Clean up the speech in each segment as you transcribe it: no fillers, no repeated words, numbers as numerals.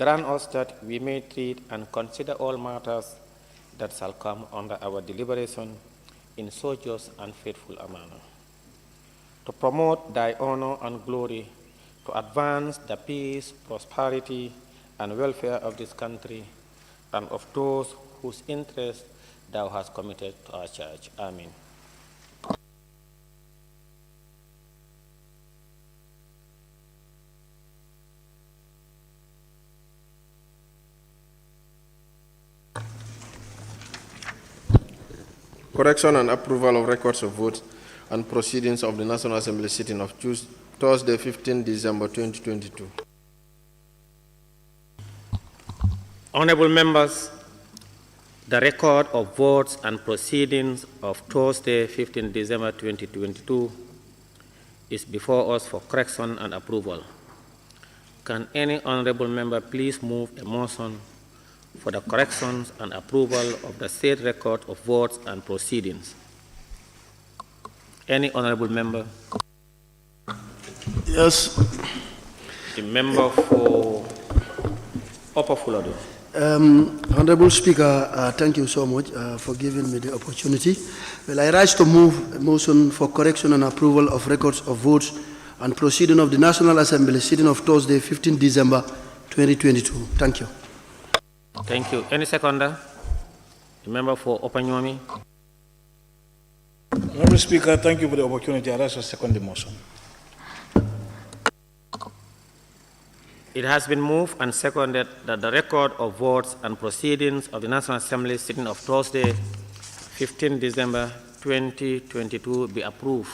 grant us that we may treat and consider all matters that shall come under our deliberation in so just and faithful a manner, to promote thy honor and glory, to advance the peace, prosperity, and welfare of this country and of those whose interest thou hast committed to our church. Amen. Correction and approval of records of votes and proceedings of the National Assembly sitting of Thursday, 15 December 2022. Honorable members, the record of votes and proceedings of Thursday, 15 December 2022 is before us for correction and approval. Can any honorable member please move a motion for the corrections and approval of the said record of votes and proceedings? Any honorable member? Yes. The member for Upper Fuladu. Honorable Speaker, thank you so much for giving me the opportunity. Well, I rise to move a motion for correction and approval of records of votes and proceeding of the National Assembly sitting of Thursday, 15 December 2022. Thank you. Thank you. Any seconder? The member for Opanyomi. Honorable Speaker, thank you for the opportunity. I rise to second the motion. It has been moved and seconded that the record of votes and proceedings of the National Assembly sitting of Thursday, 15 December 2022 be approved.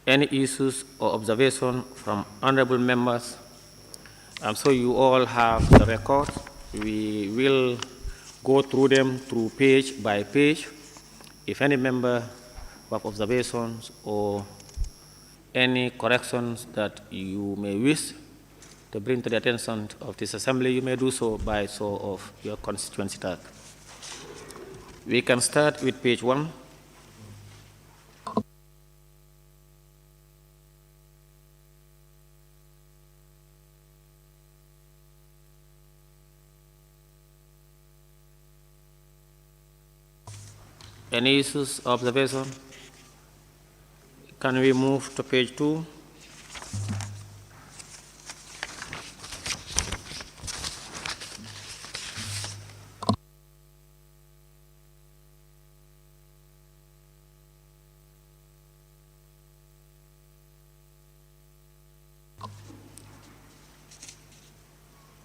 Any issues or observation from honorable members? I'm sure you all have the record. We will go through them through page by page. If any member have observations or any corrections that you may wish to bring to the attention of this assembly, you may do so by show of your constituency tag. We can start with page 1. Any issues, observation? Can we move to page 2?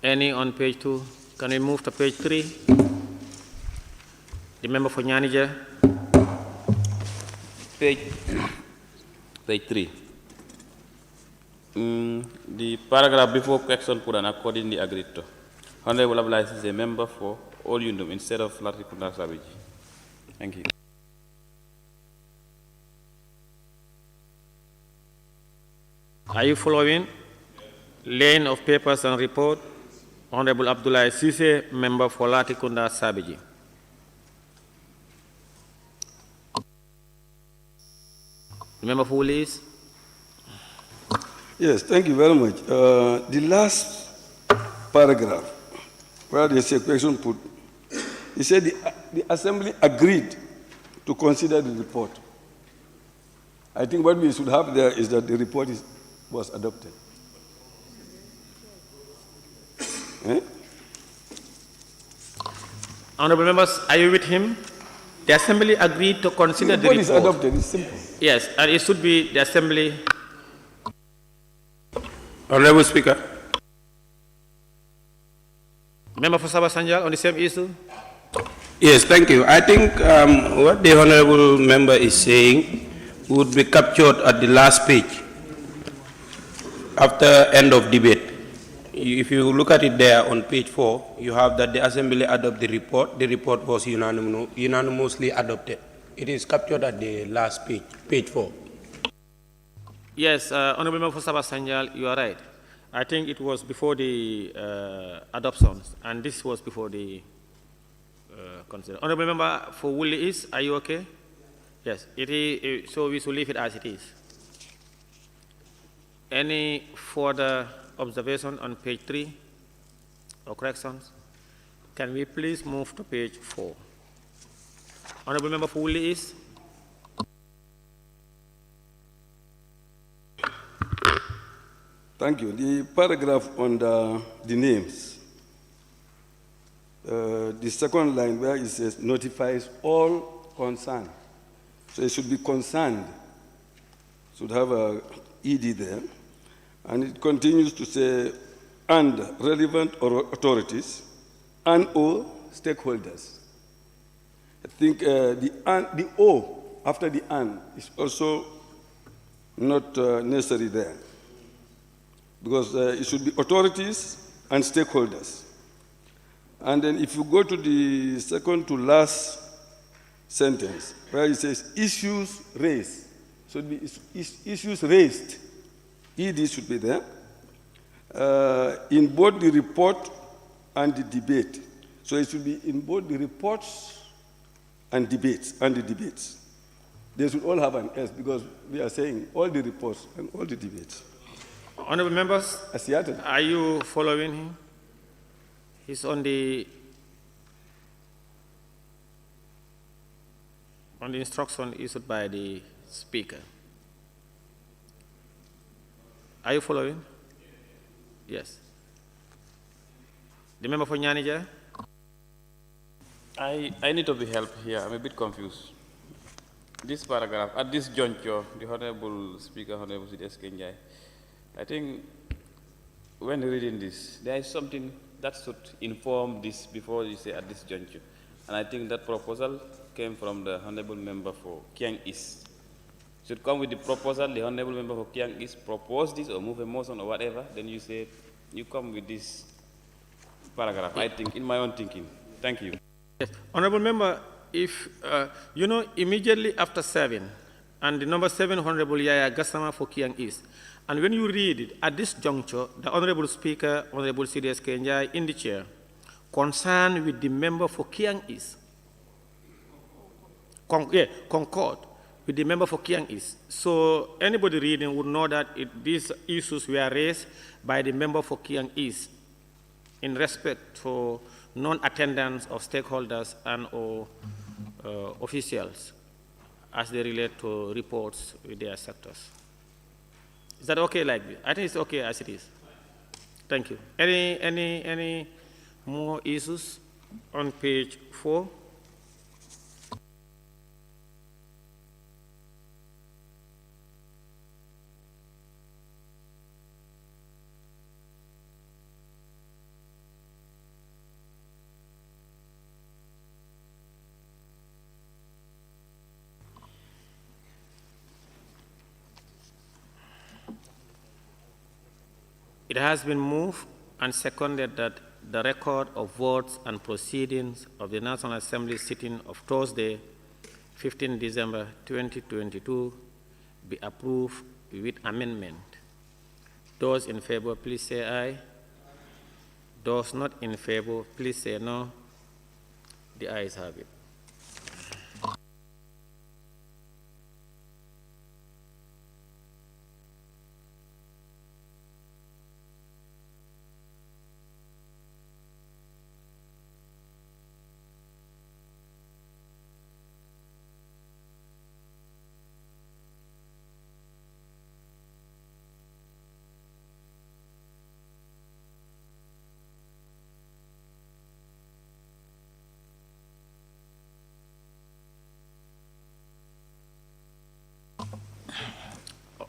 Any on page 2? Can we move to page 3? The member for Nyanija. Page 3. The paragraph before correction put an accordingly agreed to. Honorable Ablaise is a member for all Yundum instead of Latikunda Savage. Thank you. Are you following? Lane of papers and report. Honorable Abdullah Sise, member for Latikunda Sabiji. Member for Woolies. Yes, thank you very much. The last paragraph, where there's a question put, he said the Assembly agreed to consider the report. I think what we should have there is that the report was adopted. Eh? Honorable members, are you with him? The Assembly agreed to consider the report. Is adopted, it's simple. Yes, and it should be the Assembly. Honorable Speaker. Member for Sabah Sanjal on the same issue. Yes, thank you. I think what the honorable member is saying would be captured at the last page after end of debate. If you look at it there on page 4, you have that the Assembly adopted the report. The report was unanimously adopted. It is captured at the last page, page 4. Yes, Honorable Member for Sabah Sanjal, you are right. I think it was before the adoptions, and this was before the consider. Honorable Member for Woolly East, are you okay? Yes, it is. So we should leave it as it is. Any further observation on page 3? or corrections? Can we please move to page 4? Honorable Member for Woolly East. Thank you. The paragraph on the names, the second line where it says notifies all concerned. So it should be concerned, should have a ED there. And it continues to say, and relevant authorities and or stakeholders. I think the O after the and is also not necessary there, because it should be authorities and stakeholders. And then if you go to the second to last sentence, where it says issues raised, so it be issues raised, ED should be there, in both the report and the debate. So it should be in both the reports and debates, and the debates. They should all have an S, because we are saying all the reports and all the debates. Honorable members, are you following him? He's on the instruction issued by the speaker. Are you following? Yes. The member for Nyanija? I need to be helped here. I'm a bit confused. This paragraph, at this juncture, the Honorable Speaker, Honorable C.D.S. Kenjai, I think when reading this, there is something that should inform this before you say at this juncture. And I think that proposal came from the Honorable Member for Kiang East. Should come with the proposal, the Honorable Member for Kiang East propose this or move a motion or whatever, then you say, you come with this paragraph, I think, in my own thinking. Thank you. Yes. Honorable Member, if, immediately after 7, and the number 7, Honorable Yaya Gassama for Kiang East, and when you read it, at this juncture, the Honorable Speaker, Honorable C.D.S. Kenjai, in the chair, concerned with the member for Kiang East, concord with the member for Kiang East. So anybody reading would know that these issues were raised by the member for Kiang East in respect to non-attendance of stakeholders and or officials as they relate to reports with their sectors. Is that okay like this? I think it's okay as it is. Thank you. Any more issues on page 4? It has been moved and seconded that the record of votes and proceedings of the National Assembly sitting of Thursday, 15 December 2022 be approved with amendment. Those in favor, please say aye. Those not in favor, please say no. The ayes have it.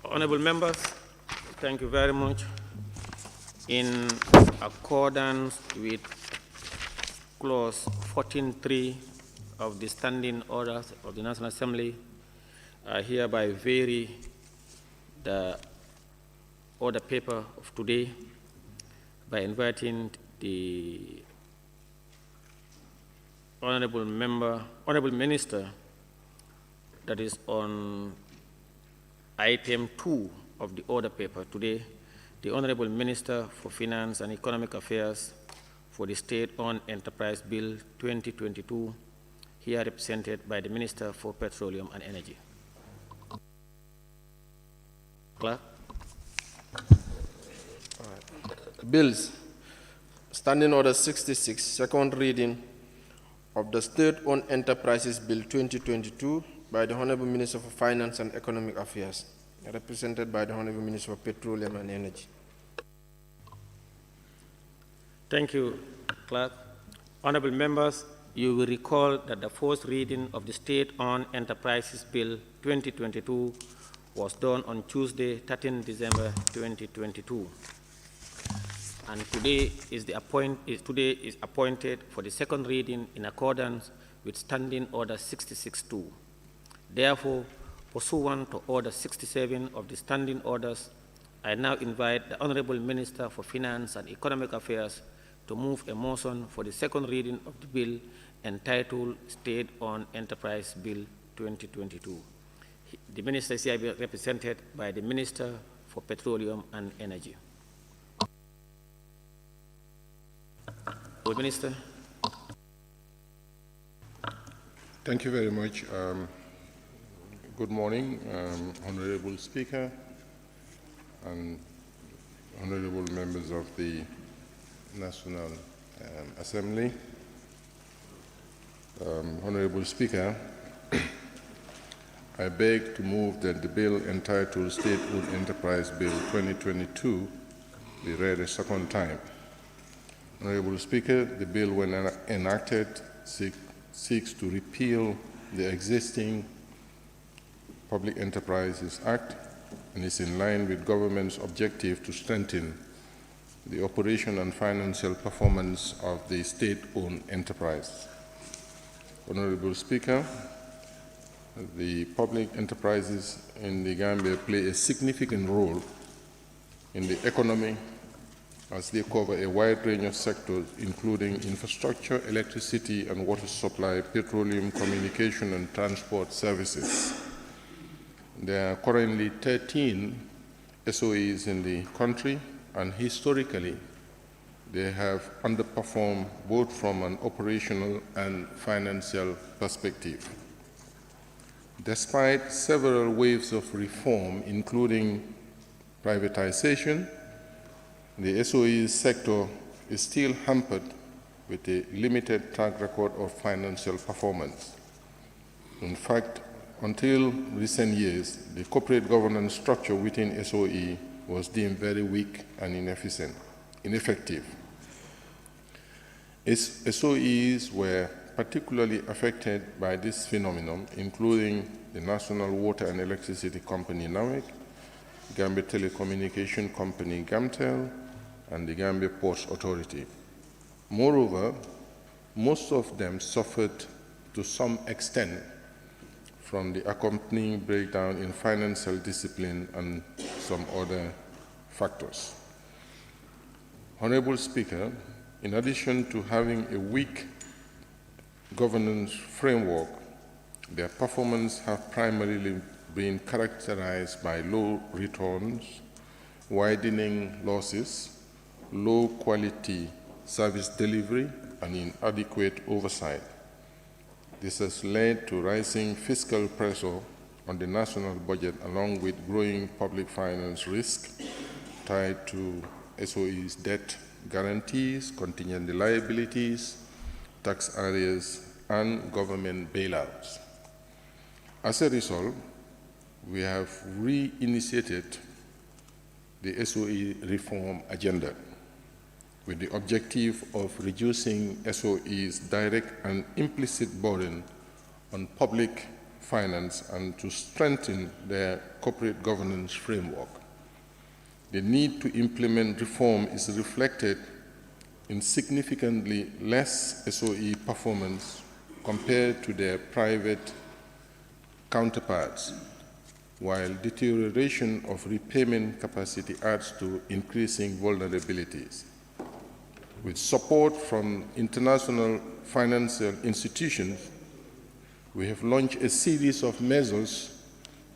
Honorable members, thank you very much. In accordance with clause 14.3 of the standing orders of the National Assembly, I hereby vary the order paper of today by inviting the honorable minister that is on item 2 of the order paper today, the Honorable Minister for Finance and Economic Affairs for the State-Owned Enterprise Bill 2022, here represented by the Minister for Petroleum and Energy. Clerk. Bills. Standing Order 66, second reading of the State-Owned Enterprises Bill 2022 by the Honorable Minister for Finance and Economic Affairs, represented by the Honorable Minister for Petroleum and Energy. Thank you, Clerk. Honorable members, you will recall that the first reading of the State-Owned Enterprises Bill 2022 was done on Tuesday, 13 December 2022. And today is appointed for the second reading in accordance with Standing Order 66-2. Therefore, pursuant to Order 67 of the Standing Orders, I now invite the Honorable Minister for Finance and Economic Affairs to move a motion for the second reading of the bill entitled State-Owned Enterprise Bill 2022. The Minister is here represented by the Minister for Petroleum and Energy. Minister. Thank you very much. Good morning, Honorable Speaker and Honorable members of the National Assembly. Honorable Speaker, I beg to move that the bill entitled State-Owned Enterprise Bill 2022 be read a second time. Honorable Speaker, the bill, when enacted, seeks to repeal the existing Public Enterprises Act and is in line with government's objective to strengthen the operation and financial performance of the state-owned enterprise. Honorable Speaker, the public enterprises in the Gambia play a significant role in the economy as they cover a wide range of sectors, including infrastructure, electricity and water supply, petroleum, communication and transport services. There are currently 13 SOEs in the country, and historically, they have underperformed both from an operational and financial perspective. Despite several waves of reform, including privatization, the SOE sector is still hampered with a limited track record of financial performance. In fact, until recent years, the corporate governance structure within SOE was deemed very weak and ineffective. SOEs were particularly affected by this phenomenon, including the National Water and Electricity Company, NAWEC, Gambia Telecommunication Company, GAMTEL, and the Gambia Ports Authority. Moreover, most of them suffered to some extent from the accompanying breakdown in financial discipline and some other factors. Honorable Speaker, in addition to having a weak governance framework, their performance have primarily been characterized by low returns, widening losses, low quality service delivery, and inadequate oversight. This has led to rising fiscal pressure on the national budget, along with growing public finance risk tied to SOE's debt guarantees, contingent liabilities, tax arrears, and government bailouts. As a result, we have reinitiated the SOE reform agenda with the objective of reducing SOE's direct and implicit burden on public finance and to strengthen their corporate governance framework. The need to implement reform is reflected in significantly less SOE performance compared to their private counterparts, while deterioration of repayment capacity adds to increasing vulnerabilities. With support from international financial institutions, we have launched a series of measures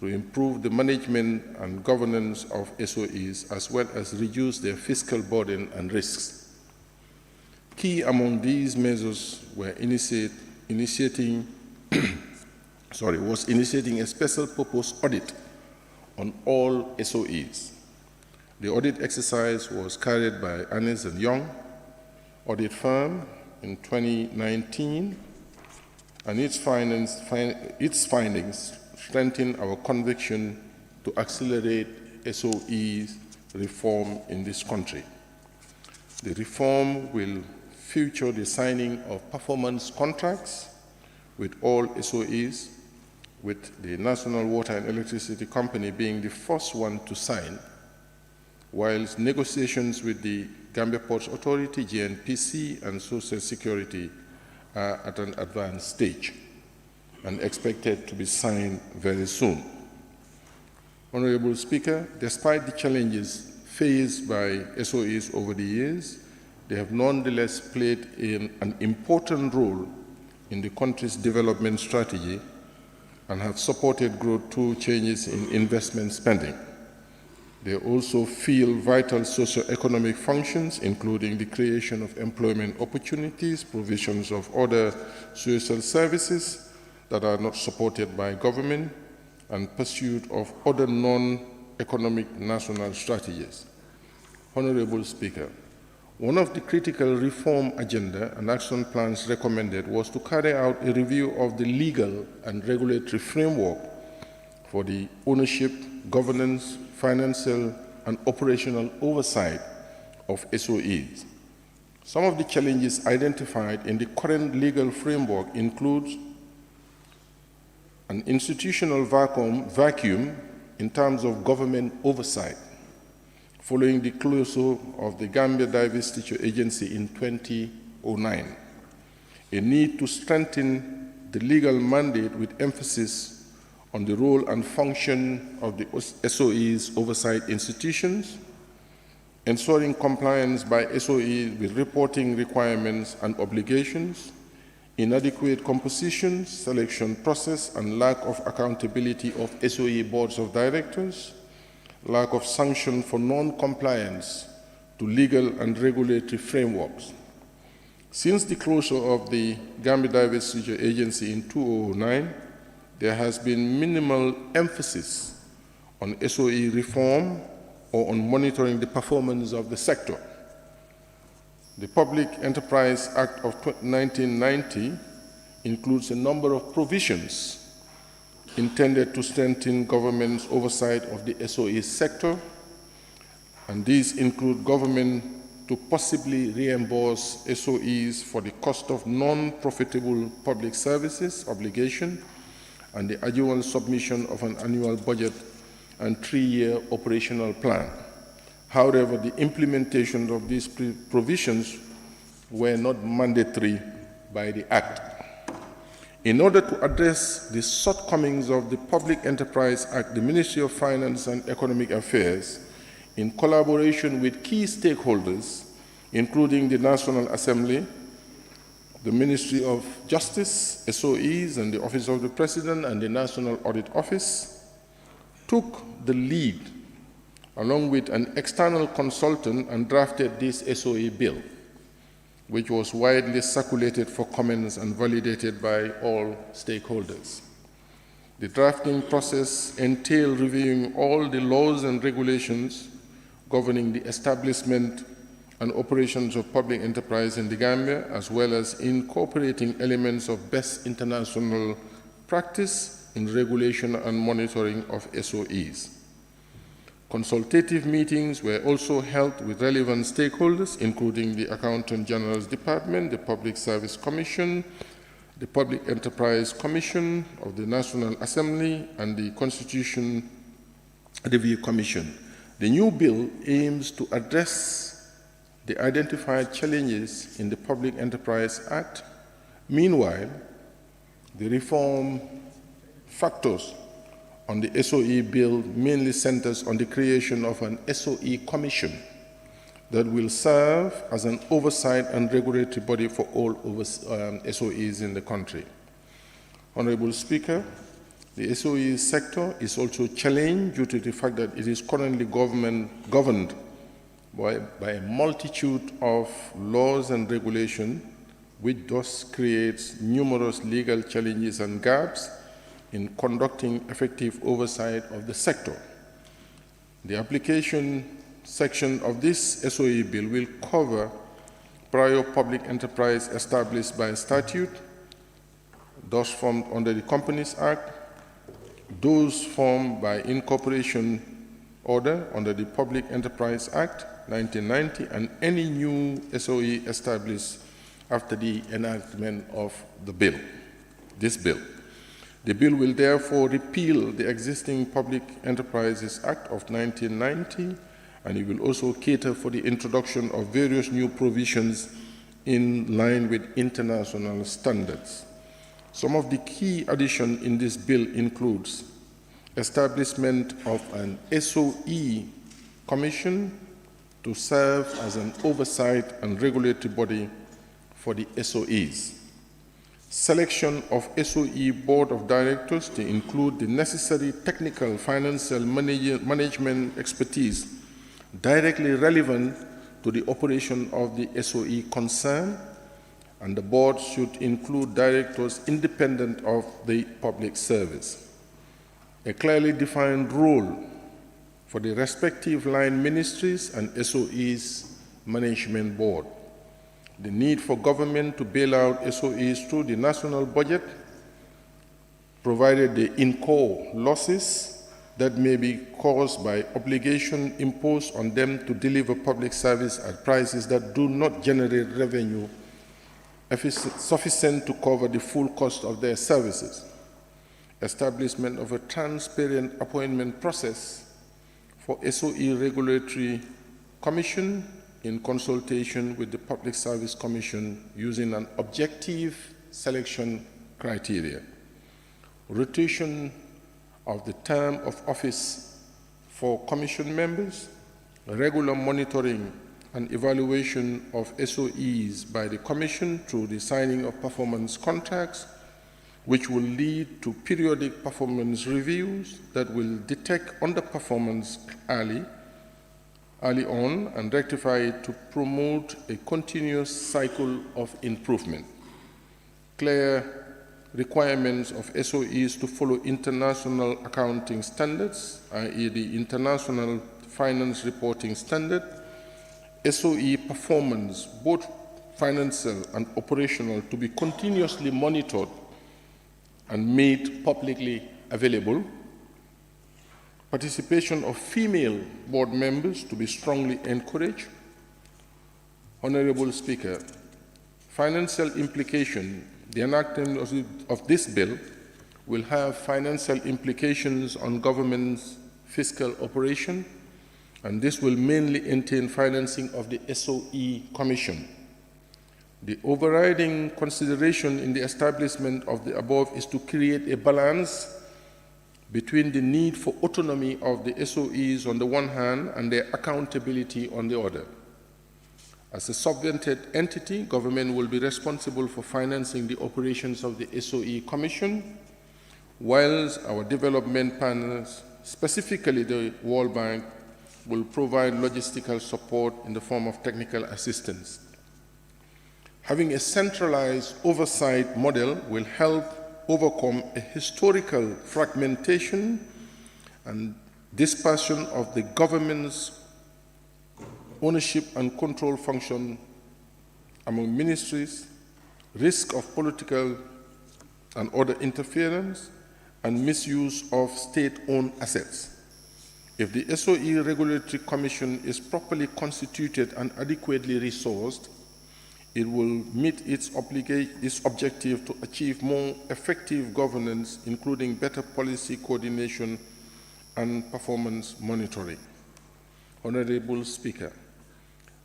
to improve the management and governance of SOEs, as well as reduce their fiscal burden and risks. Key among these measures were initiating a special purpose audit on all SOEs. The audit exercise was carried by Ernst & Young audit firm in 2019, and its findings strengthen our conviction to accelerate SOE's reform in this country. The reform will feature the signing of performance contracts with all SOEs, with the National Water and Electricity Company being the first one to sign, whilst negotiations with the Gambia Ports Authority, GNPC, and Social Security are at an advanced stage and expected to be signed very soon. Honorable Speaker, despite the challenges faced by SOEs over the years, they have nonetheless played an important role in the country's development strategy and have supported growth through changes in investment spending. They also fill vital socio-economic functions, including the creation of employment opportunities, provisions of other social services that are not supported by government, and pursuit of other non-economic national strategies. Honorable Speaker, one of the critical reform agenda and action plans recommended was to carry out a review of the legal and regulatory framework for the ownership, governance, financial, and operational oversight of SOEs. Some of the challenges identified in the current legal framework include an institutional vacuum in terms of government oversight, following the closure of the Gambia Divestiture Agency in 2009, a need to strengthen the legal mandate with emphasis on the role and function of the SOE's oversight institutions, ensuring compliance by SOEs with reporting requirements and obligations, inadequate composition, selection process, and lack of accountability of SOE boards of directors, lack of sanction for non-compliance to legal and regulatory frameworks. Since the closure of the Gambia Divestiture Agency in 2009, there has been minimal emphasis on SOE reform or on monitoring the performance of the sector. The Public Enterprise Act of 1990 includes a number of provisions intended to strengthen government's oversight of the SOE sector, and these include government to possibly reimburse SOEs for the cost of non-profitable public services obligation and the annual submission of an annual budget and 3-year operational plan. However, the implementation of these provisions were not mandatory by the Act. In order to address the shortcomings of the Public Enterprise Act, the Ministry of Finance and Economic Affairs, in collaboration with key stakeholders, including the National Assembly, the Ministry of Justice, SOEs, and the Office of the President and the National Audit Office, took the lead along with an external consultant and drafted this SOE bill, which was widely circulated for comments and validated by all stakeholders. The drafting process entailed reviewing all the laws and regulations governing the establishment and operations of public enterprise in the Gambia, as well as incorporating elements of best international practice in regulation and monitoring of SOEs. Consultative meetings were also held with relevant stakeholders, including the Accountant General's Department, the Public Service Commission, the Public Enterprise Commission of the National Assembly, and the Constitution Review Commission. The new bill aims to address the identified challenges in the Public Enterprise Act. Meanwhile, the reform factors on the SOE bill mainly centers on the creation of an SOE commission that will serve as an oversight and regulatory body for all SOEs in the country. Honorable Speaker, the SOE sector is also challenged due to the fact that it is currently governed by a multitude of laws and regulations, which thus creates numerous legal challenges and gaps in conducting effective oversight of the sector. The application section of this SOE bill will cover prior public enterprise established by statute, those formed under the Companies Act, those formed by incorporation order under the Public Enterprise Act 1990, and any new SOE established after the enactment of this bill. The bill will therefore repeal the existing Public Enterprises Act of 1990, and it will also cater for the introduction of various new provisions in line with international standards. Some of the key additions in this bill includes establishment of an SOE commission to serve as an oversight and regulatory body for the SOEs. Selection of SOE board of directors to include the necessary technical, financial, management expertise directly relevant to the operation of the SOE concern, and the board should include directors independent of the public service. A clearly defined role for the respective line ministries and SOEs management board. The need for government to bail out SOEs through the national budget, provided they incur losses that may be caused by obligation imposed on them to deliver public service at prices that do not generate revenue sufficient to cover the full cost of their services. Establishment of a transparent appointment process for SOE Regulatory Commission in consultation with the Public Service Commission using an objective selection criteria. Rotation of the term of office for commission members, regular monitoring and evaluation of SOEs by the Commission through the signing of performance contracts, which will lead to periodic performance reviews that will detect underperformance early on and rectify it to promote a continuous cycle of improvement. Clear requirements of SOEs to follow international accounting standards, i.e. the International Finance Reporting Standard. SOE performance, both financial and operational, to be continuously monitored and made publicly available. Participation of female board members to be strongly encouraged. Honorable Speaker, financial implication. The enactment of this bill will have financial implications on government's fiscal operation, and this will mainly entail financing of the SOE Commission. The overriding consideration in the establishment of the above is to create a balance between the need for autonomy of the SOEs on the one hand and their accountability on the other. As a subvented entity, government will be responsible for financing the operations of the SOE Commission, whilst our development partners, specifically the World Bank, will provide logistical support in the form of technical assistance. Having a centralized oversight model will help overcome a historical fragmentation and dispersion of the government's ownership and control function among ministries, risk of political and other interference, and misuse of state-owned assets. If the SOE Regulatory Commission is properly constituted and adequately resourced, it will meet its objective to achieve more effective governance, including better policy coordination and performance monitoring. Honorable Speaker,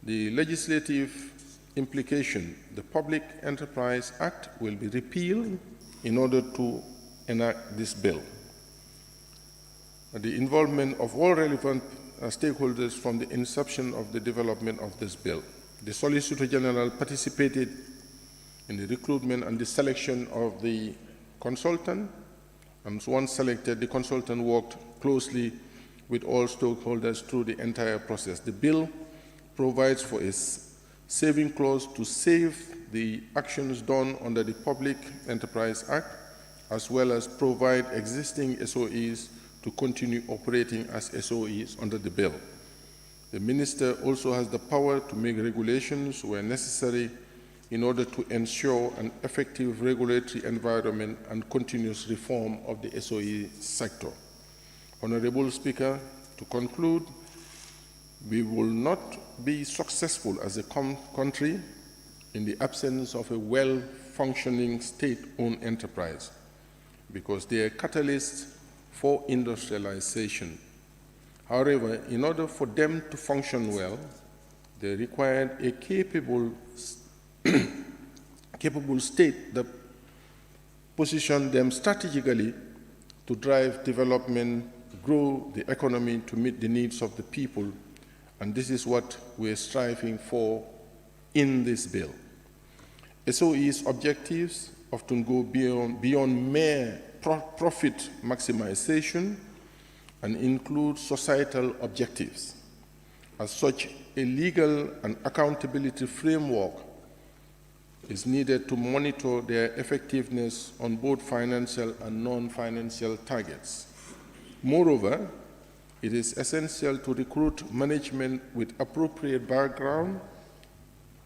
the legislative implication, the Public Enterprise Act will be repealed in order to enact this bill. The involvement of all relevant stakeholders from the inception of the development of this bill. The Solicitor General participated in the recruitment and the selection of the consultant, and once selected, the consultant worked closely with all stakeholders through the entire process. The bill provides for a saving clause to save the actions done under the Public Enterprise Act, as well as provide existing SOEs to continue operating as SOEs under the bill. The minister also has the power to make regulations where necessary in order to ensure an effective regulatory environment and continuous reform of the SOE sector. Honorable Speaker, to conclude, we will not be successful as a country in the absence of a well-functioning state-owned enterprise, because they are catalysts for industrialization. However, in order for them to function well, they require a capable state that positions them strategically to drive development, grow the economy to meet the needs of the people, and this is what we're striving for in this bill. SOE's objectives often go beyond mere profit maximization and include societal objectives. As such, a legal and accountability framework is needed to monitor their effectiveness on both financial and non-financial targets. Moreover, it is essential to recruit management with appropriate background,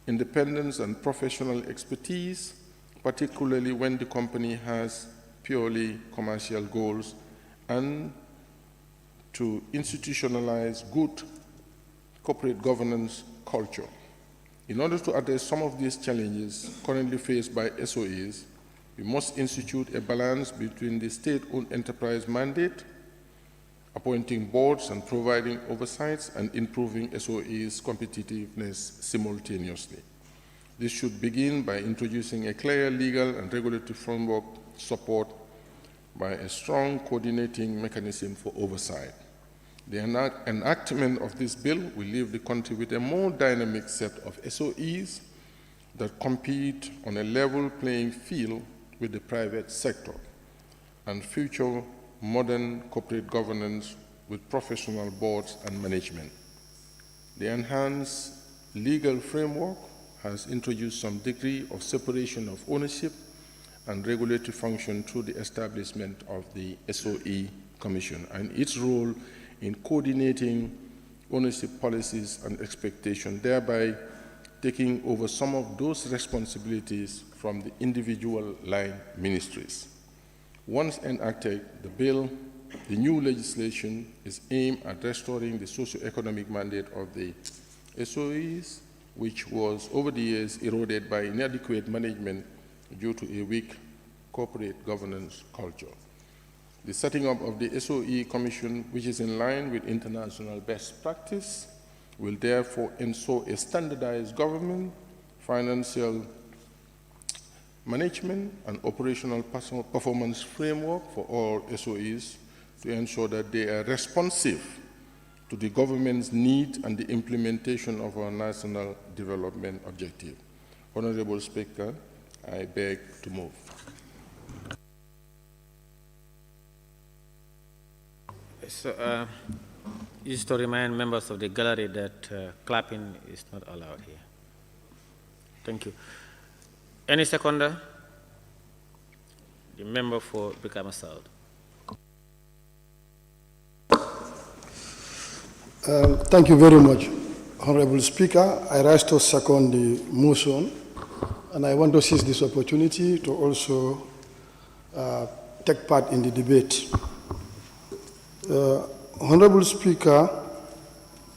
independence, and professional expertise, particularly when the company has purely commercial goals, and to institutionalize good corporate governance culture. In order to address some of these challenges currently faced by SOEs, we must institute a balance between the state-owned enterprise mandate, appointing boards and providing oversights, and improving SOEs' competitiveness simultaneously. This should begin by introducing a clear legal and regulatory framework support by a strong coordinating mechanism for oversight. The enactment of this bill will leave the country with a more dynamic set of SOEs that compete on a level playing field with the private sector, and future modern corporate governance with professional boards and management. The enhanced legal framework has introduced some degree of separation of ownership and regulatory function through the establishment of the SOE Commission and its role in coordinating ownership policies and expectations, thereby taking over some of those responsibilities from the individual line ministries. Once enacted, the new legislation is aimed at restoring the socio-economic mandate of the SOEs, which was over the years eroded by inadequate management due to a weak corporate governance culture. The setting up of the SOE Commission, which is in line with international best practice, will therefore ensure a standardized government, financial management, and operational performance framework for all SOEs to ensure that they are responsive to the government's need and the implementation of our national development objective. Honorable Speaker, I beg to move. So, just to remind members of the gallery that clapping is not allowed here. Thank you. Any seconder? The member for Brikama South. Thank you very much, Honorable Speaker. I rise to second the motion, and I want to seize this opportunity to also take part in the debate. Honorable Speaker,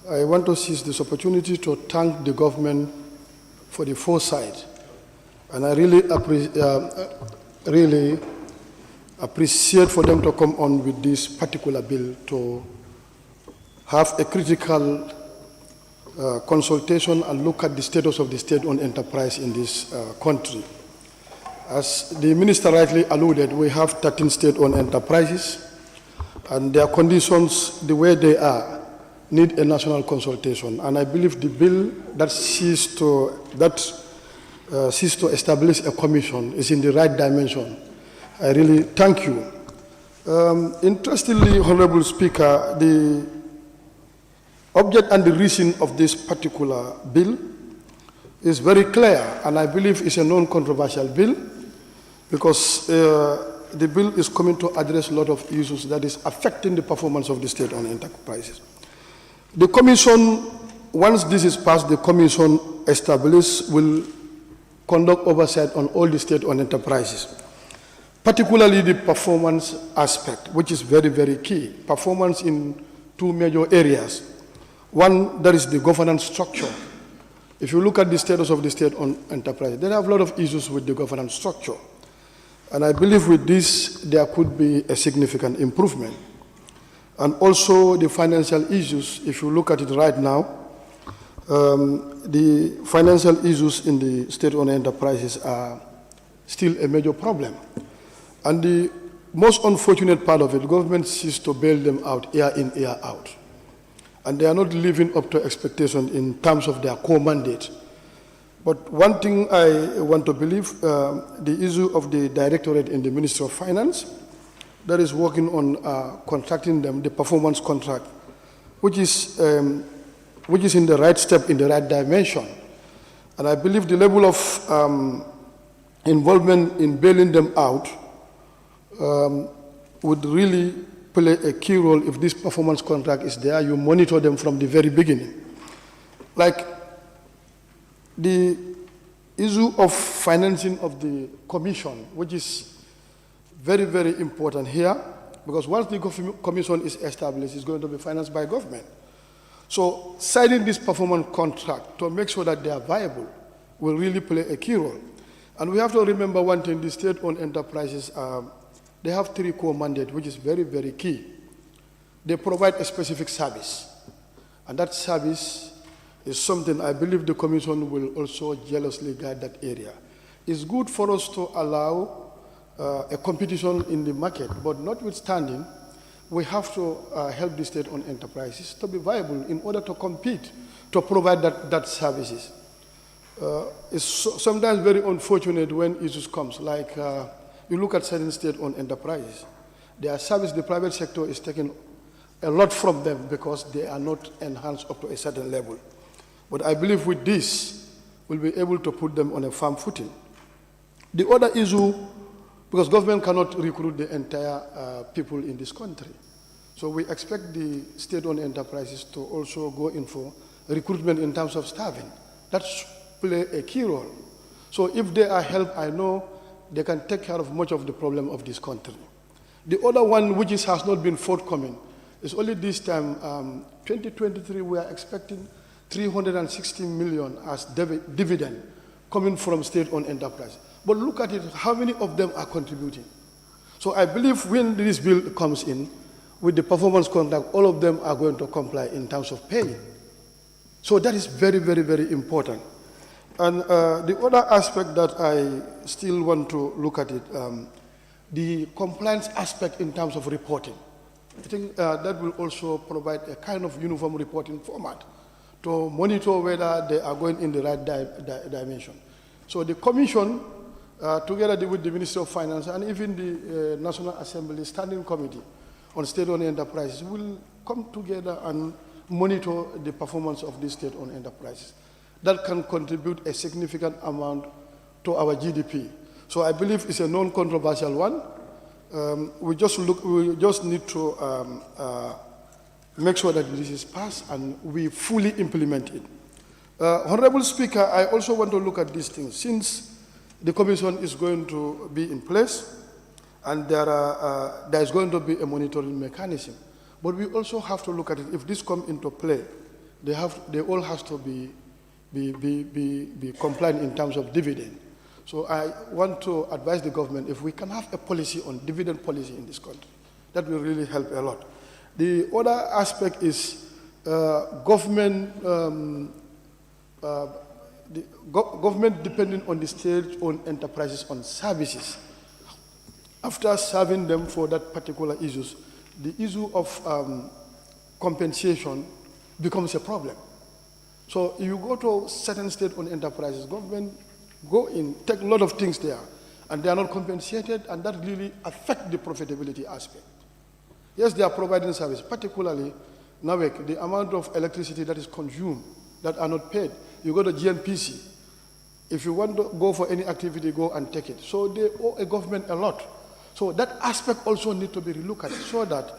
I want to seize this opportunity to thank the government for the foresight, and I really appreciate for them to come on with this particular bill to have a critical consultation and look at the status of the state-owned enterprise in this country. As the minister rightly alluded, we have 13 state-owned enterprises, and their conditions, the way they are, need a national consultation. And I believe the bill that seeks to establish a commission is in the right dimension. I really thank you. Interestingly, Honorable Speaker, the object and the reason of this particular bill is very clear, and I believe it's a non-controversial bill, because the bill is coming to address a lot of issues that is affecting the performance of the state-owned enterprises. The Commission once this is passed, the commission established will conduct oversight on all the state-owned enterprises, particularly the performance aspect, which is very, very key. Performance in two major areas. One, that is the governance structure. If you look at the status of the state-owned enterprise, there are a lot of issues with the governance structure. And I believe with this, there could be a significant improvement. And also the financial issues, if you look at it right now, the financial issues in the state-owned enterprises are still a major problem. And the most unfortunate part of it, government seeks to bail them out year in, year out. And they are not living up to expectation in terms of their core mandate. But one thing I want to believe, the issue of the directorate in the Ministry of Finance that is working on contracting them, the performance contract, which is in the right step, in the right dimension. And I believe the level of involvement in bailing them out would really play a key role if this performance contract is there. You monitor them from the very beginning. Like the issue of financing of the commission, which is very, very important here, because once the commission is established, it's going to be financed by government. So signing this performance contract to make sure that they are viable will really play a key role. And we have to remember one thing, the state-owned enterprises, they have three core mandates, which is very, very key. They provide a specific service. And that service is something I believe the Commission will also jealously guide that area. It's good for us to allow a competition in the market, but notwithstanding, we have to help the state-owned enterprises to be viable in order to compete, to provide that services. It's sometimes very unfortunate when issues comes, like you look at certain state-owned enterprises. Their service, the private sector is taking a lot from them because they are not enhanced up to a certain level. But I believe with this, we'll be able to put them on a firm footing. The other issue, because government cannot recruit the entire people in this country. So we expect the state-owned enterprises to also go in for recruitment in terms of staffing. That play a key role. So if they are helped, I know they can take care of much of the problem of this country. The other one, which has not been forthcoming, is only this time, 2023, we are expecting 360 million as dividend coming from state-owned enterprise. But look at it, how many of them are contributing? So I believe when this bill comes in, with the performance contract, all of them are going to comply in terms of paying. So that is very, very, very important. And the other aspect that I still want to look at it, the compliance aspect in terms of reporting. I think that will also provide a kind of uniform reporting format to monitor whether they are going in the right dimension. So the Commission, together with the Ministry of Finance and even the National Assembly Standing Committee on State-Owned Enterprises will come together and monitor the performance of these state-owned enterprises. That can contribute a significant amount to our GDP. So I believe it's a non-controversial one. We just need to make sure that this is passed and we fully implement it. Honorable Speaker, I also want to look at these things. Since the Commission is going to be in place and there is going to be a monitoring mechanism, but we also have to look at it. If this comes into play, they all have to be compliant in terms of dividend. So I want to advise the government, if we can have a policy on dividend policy in this country, that will really help a lot. The other aspect is government depending on the state-owned enterprises on services. After serving them for that particular issues, the issue of compensation becomes a problem. So you go to certain state-owned enterprises, government go in, take a lot of things there, and they are not compensated, and that really affects the profitability aspect. Yes, they are providing service, particularly NAWEC, the amount of electricity that is consumed that are not paid. You go to GNPC. If you want to go for any activity, go and take it. So they owe a government a lot. So that aspect also needs to be relooked at so that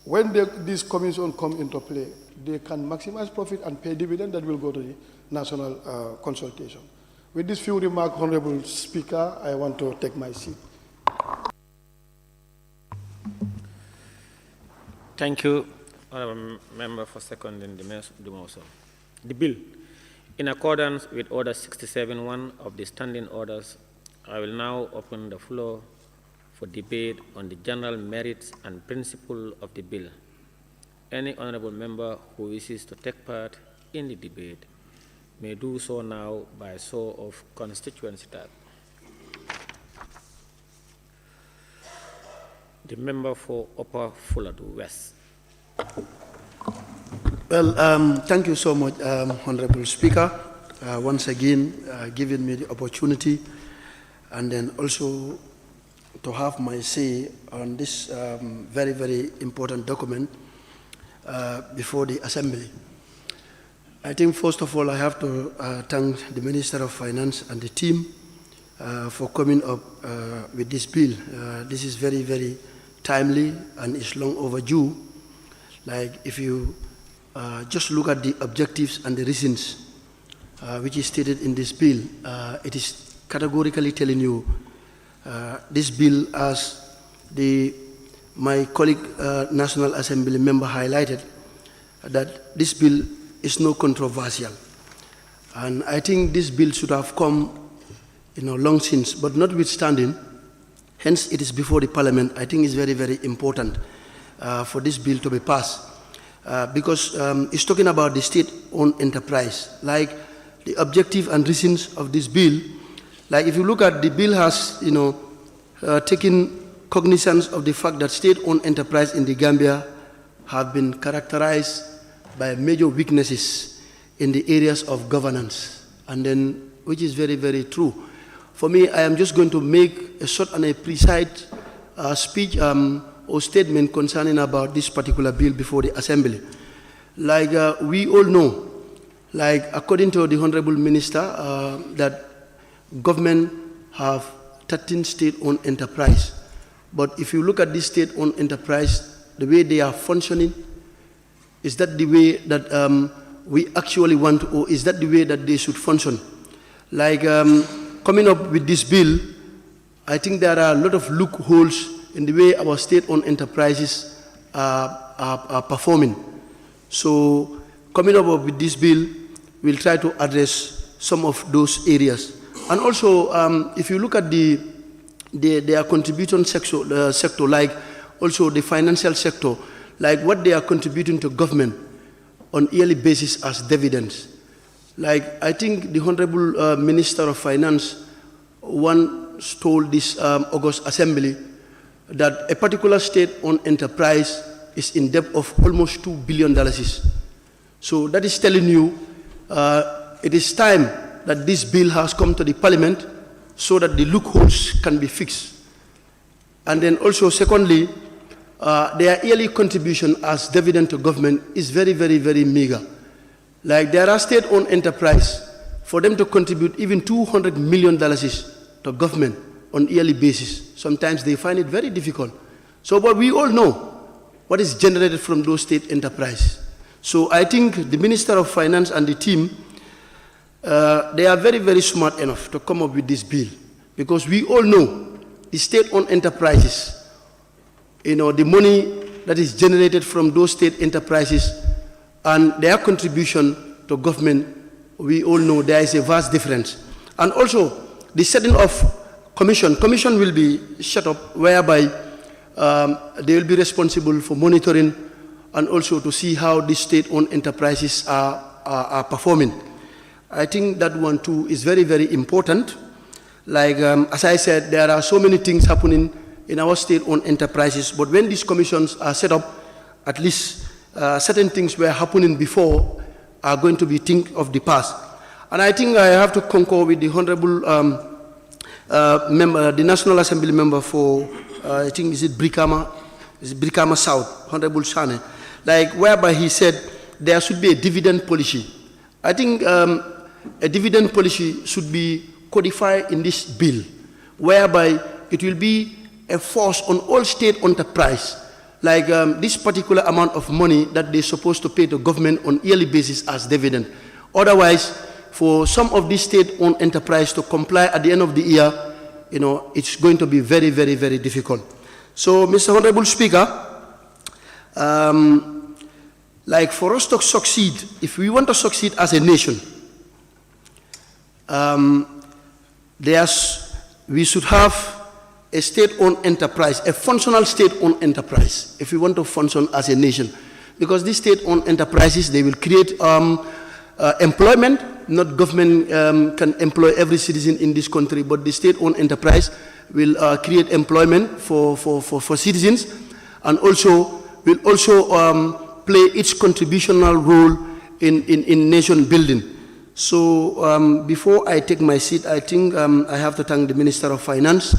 when these commissions come into play, they can maximize profit and pay dividend that will go to the national consultation. With this few remarks, Honorable Speaker, I want to take my seat. Thank you, Honourable Member, for seconding the motion. The bill, in accordance with Order 67.1 of the Standing Orders, I will now open the floor for debate on the general merits and principle of the bill. Any honourable member who wishes to take part in the debate may do so now by show of constituency tab. The member for Upper Fuladu West. Well, thank you so much, Honorable Speaker, once again giving me the opportunity and then also to have my say on this very, very important document before the Assembly. I think first of all I have to thank the Minister of Finance and the team for coming up with this bill. This is very, very timely and it's long overdue. Like if you just look at the objectives and the reasons which is stated in this bill, it is categorically telling you this bill, as my colleague National Assembly member highlighted, that this bill is no controversial. And I think this bill should have come long since, but notwithstanding, hence it is before the Parliament. I think it's very, very important for this bill to be passed because it's talking about the state-owned enterprise. Like the objective and reasons of this bill, like if you look at the bill has, taken cognizance of the fact that state-owned enterprise in the Gambia have been characterized by major weaknesses in the areas of governance, and then which is very, very true. For me, I am just going to make a short and a precise speech or statement concerning about this particular bill before the Assembly. Like we all know, like according to the Honorable Minister, that government have 13 state-owned enterprise. But if you look at this state-owned enterprise, the way they are functioning, is that the way that we actually want, or is that the way that they should function? Like coming up with this bill, I think there are a lot of loopholes in the way our state-owned enterprises are performing. So coming up with this bill, we'll try to address some of those areas. And also, if you look at their contribution sector, like also the financial sector, like what they are contributing to government on yearly basis as dividends. Like I think the Honorable Minister of Finance once told this August Assembly that a particular state-owned enterprise is in debt of almost $2 billion. So that is telling you it is time that this bill has come to the Parliament so that the loopholes can be fixed. And then also secondly, their yearly contribution as dividend to government is very, very, very meager. Like there are state-owned enterprise, for them to contribute even $200 million to government on yearly basis, sometimes they find it very difficult. So, but we all know what is generated from those state enterprises. So I think the Minister of Finance and the team, they are very, very smart enough to come up with this bill, because we all know the state-owned enterprises, the money that is generated from those state enterprises and their contribution to government, we all know there is a vast difference. And also, the setting of commission will be set up whereby they will be responsible for monitoring and also to see how the state-owned enterprises are performing. I think that one too is very, very important. Like, as I said, there are so many things happening in our state-owned enterprises, but when these commissions are set up, at least certain things were happening before are going to be think of the past. And I think I have to concur with the Honorable member, the National Assembly member for, I think is it Brikama South, Honorable Sane, like whereby he said there should be a dividend policy. I think a dividend policy should be codified in this bill, whereby it will be a force on all state enterprise. like this particular amount of money that they're supposed to pay to government on yearly basis as dividend. Otherwise, for some of these state-owned enterprise to comply at the end of the year, it's going to be very, very, very difficult. So, Mr. Honorable Speaker, like for us to succeed, if we want to succeed as a nation, we should have a state-owned enterprise, a functional state-owned enterprise, if we want to function as a nation. Because these state-owned enterprises, they will create employment. Not government can employ every citizen in this country, but the state-owned enterprise will create employment for citizens, and also will also play its contributional role in nation building. So before I take my seat, I think I have to thank the Minister of Finance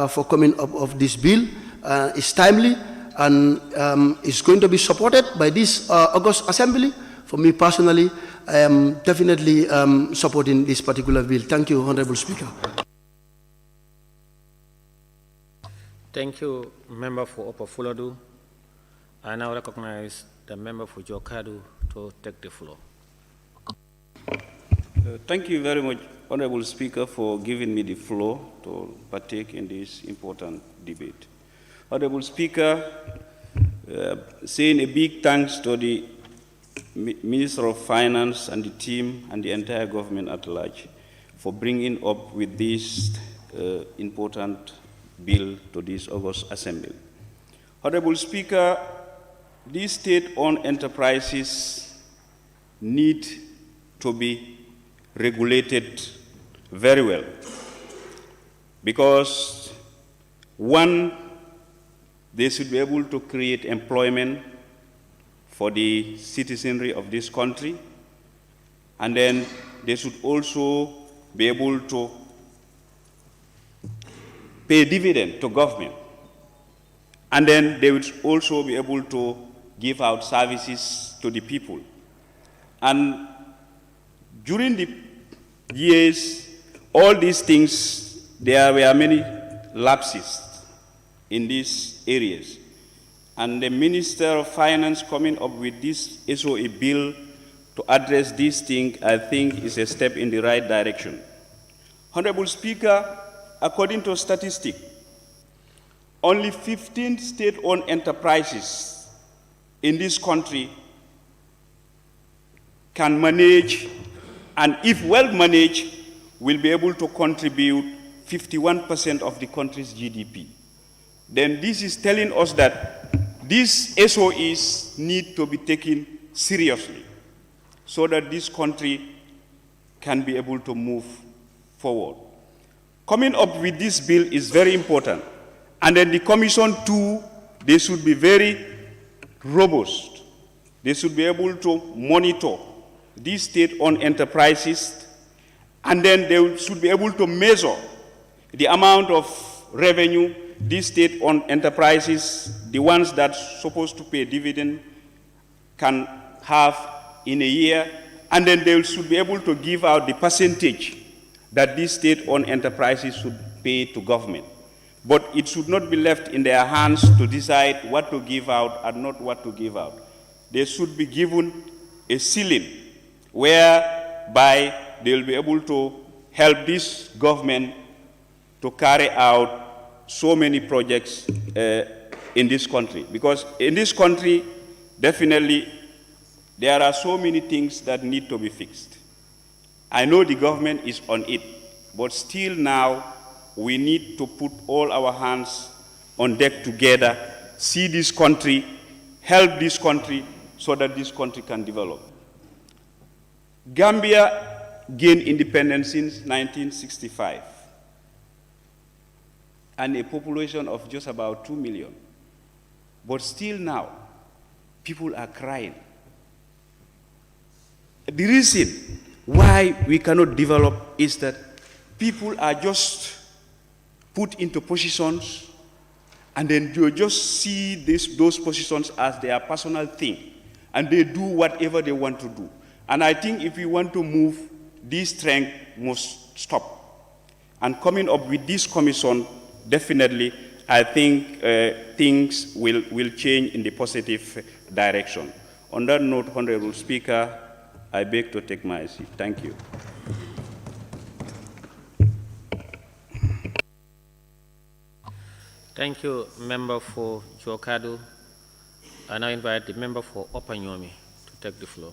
for coming up of this bill. It's timely, and it's going to be supported by this August Assembly. For me personally, I am definitely supporting this particular bill. Thank you, Honorable Speaker. Thank you, Member for Upper Fuladu. I now recognize the Member for Jokadu to take the floor. Thank you very much, Honorable Speaker, for giving me the floor to partake in this important debate. Honorable Speaker, saying a big thanks to the Minister of Finance and the team and the entire government at large for bringing up with this important bill to this August Assembly. Honorable Speaker, these state-owned enterprises need to be regulated very well, because one, they should be able to create employment for the citizenry of this country, and then they should also be able to pay dividend to government, and then they would also be able to give out services to the people. And during the years, all these things, there were many lapses in these areas. And the Minister of Finance coming up with this SOE bill to address this thing, I think is a step in the right direction. Honorable Speaker, according to statistics, only 15 state-owned enterprises in this country can manage, and if well managed, will be able to contribute 51% of the country's GDP. Then this is telling us that these SOEs need to be taken seriously so that this country can be able to move forward. Coming up with this bill is very important. And then the Commission too, they should be very robust. They should be able to monitor these state-owned enterprises, and then they should be able to measure the amount of revenue these state-owned enterprises, the ones that are supposed to pay dividend, can have in a year, and then they should be able to give out the percentage that these state-owned enterprises should pay to government. But it should not be left in their hands to decide what to give out and not what to give out. They should be given a ceiling whereby they will be able to help this government to carry out so many projects in this country. Because in this country, definitely, there are so many things that need to be fixed. I know the government is on it, but still now, we need to put all our hands on deck together, see this country, help this country, so that this country can develop. Gambia gained independence since 1965, and a population of just about 2 million. But still now, people are crying. The reason why we cannot develop is that people are just put into positions, and then you just see those positions as their personal thing, and they do whatever they want to do. And I think if we want to move, this trend must stop. And coming up with this commission definitely I think things will change in the positive direction. On that note, Honorable Speaker, I beg to take my seat. Thank you. Thank you, member for Jokadu. I now invite the member for Opanyomi to take the floor.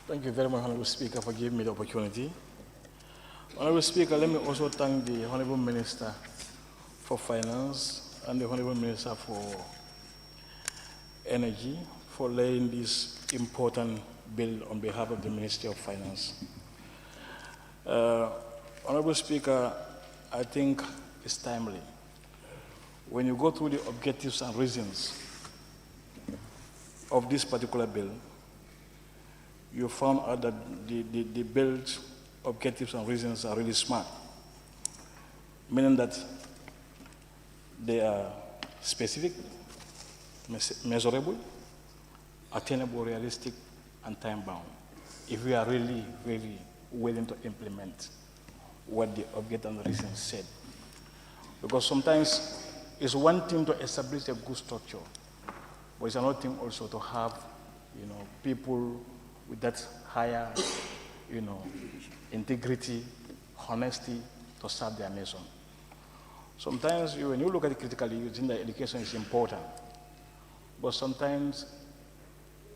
Thank you very much, Honorable Speaker, for giving me the opportunity. Honorable Speaker, let me also thank the Honorable Minister for Finance and the Honorable Minister for Energy for laying this important bill on behalf of the Ministry of Finance. Honorable Speaker, I think it's timely. When you go through the objectives and reasons of this particular bill, you found out that the bill's objectives and reasons are really smart, meaning that they are specific, measurable, attainable, realistic, and time-bound, if we are really, really willing to implement what the objective and reasons said. Because sometimes it's one thing to establish a good structure, but it's another thing also to have, people with that higher, integrity, honesty to serve their nation. Sometimes when you look at it critically, you think that education is important, but sometimes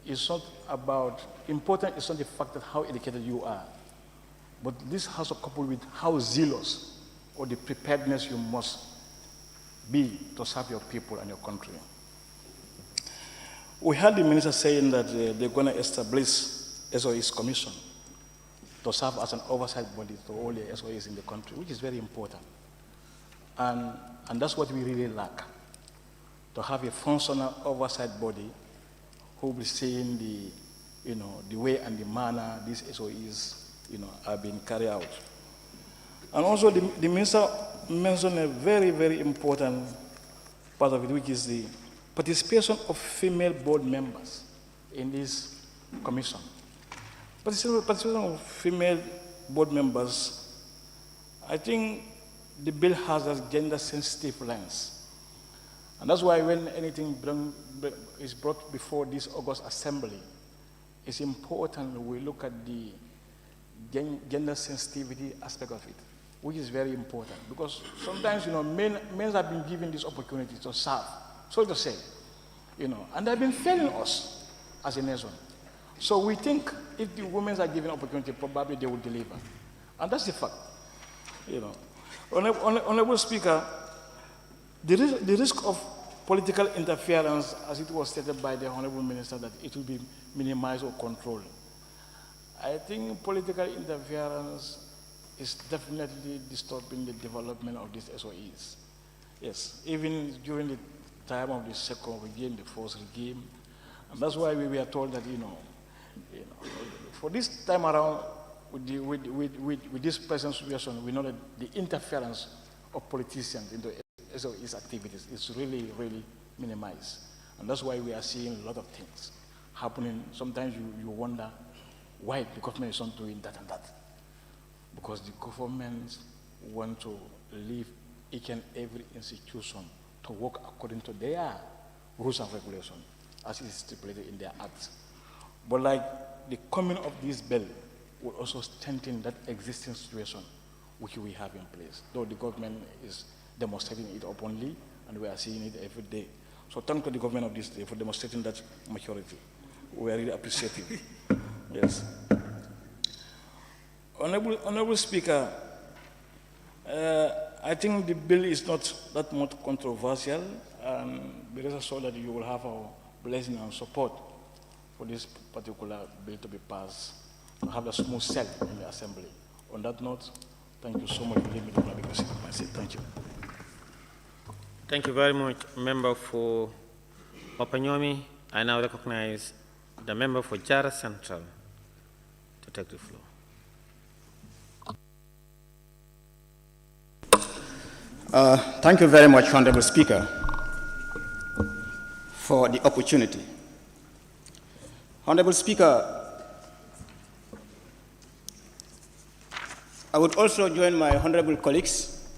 it's not about, important is not the fact that how educated you are, but this has to couple with how zealous or the preparedness you must be to serve your people and your country. We heard the minister saying that they're going to establish SOEs Commission to serve as an oversight body to all the SOEs in the country, which is very important. And that's what we really lack, to have a functional oversight body who will be seeing the way and the manner these SOEs are being carried out. And also the minister mentioned a very, very important part of it, which is the participation of board members in this commission. Participation of female board members, I think the bill has a gender-sensitive lens. And that's why when anything is brought before this August Assembly, it's important we look at the gender sensitivity aspect of it, which is very important. Because sometimes, men have been given this opportunity to serve, so to say, and they've been failing us as a nation. So we think if the women are given opportunity, probably they will deliver. And that's the fact. Honorable Speaker, the risk of political interference, as it was stated by the Honorable Minister, that it will be minimized or controlled. I think political interference is definitely disturbing the development of these SOEs. Yes, even during the time of the second regime, the first regime, and that's why we were told that, for this time around, with this present situation, we know that the interference of politicians into SOEs activities is really, really minimized. And that's why we are seeing a lot of things happening. Sometimes you wonder why the government is not doing that and that. Because the government want to leave each and every institution to work according to their rules and regulations, as is stipulated in their acts. But like the coming of this bill will also strengthen that existing situation which we have in place, though the government is demonstrating it openly, and we are seeing it every day. So thank to the government of this day for demonstrating that maturity. We are really appreciative. Yes. Honorable Speaker, I think the bill is not that much controversial, and because I saw that you will have our blessing and support for this particular bill to be passed, to have a smooth sail in the Assembly. On that note, thank you so much for giving me the opportunity. Thank you. Thank you very much, member for Opanyomi. I now recognize the member for Jara Central to take the floor. Thank you very much, Honorable Speaker, for the opportunity. Honorable Speaker, I would also join my honorable colleagues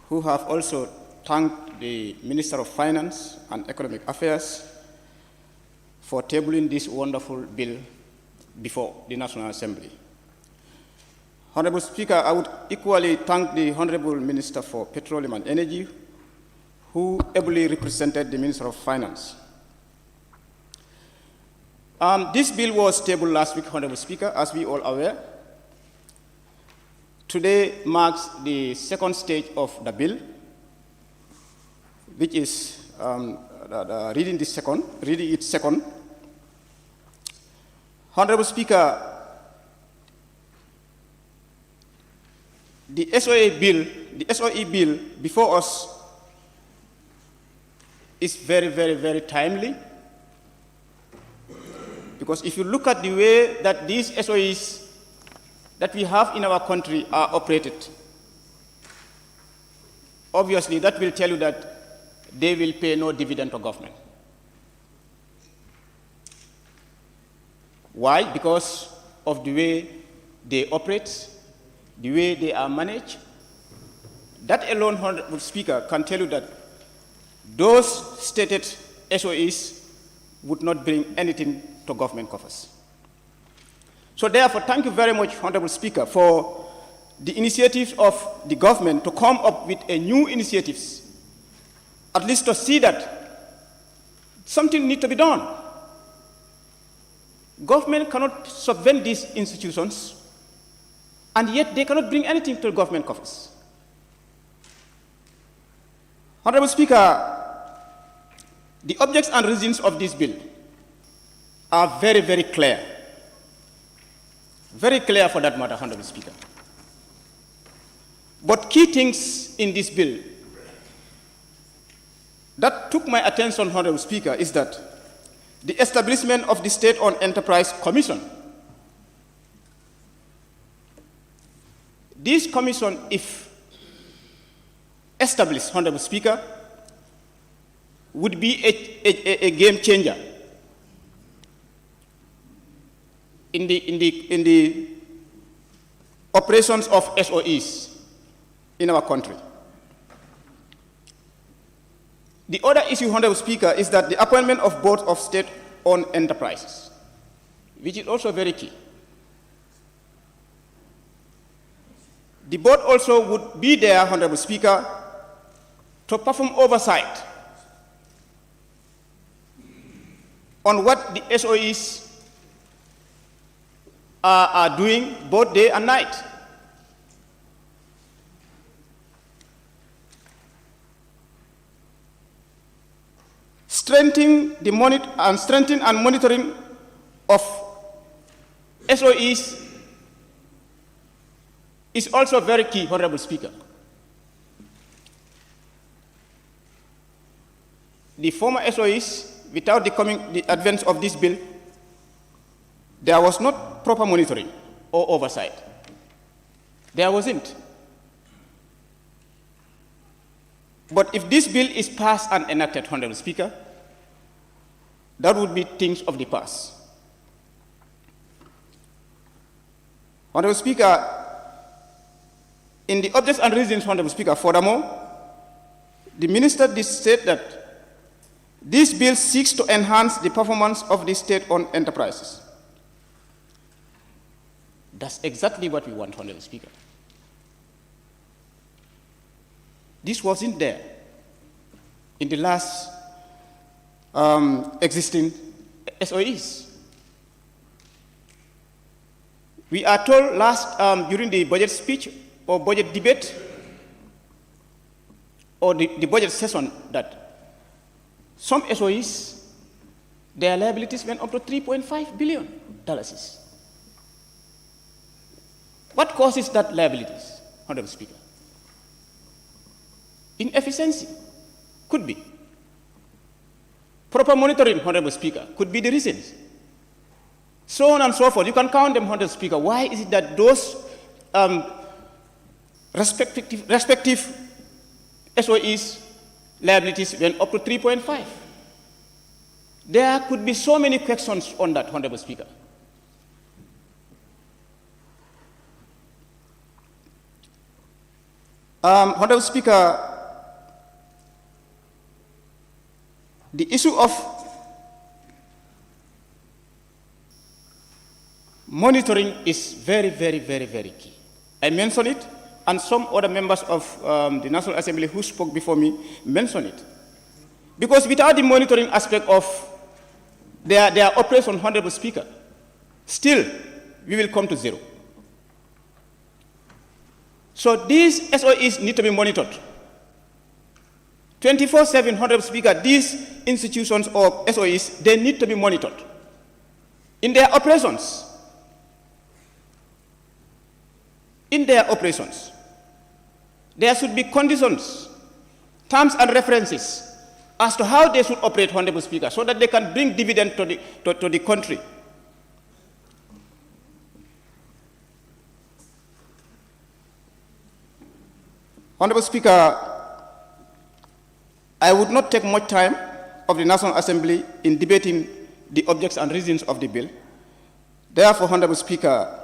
who have also thanked the Minister of Finance and Economic Affairs for tabling this wonderful bill before the National Assembly. Honorable Speaker, I would equally thank the Honorable Minister for Petroleum and Energy, who ably represented the Minister of Finance. This bill was tabled last week, Honorable Speaker, as we all are aware. Today marks the second stage of the bill, which is reading it second. Honorable Speaker, the SOE bill before us is very, very, very timely, because if you look at the way that these SOEs that we have in our country are operated, obviously that will tell you that they will pay no dividend to government. Why? Because of the way they operate, the way they are managed. That alone, Honorable Speaker, can tell you that those stated SOEs would not bring anything to government coffers. So therefore, thank you very much, Honorable Speaker, for the initiatives of the government to come up with a new initiatives, at least to see that something needs to be done. Government cannot subvent these institutions, and yet they cannot bring anything to government coffers. Honorable Speaker, the objects and reasons of this bill are very, very clear. Very clear for that matter, Honorable Speaker. But key things in this bill that took my attention, Honorable Speaker, is that the establishment of the State-Owned Enterprise Commission. This commission, if established, Honorable Speaker, would be a game changer in the operations of SOEs in our country. The other issue, Honorable Speaker, is that the appointment of boards of state-owned enterprises, which is also very key. The board also would be there, Honorable Speaker, to perform oversight on what the SOEs are doing both day and night. Strengthening and monitoring of SOEs is also very key, Honorable Speaker. The former SOEs, without the advent of this bill, there was not proper monitoring or oversight. There wasn't. But if this bill is passed and enacted, Honorable Speaker, that would be things of the past. Honorable Speaker, in the objects and reasons, Honorable Speaker, furthermore, the minister did state that this bill seeks to enhance the performance of the state-owned enterprises. That's exactly what we want, Honorable Speaker. This wasn't there in the last existing SOEs. We are told during the budget speech or budget debate or the budget session that some SOEs, their liabilities went up to $3.5 billion. What causes that liabilities, Honorable Speaker? Inefficiency could be. Proper monitoring, Honorable Speaker, could be the reasons. So on and so forth. You can count them, Honorable Speaker. Why is it that those respective SOEs liabilities went up to 3.5? There could be so many questions on that, Honorable Speaker. Honorable Speaker, the issue of monitoring is very, very, very, very key. I mentioned it, and some other members of the National Assembly who spoke before me mentioned it. Because without the monitoring aspect of their operation, Honorable Speaker, still we will come to zero. So these SOEs need to be monitored. 24/7, Honorable Speaker, these institutions or SOEs, they need to be monitored in their operations. In their operations, there should be conditions, terms and references as to how they should operate, Honorable Speaker, so that they can bring dividend to the country. Honorable Speaker, I would not take much time of the National Assembly in debating the objects and reasons of the bill. Therefore, Honorable Speaker,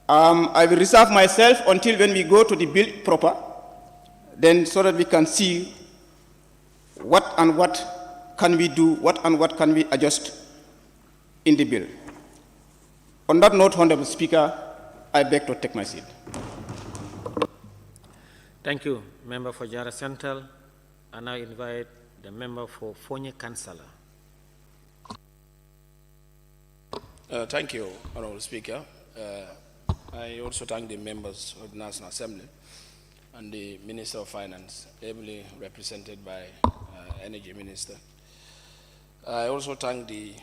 I will reserve myself until when we go to the bill proper, then so that we can see what and what can we do, what and what can we adjust in the bill. On that note, Honorable Speaker, I beg to take my seat. Thank you, Member for Jara Central. I now invite the member for Fonye Councillor. Thank you, Honorable Speaker. I also thank the members of the National Assembly and the Minister of Finance, ably represented by Energy Minister. I also thank the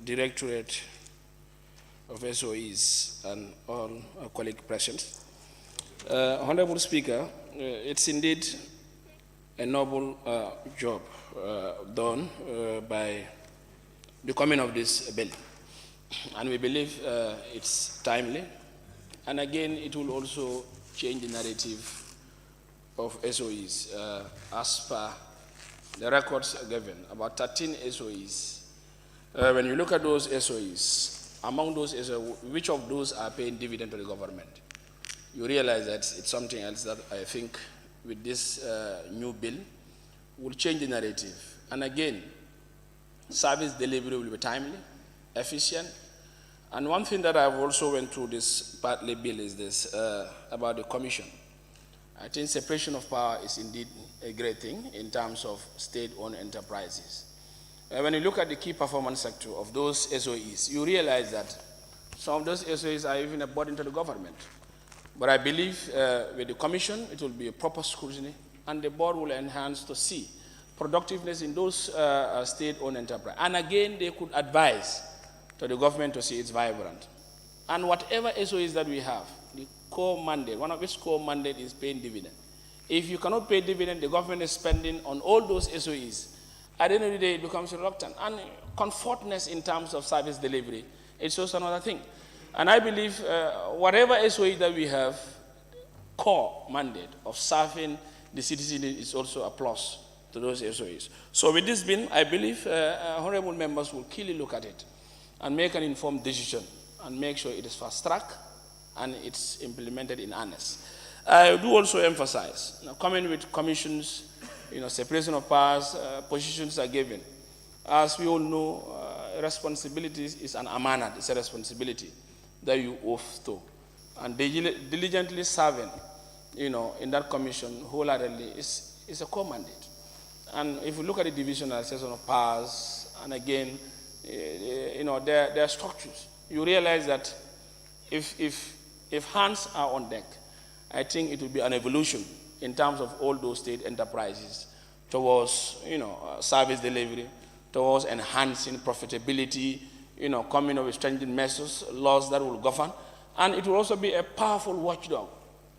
Directorate of SOEs and all our colleagues present. Honorable Speaker, it's indeed a noble job done by the coming of this bill. And we believe it's timely. And again, it will also change the narrative of SOEs. As per the records given, about 13 SOEs. When you look at those SOEs, among those SOEs, which of those are paying dividend to the government? You realize that it's something else that I think with this new bill will change the narrative. And again, service delivery will be timely, efficient. And one thing that I've also went through this partly bill is this, about the commission. I think separation of power is indeed a great thing in terms of state-owned enterprises. When you look at the key performance sector of those SOEs, you realize that some of those SOEs are even a burden to the government. But I believe with the commission, it will be a proper scrutiny, and the board will enhance to see productiveness in those state-owned enterprises. And again, they could advise to the government to see it's vibrant. And whatever SOEs that we have, the core mandate, one of its core mandate is paying dividend. If you cannot pay dividend, the government is spending on all those SOEs. At the end of the day, it becomes reluctant. And comfortness in terms of service delivery, it's also another thing. And I believe whatever SOE that we have, core mandate of serving the citizen is also a plus to those SOEs. So with this bill, I believe honorable members will keenly look at it and make an informed decision and make sure it is fast-tracked and it's implemented in earnest. I do also emphasize, coming with commissions, separation of powers, positions are given. As we all know, responsibilities is an amanat, it's a responsibility that you oath to. And diligently serving, in that commission wholeheartedly is a core mandate. And if you look at the divisionalization of powers, and again, there are structures, you realize that if hands are on deck, I think it will be an evolution in terms of all those state enterprises towards, service delivery, towards enhancing profitability, coming up with stringent measures, laws that will govern, and it will also be a powerful watchdog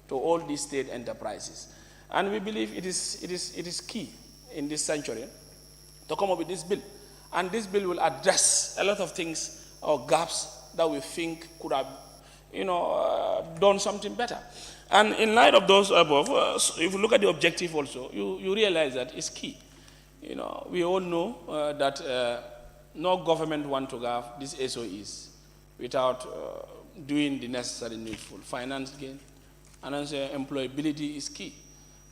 to all these state enterprises. And we believe it is key in this century to come up with this bill. And this bill will address a lot of things or gaps that we think could have, done something better. And in light of those above, if you look at the objective also, you realize that it's key. We all know that no government wants to have these SOEs without doing the necessary needful finance gain, And I say employability is key.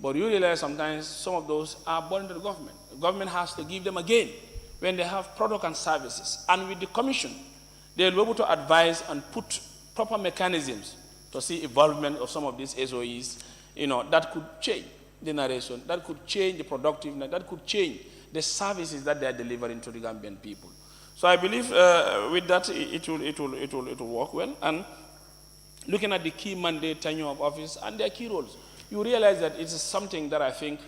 But you realize sometimes some of those are born to the government. The government has to give them again when they have product and services. And with the commission, they'll be able to advise and put proper mechanisms to see involvement of some of these SOEs, that could change the narration, that could change the productiveness, that could change the services that they are delivering to the Gambian people. So I believe with that it will work well. And looking at the key mandate, tenure of office, and their key roles, you realize that it is something that I think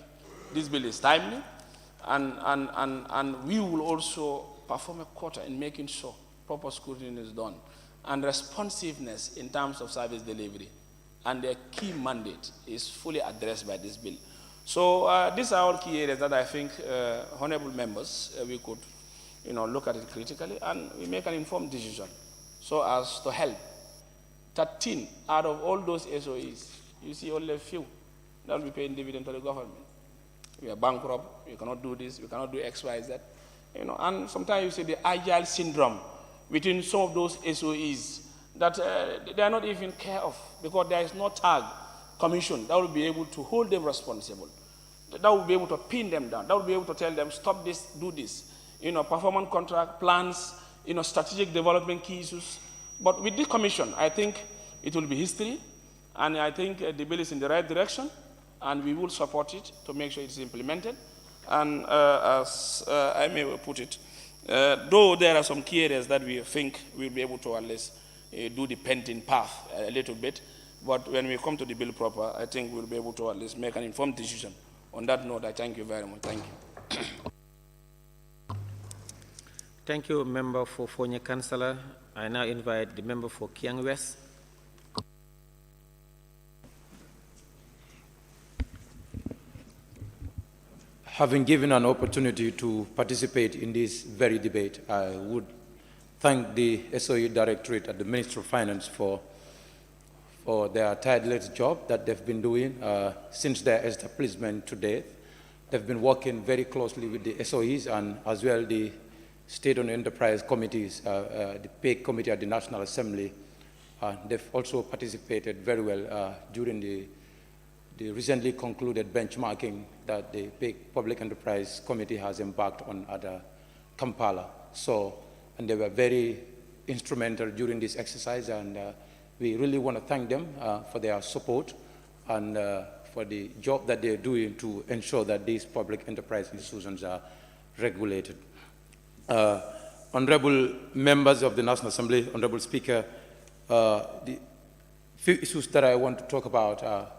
this bill is timely, and we will also perform a quota in making sure proper scrutiny is done, and responsiveness in terms of service delivery, and their key mandate is fully addressed by this bill. So these are all key areas that I think, honorable members, we could look at it critically, and we make an informed decision so as to help 13 out of all those SOEs. You see only a few that will be paying dividend to the government. We are bankrupt, we cannot do this, we cannot do X, Y, Z. And sometimes you see the agile syndrome within some of those SOEs that they are not even care of, because there is no tag commission that will be able to hold them responsible, that will be able to pin them down, that will be able to tell them, stop this, do this. Performance contract, plans, strategic development key issues. But with this commission, I think it will be history, and I think the bill is in the right direction, and we will support it to make sure it is implemented. And as I may put it, though there are some key areas that we think we'll be able to at least do the painting path a little bit, but when we come to the bill proper, I think we'll be able to at least make an informed decision. On that note, I thank you very much. Thank you. Thank you, member for Fonye Councillor. I now invite the member for Kiang West. Having given an opportunity to participate in this very debate, I would thank the SOE Directorate at the Ministry of Finance for their tireless job that they've been doing since their establishment to date. They've been working very closely with the SOEs and as well the state-owned enterprise committees, the PAIC committee at the National Assembly. They've also participated very well during the recently concluded benchmarking that the PAIC Public Enterprise Committee has embarked on at Kampala. And they were very instrumental during this exercise, and we really want to thank them for their support and for the job that they're doing to ensure that these public enterprise institutions are regulated. Honorable members of the National Assembly, Honorable Speaker, the few issues that I want to talk about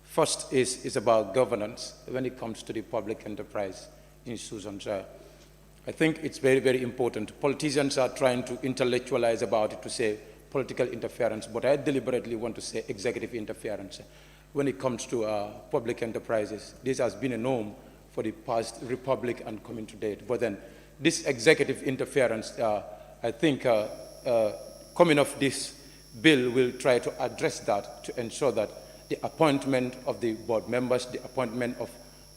first is about governance when it comes to the public enterprise institutions. I think it's very, very important. Politicians are trying to intellectualize about it to say political interference, but I deliberately want to say executive interference. When it comes to public enterprises, this has been a norm for the past republic and coming to date. But then this executive interference, I think coming off this bill will try to address that to ensure that the appointment of the board members, the appointment of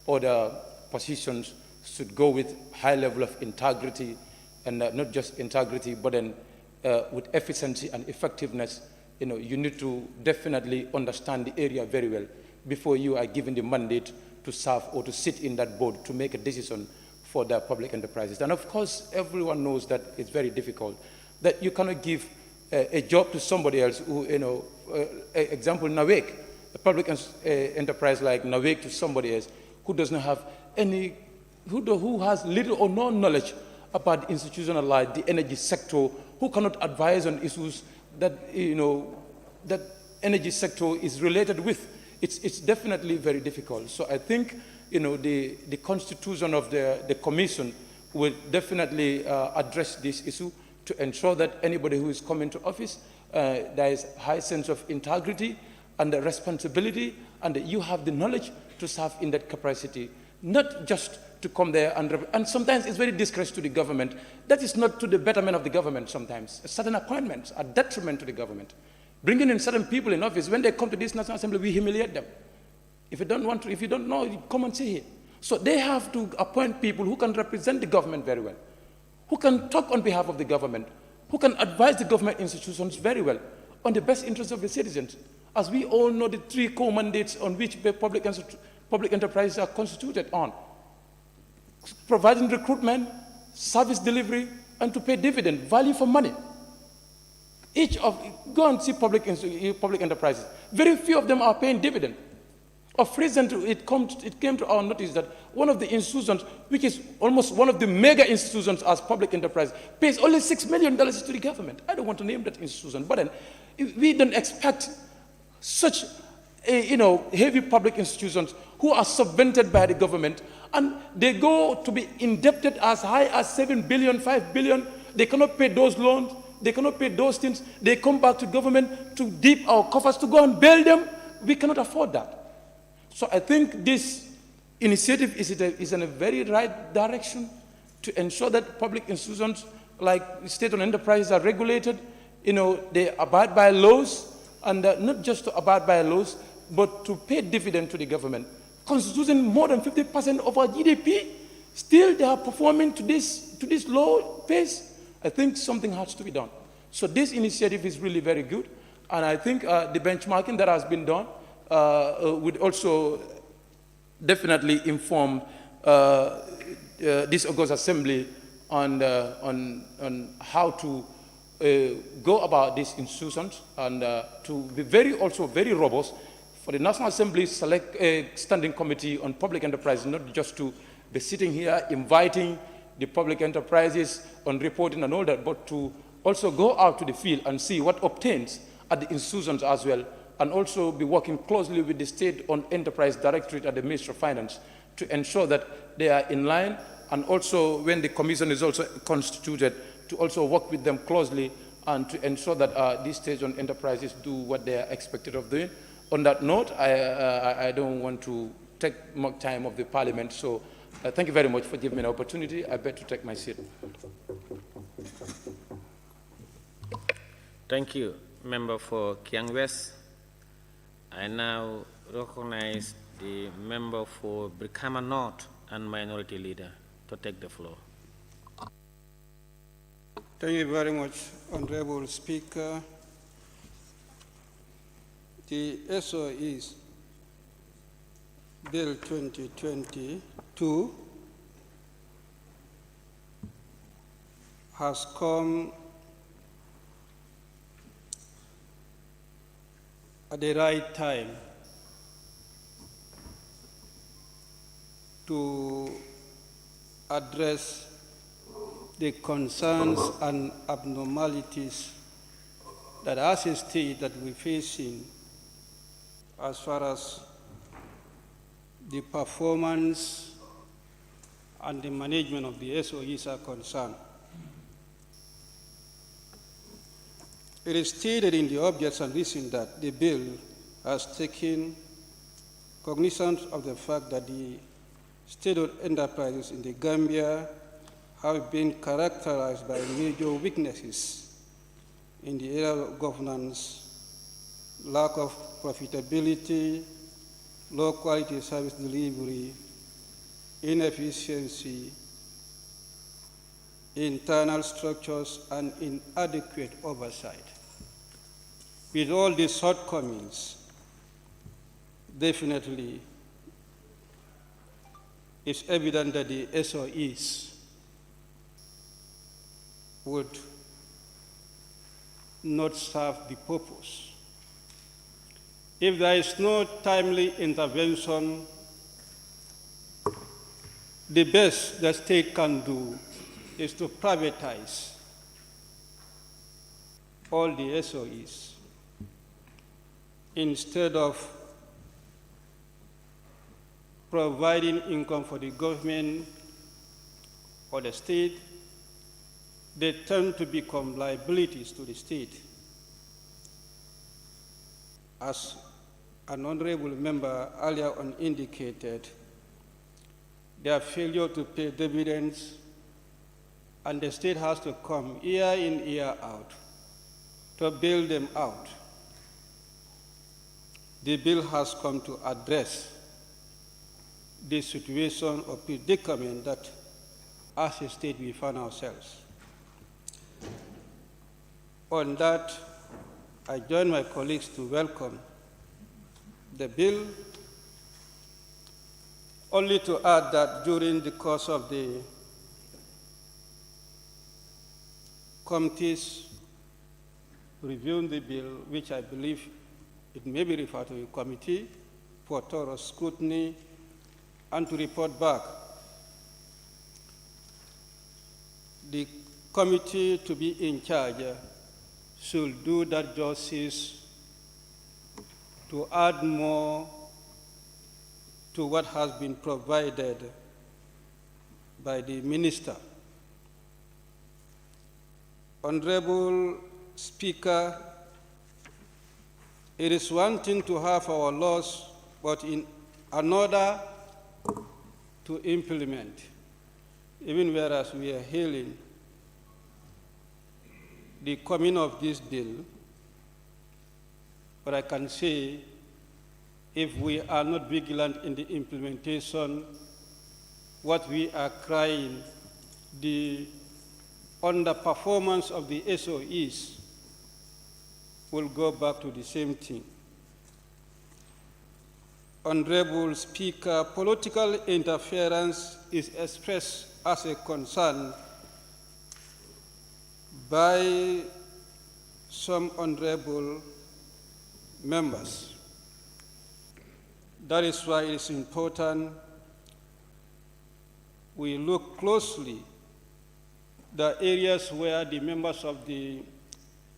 other positions should go with high level of integrity, and not just integrity, but then with efficiency and effectiveness. You need to definitely understand the area very well before you are given the mandate to serve or to sit in that board to make a decision for the public enterprises. And of course, everyone knows that it's very difficult, that you cannot give a job to somebody else who, example, NAWEC, a public enterprise like NAWEC to somebody else who doesn't have any, who has little or no knowledge about the institutional life, the energy sector, who cannot advise on issues that, that energy sector is related with. It's definitely very difficult. So I think, the constitution of the commission will definitely address this issue to ensure that anybody who is coming to office, there is a high sense of integrity and the responsibility, and that you have the knowledge to serve in that capacity, not just to come there and sometimes it's very disgrace to the government. That is not to the betterment of the government sometimes. Certain appointments are detriment to the government. Bringing in certain people in office, when they come to this National Assembly, we humiliate them. If you don't want to, if you don't know, you come and see here. So they have to appoint people who can represent the government very well, who can talk on behalf of the government, who can advise the government institutions very well on the best interests of the citizens. As we all know, the three core mandates on which public enterprises are constituted on: providing recruitment, service delivery, and to pay dividend, value for money. Go and see public enterprises. Very few of them are paying dividend. Of recent, it came to our notice that one of the institutions, which is almost one of the mega institutions as public enterprise, pays only $6 million to the government. I don't want to name that institution, but then we don't expect such heavy public institutions who are subvented by the government, and they go to be indebted as high as $7 billion, $5 billion. They cannot pay those loans. They cannot pay those things. They come back to government to dip our coffers to go and bail them. We cannot afford that. So I think this initiative is in a very right direction to ensure that public institutions like state-owned enterprises are regulated. They abide by laws, and not just to abide by laws, but to pay dividend to the government. Constituting more than 50% of our GDP, still they are performing to this low pace. I think something has to be done. So this initiative is really very good, and I think the benchmarking that has been done would also definitely inform this August Assembly on how to go about these institutions, and to be very robust for the National Assembly Standing Committee on Public Enterprise, not just to be sitting here inviting the public enterprises on reporting and all that, but to also go out to the field and see what obtains at the institutions as well, and also be working closely with the State-Owned Enterprise Directorate at the Ministry of Finance to ensure that they are in line, and also when the commission is also constituted, to also work with them closely and to ensure that these state-owned enterprises do what they are expected of doing. On that note, I don't want to take more time of the Parliament, so thank you very much for giving me an opportunity. I beg to take my seat. Thank you, member for Kiang West. I now recognize the member for Brikama North and Minority Leader to take the floor. Thank you very much, Honorable Speaker. The SOE's Bill 2022 has come at the right time to address the concerns and abnormalities that as a state that we're facing as far as the performance and the management of the SOEs are concerned. It is stated in the objects and reason that the bill has taken cognizance of the fact that the state-owned enterprises in the Gambia have been characterized by major weaknesses in the area of governance, lack of profitability, low quality service delivery, inefficiency, internal structures, and inadequate oversight. With all these shortcomings, definitely it's evident that the SOEs would not serve the purpose. If there is no timely intervention, the best the state can do is to privatize all the SOEs instead of providing income for the government or the state. They tend to become liabilities to the state. As an honorable member earlier on indicated, their failure to pay dividends, and the state has to come year in, year out to bail them out. The bill has come to address the situation or predicament that as a state we find ourselves. On that, I join my colleagues to welcome the bill, only to add that during the course of the committees reviewing the bill, which I believe it may be referred to a committee for thorough scrutiny and to report back. The committee to be in charge should do that justice to add more to what has been provided by the minister. Honorable Speaker, it is one thing to have our laws, but in another to implement, even whereas we are hailing the coming of this bill. But I can say, if we are not vigilant in the implementation, what we are crying, the underperformance of the SOEs will go back to the same thing. Honorable Speaker, political interference is expressed as a concern by some honorable members. That is why it is important we look closely the areas where the members of the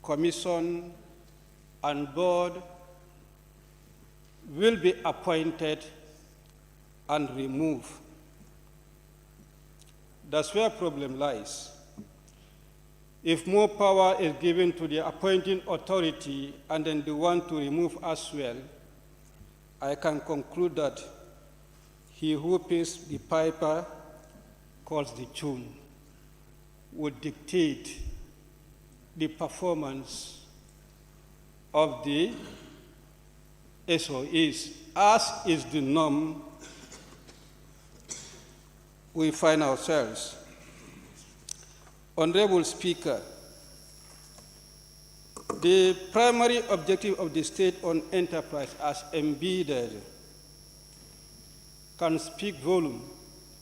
commission and board will be appointed and removed. That's where the problem lies. If more power is given to the appointing authority and then the one to remove as well, I can conclude that he who pays the piper calls the tune, would dictate the performance of the SOEs, as is the norm we find ourselves. Honorable Speaker, the primary objective of the state-owned enterprise as embedded can speak volume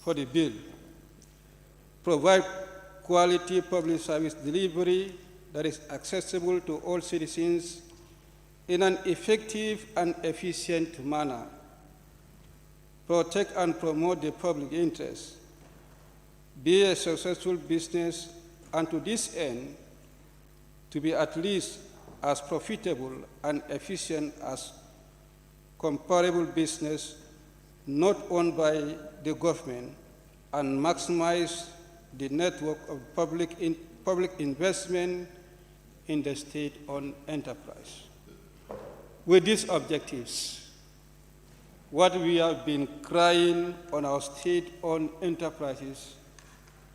for the bill. Provide quality public service delivery that is accessible to all citizens in an effective and efficient manner. Protect and promote the public interest. Be a successful business, and to this end, to be at least as profitable and efficient as comparable business not owned by the government, and maximize the network of public investment in the state-owned enterprise. With these objectives, what we have been crying on our state-owned enterprises,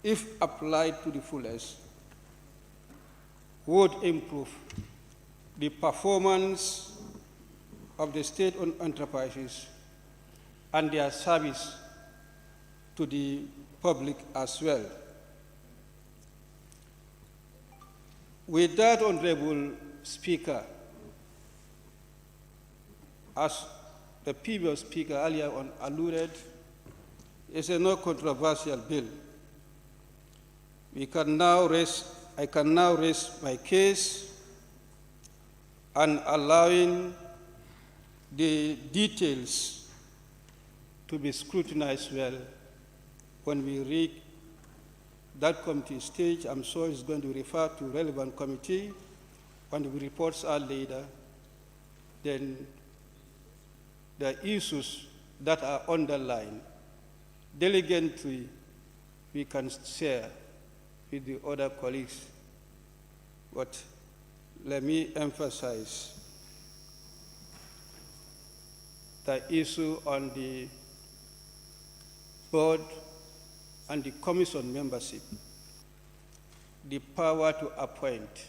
if applied to the fullest, would improve the performance of the state-owned enterprises and their service to the public as well. With that, Honorable Speaker, as the previous speaker earlier on alluded, it's a no controversial bill. I can now raise my case and allowing the details to be scrutinized well. When we reach that committee stage, I'm sure it's going to refer to relevant committee. When the reports are later, then the issues that are underlined diligently we can share with the other colleagues. But let me emphasize the issue on the board and the commission membership. The power to appoint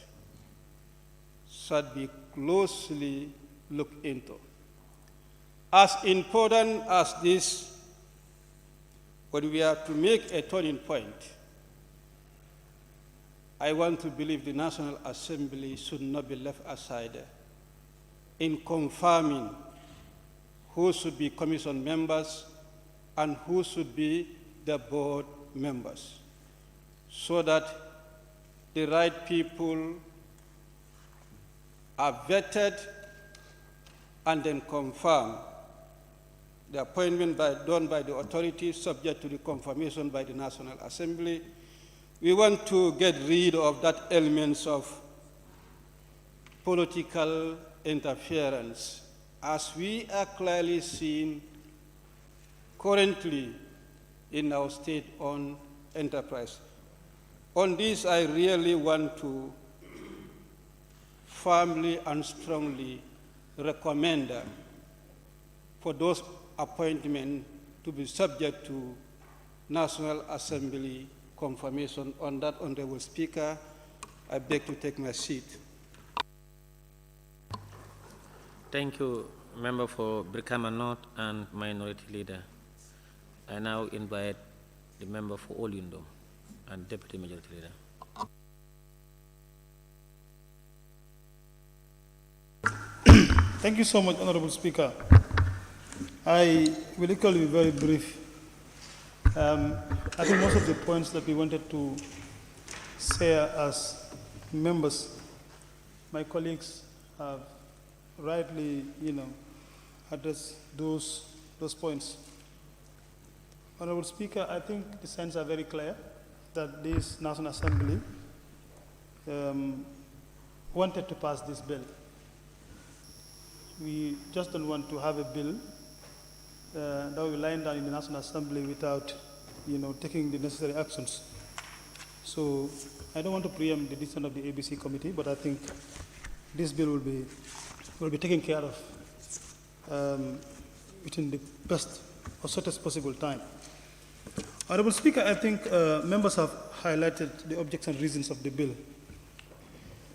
should be closely looked into. As important as this, when we have to make a turning point, I want to believe the National Assembly should not be left aside in confirming who should be commission members and who should be the board members, so that the right people are vetted and then confirmed. The appointment done by the authorities, subject to the confirmation by the National Assembly. We want to get rid of that elements of political interference, as we are clearly seeing currently in our state-owned enterprise. On this, I really want to firmly and strongly recommend for those appointments to be subject to National Assembly confirmation. On that, Honorable Speaker, I beg to take my seat. Thank you, Member for Brikama North and Minority Leader. I now invite the Member for Olundum and Deputy Majority Leader. Thank you so much, Honorable Speaker. I will equally be very brief. I think most of the points that we wanted to share as members, my colleagues have rightly, addressed those points. Honorable Speaker, I think the signs are very clear that this National Assembly wanted to pass this bill. We just don't want to have a bill that will be lying down in the National Assembly without, taking the necessary actions. So I don't want to preempt the decision of the ABC committee, but I think this bill will be taken care of within the best or shortest possible time. Honorable Speaker, I think members have highlighted the objects and reasons of the bill.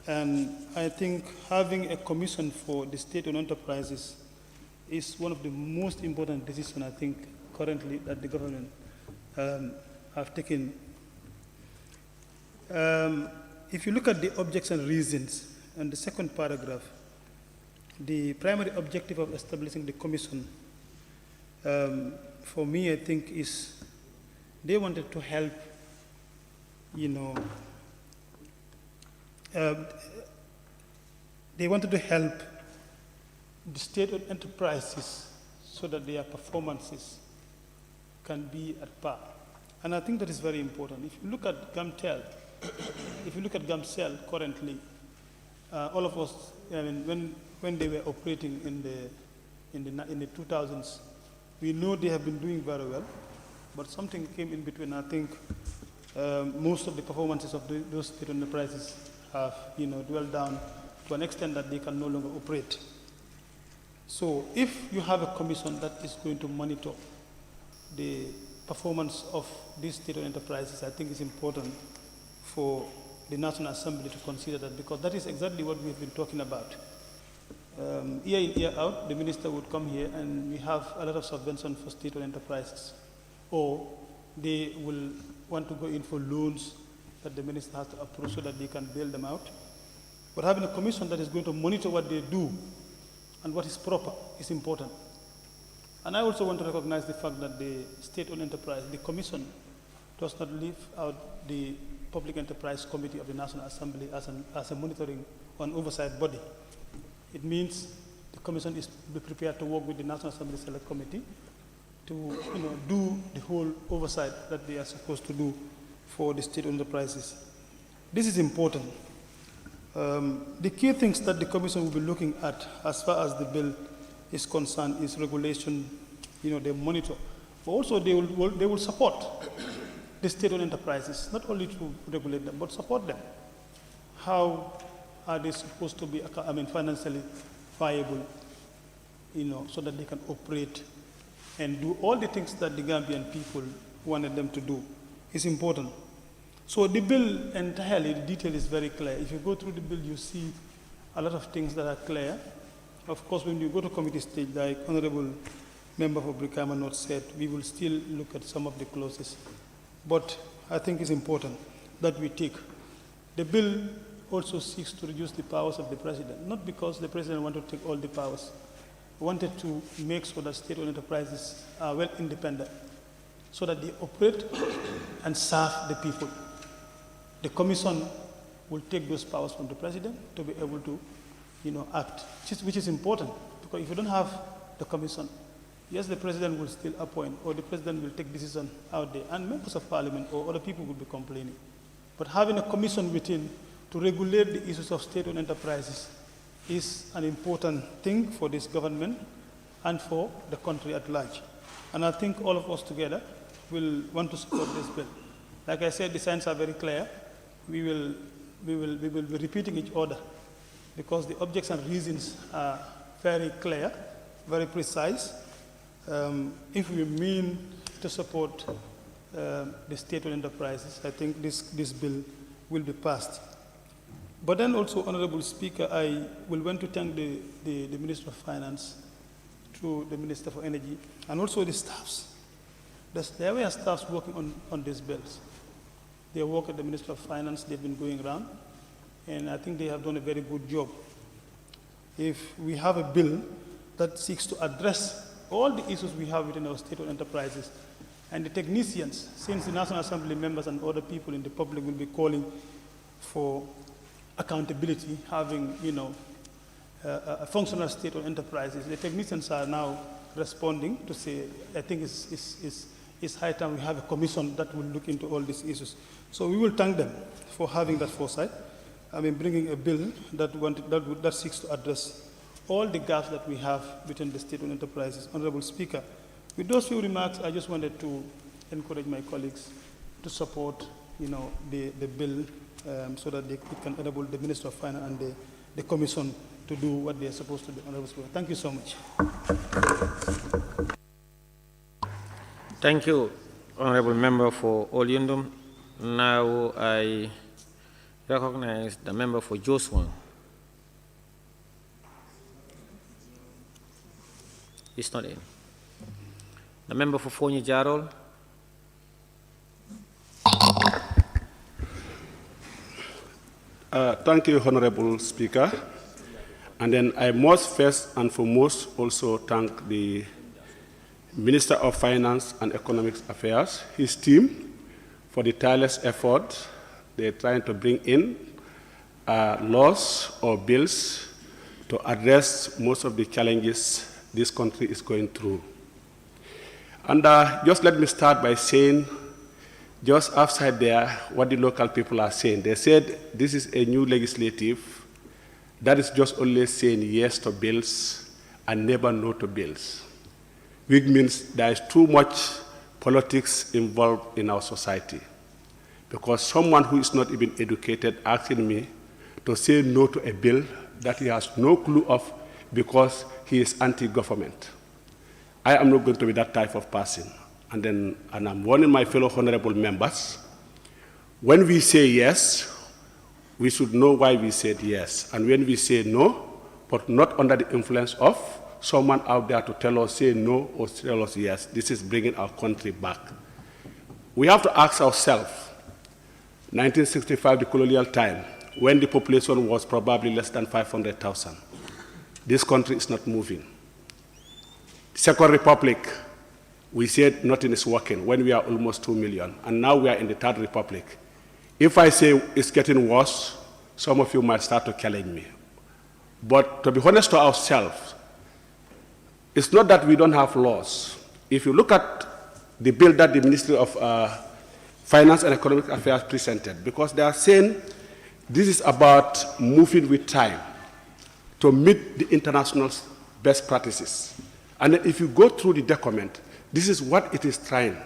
And I think having a commission for the state-owned enterprises is one of the most important decisions, I think, currently that the government have taken. If you look at the objects and reasons, and the second paragraph, the primary objective of establishing the commission, for me, I think, is they wanted to help, they wanted to help the state-owned enterprises so that their performances can be at par. And I think that is very important. If you look at GAMTEL, if you look at GAMCEL currently, all of us, when they were operating in the 2000s, we know they have been doing very well, but something came in between. I think most of the performances of those state enterprises have, dwelled down to an extent that they can no longer operate. So if you have a commission that is going to monitor the performance of these state enterprises, I think it's important for the National Assembly to consider that, because that is exactly what we have been talking about. Year in, year out, the minister would come here and we have a lot of subvention for state-owned enterprises, or they will want to go in for loans that the minister has to approve so that they can bail them out. But having a commission that is going to monitor what they do and what is proper is important. And I also want to recognize the fact that the state-owned enterprise, the commission, does not leave out the Public Enterprise Committee of the National Assembly as a monitoring and oversight body. It means the commission is prepared to work with the National Assembly Select Committee to do the whole oversight that they are supposed to do for the state enterprises. This is important. The key things that the commission will be looking at as far as the bill is concerned is regulation. They monitor, but also they will support the state-owned enterprises, not only to regulate them, but support them. How are they supposed to be, financially viable, so that they can operate and do all the things that the Gambian people wanted them to do? It's important. So the bill entirely, the detail is very clear. If you go through the bill, you see a lot of things that are clear. Of course, when you go to committee stage, like Honorable Member for Brikama North said, we will still look at some of the clauses. But I think it's important that we take. The bill also seeks to reduce the powers of the president, not because the president wants to take all the powers, wanted to make sure that state-owned enterprises are well independent so that they operate and serve the people. The commission will take those powers from the president to be able to, act, which is important, because if you don't have the commission, yes, the president will still appoint, or the president will take decisions out there, and members of parliament or other people will be complaining. But having a commission within to regulate the issues of state-owned enterprises is an important thing for this government and for the country at large. And I think all of us together will want to support this bill. Like I said, the signs are very clear. We will be repeating each other because the objects and reasons are very clear, very precise. If we mean to support the state-owned enterprises, I think this bill will be passed. But then also, Honorable Speaker, I will want to thank the Minister of Finance, through the Minister for Energy, and also the staffs. There were staffs working on these bills. They work at the Minister of Finance, they've been going around, and I think they have done a very good job. If we have a bill that seeks to address all the issues we have within our state-owned enterprises, and the technicians, since the National Assembly members and other people in the public will be calling for accountability, having, a functional state-owned enterprises, the technicians are now responding to say, I think it's high time we have a commission that will look into all these issues. So we will thank them for having that foresight. Bringing a bill that seeks to address all the gaps that we have within the state-owned enterprises. Honorable Speaker, with those few remarks, I just wanted to encourage my colleagues to support, the bill so that it can enable the Minister of Finance and the Commission to do what they are supposed to do. Honorable Speaker, thank you so much. Thank you, Honorable Member for Olyundum. Now I recognize the member for Joswan. He's not in. The member for Fonyi Jarol. Thank you, Honorable Speaker. And then I must first and foremost also thank the Minister of Finance and Economic Affairs, his team, for the tireless effort they're trying to bring in laws or bills to address most of the challenges this country is going through. And just let me start by saying, just outside there, what the local people are saying. They said this is a new legislative that is just only saying yes to bills and never no to bills, which means there is too much politics involved in our society. Because someone who is not even educated asking me to say no to a bill that he has no clue of because he is anti-government. I am not going to be that type of person. And I'm warning my fellow honorable members, when we say yes, we should know why we said yes. And when we say no, but not under the influence of someone out there to tell us say no or tell us yes, this is bringing our country back. We have to ask ourselves, 1965, the colonial time, when the population was probably less than 500,000, this country is not moving. Second Republic, we said nothing is working when we are almost 2 million, and now we are in the Third Republic. If I say it's getting worse, some of you might start to challenge me. But to be honest to ourselves, it's not that we don't have laws. If you look at the bill that the Ministry of Finance and Economic Affairs presented, because they are saying this is about moving with time to meet the international best practices. And then if you go through the document, this is what it is trying.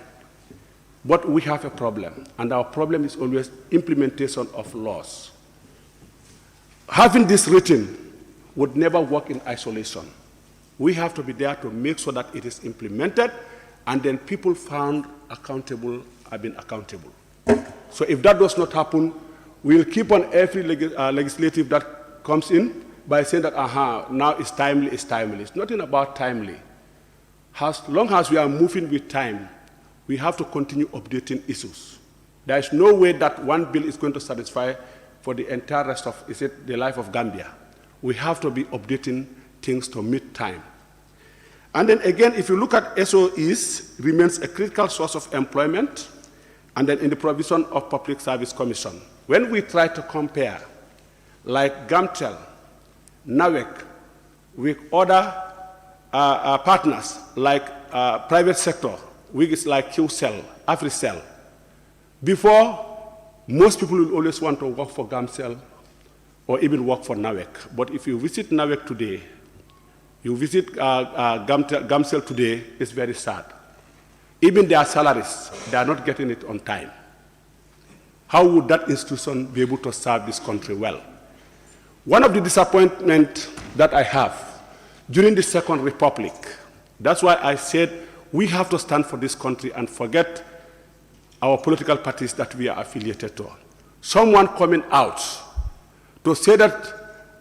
But we have a problem, and our problem is always implementation of laws. Having this written would never work in isolation. We have to be there to make sure that it is implemented, and then people found accountable have been accountable. So if that does not happen, we'll keep on every legislative that comes in by saying that, now it's timely, it's timely. It's nothing about timely. As long as we are moving with time, we have to continue updating issues. There is no way that one bill is going to satisfy for the entire rest of the life of Gambia. We have to be updating things to meet time. And then again, if you look at SOEs, remains a critical source of employment, and then in the provision of public service commission. When we try to compare, like GAMTEL, NAWEC, with other partners, like private sector, which is like QCell, AfriCell, before, most people will always want to work for GAMCEL or even work for NAWEC. But if you visit NAWEC today, you visit GAMCEL today, it's very sad. Even their salaries, they are not getting it on time. How would that institution be able to serve this country well? One of the disappointments that I have during the Second Republic, that's why I said we have to stand for this country and forget our political parties that we are affiliated to. Someone coming out to say that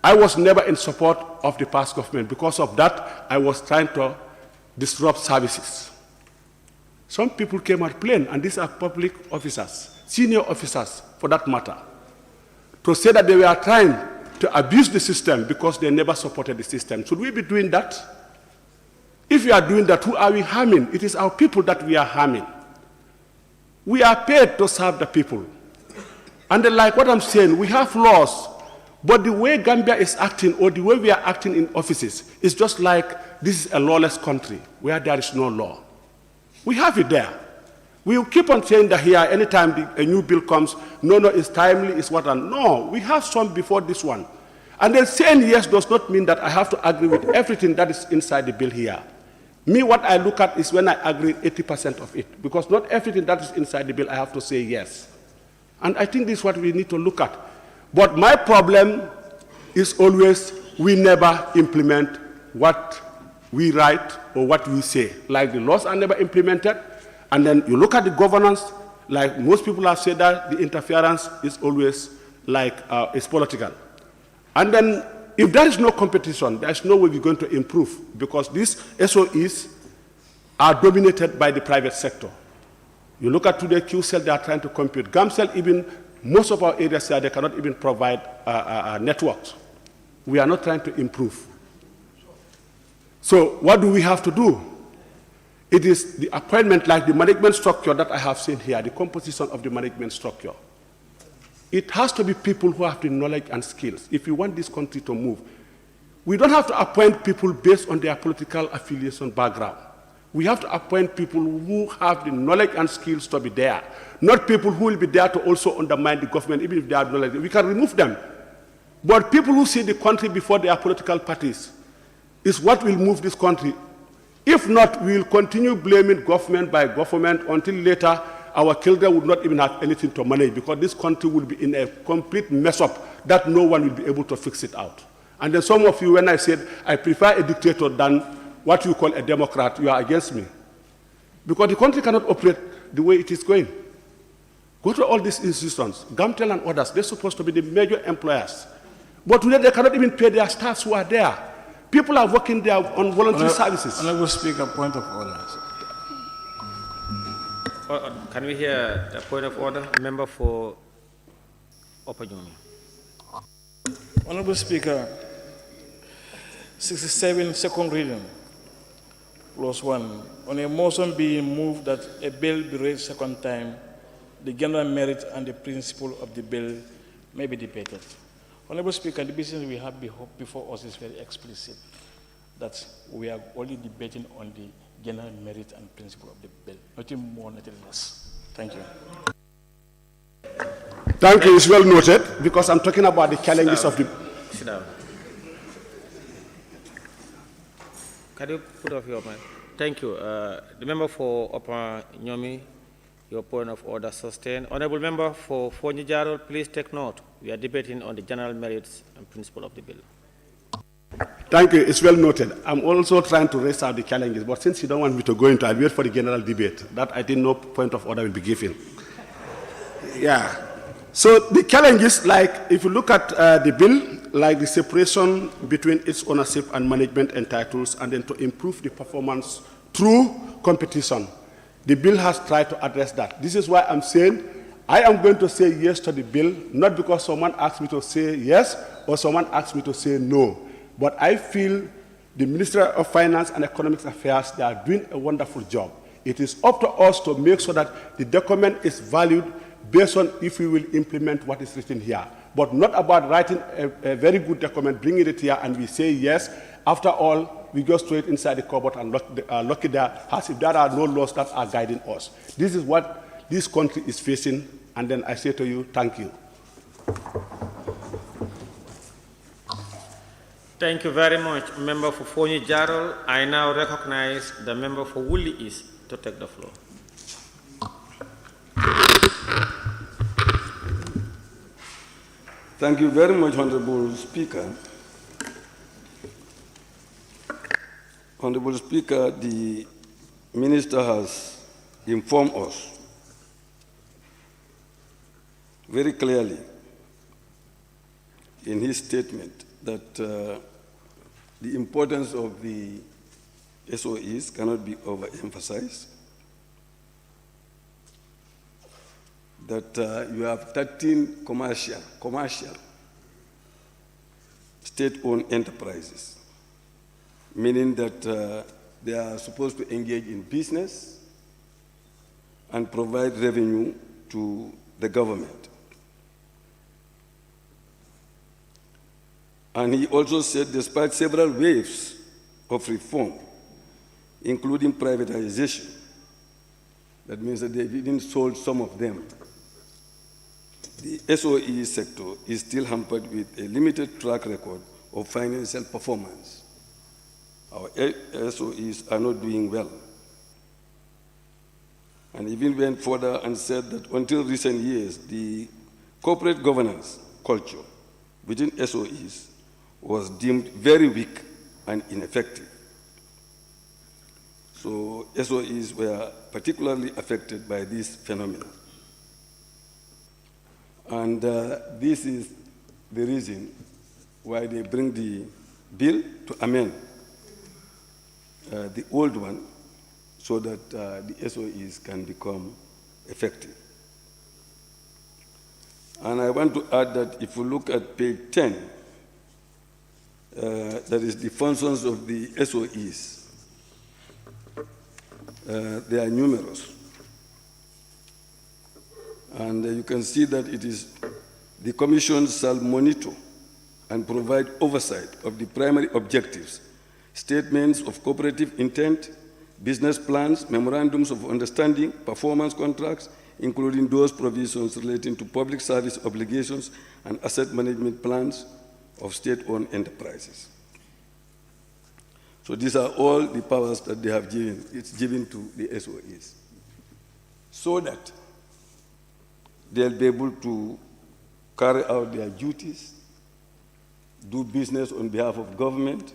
I was never in support of the past government. Because of that, I was trying to disrupt services. Some people came out plain, and these are public officers, senior officers for that matter, to say that they were trying to abuse the system because they never supported the system. Should we be doing that? If we are doing that, who are we harming? It is our people that we are harming. We are paid to serve the people. And like what I'm saying, we have laws, but the way Gambia is acting or the way we are acting in offices is just like this is a lawless country where there is no law. We have it there. We will keep on saying that here anytime a new bill comes, no, it's timely, it's what, and no, we have some before this one. And then saying yes does not mean that I have to agree with everything that is inside the bill here. Me, what I look at is when I agree 80% of it, because not everything that is inside the bill I have to say yes. And I think this is what we need to look at. But my problem is always we never implement what we write or what we say. Like the laws are never implemented, and then you look at the governance, like most people have said that the interference is always like it's political. And then if there is no competition, there is no way we're going to improve, because these SOEs are dominated by the private sector. You look at today, QCell, they are trying to compete. GAMCEL, even most of our areas here, they cannot even provide networks. We are not trying to improve. So what do we have to do? It is the appointment, like the management structure that I have seen here, the composition of the management structure. It has to be people who have the knowledge and skills. If you want this country to move, we don't have to appoint people based on their political affiliation background. We have to appoint people who have the knowledge and skills to be there, not people who will be there to also undermine the government, even if they have knowledge. We can remove them. But people who see the country before their political parties is what will move this country. If not, we will continue blaming government by government until later our children would not even have anything to manage, because this country will be in a complete mess up that no one will be able to fix it out. And then some of you, when I said I prefer a dictator than what you call a democrat, you are against me. Because the country cannot operate the way it is going. Go to all these institutions, GAMTEL and others, they're supposed to be the major employers. But today they cannot even pay their staffs who are there. People are working there on voluntary services. Honorable Speaker, point of order. Can we hear a point of order? Member for Opanyumi. Honorable Speaker, 67 second reading, clause 1. On a motion being moved that a bill be read second time, the general merit and the principle of the bill may be debated. Honorable Speaker, the business we have before us is very explicit, that we are only debating on the general merit and principle of the bill, nothing more, nothing less. Thank you. Thank you, it's well noted, because I'm talking about the challenges of the... Sit down. Can you put off your mic? Thank you. The member for Opanyumi, your point of order sustained. Honorable member for Fonyi, please take note. We are debating on the general merits and principle of the bill. Thank you, it's well noted. I'm also trying to raise out the challenges, but since you don't want me to go into, I'll wait for the general debate. That I think no point of order will be given. Yeah. So the challenges, like if you look at the bill, like the separation between its ownership and management entitles, and then to improve the performance through competition, the bill has tried to address that. This is why I'm saying I am going to say yes to the bill, not because someone asked me to say yes or someone asked me to say no, but I feel The Ministry of Finance and Economic Affairs, they are doing a wonderful job. It is up to us to make sure that the document is valued based on if we will implement what is written here, but not about writing a very good document, bringing it here, and we say yes. After all, we go straight inside the cupboard and lock it there as if there are no laws that are guiding us. This is what this country is facing, and then I say to you, thank you. Thank you very much, Member for Fonyi Jarol. I now recognize the member for Wuli East to take the floor. Thank you very much, Honorable Speaker. Honorable Speaker, the Minister has informed us very clearly in his statement that the importance of the SOEs cannot be overemphasized, that you have 13 commercial state-owned enterprises, meaning that they are supposed to engage in business and provide revenue to the government. And he also said, despite several waves of reform, including privatization, that means that they've even sold some of them, the SOE sector is still hampered with a limited track record of financial performance. Our SOEs are not doing well. And even went further and said that until recent years, the corporate governance culture within SOEs was deemed very weak and ineffective. So SOEs were particularly affected by this phenomenon. And this is the reason why they bring the bill to amend the old one so that the SOEs can become effective. And I want to add that if you look at page 10, that is the functions of the SOEs. They are numerous. And you can see that it is the Commission shall monitor and provide oversight of the primary objectives, statements of cooperative intent, business plans, memorandums of understanding, performance contracts, including those provisions relating to public service obligations and asset management plans of state-owned enterprises. So these are all the powers that they have given. It's given to the SOEs, so that they'll be able to carry out their duties, do business on behalf of government,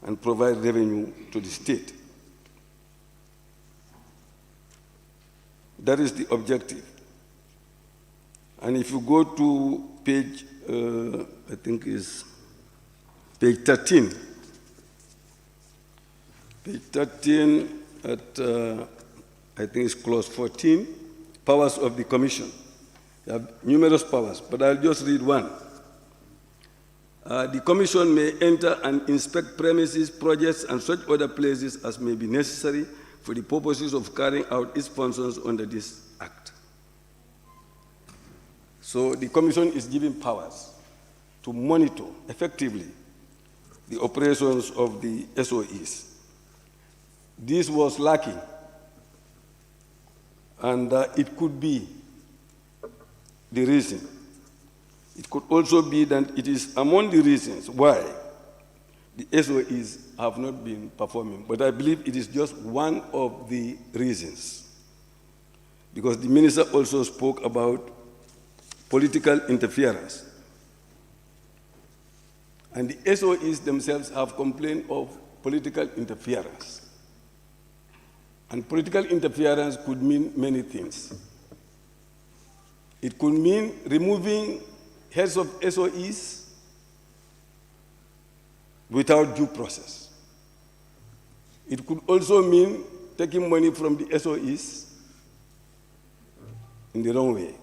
and provide revenue to the state. That is the objective. And if you go to page, I think is page 13. Page 13 at, I think it's clause 14, powers of the Commission. They have numerous powers, but I'll just read one. The Commission may enter and inspect premises, projects, and such other places as may be necessary for the purposes of carrying out its functions under this Act. So the Commission is given powers to monitor effectively the operations of the SOEs. This was lacking, and it could be the reason. It could also be that it is among the reasons why the SOEs have not been performing, but I believe it is just one of the reasons, because the minister also spoke about political interference. And the SOEs themselves have complained of political interference. And political interference could mean many things. It could mean removing heads of SOEs without due process. It could also mean taking money from the SOEs in the wrong way.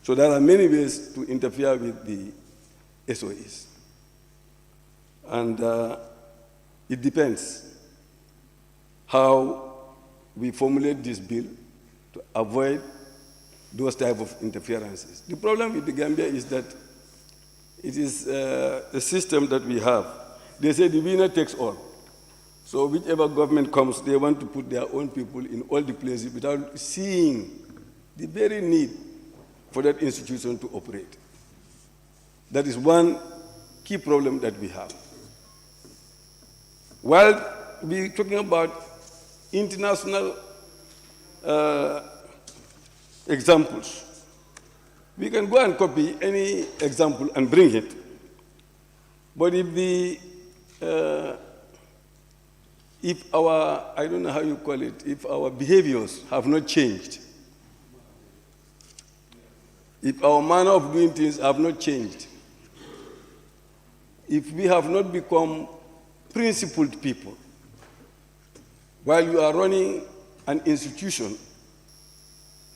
So there are many ways to interfere with the SOEs. And it depends how we formulate this bill to avoid those type of interferences. The problem with the Gambia is that it is a system that we have. They say the winner takes all. So whichever government comes, they want to put their own people in all the places without seeing the very need for that institution to operate. That is one key problem that we have. While we're talking about international examples, we can go and copy any example and bring it. But if our, I don't know how you call it, if our behaviors have not changed, if our manner of doing things have not changed, if we have not become principled people, while you are running an institution,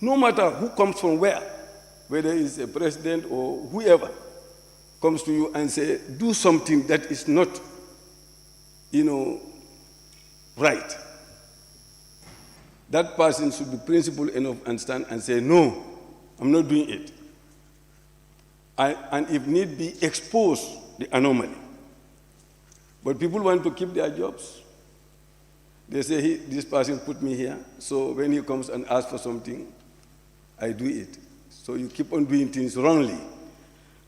no matter who comes from where, whether it's a president or whoever comes to you and say, do something that is not, right. That person should be principled enough and stand and say, no, I'm not doing it. And if need be, expose the anomaly. But people want to keep their jobs. They say, this person put me here, so when he comes and asks for something, I do it. So you keep on doing things wrongly.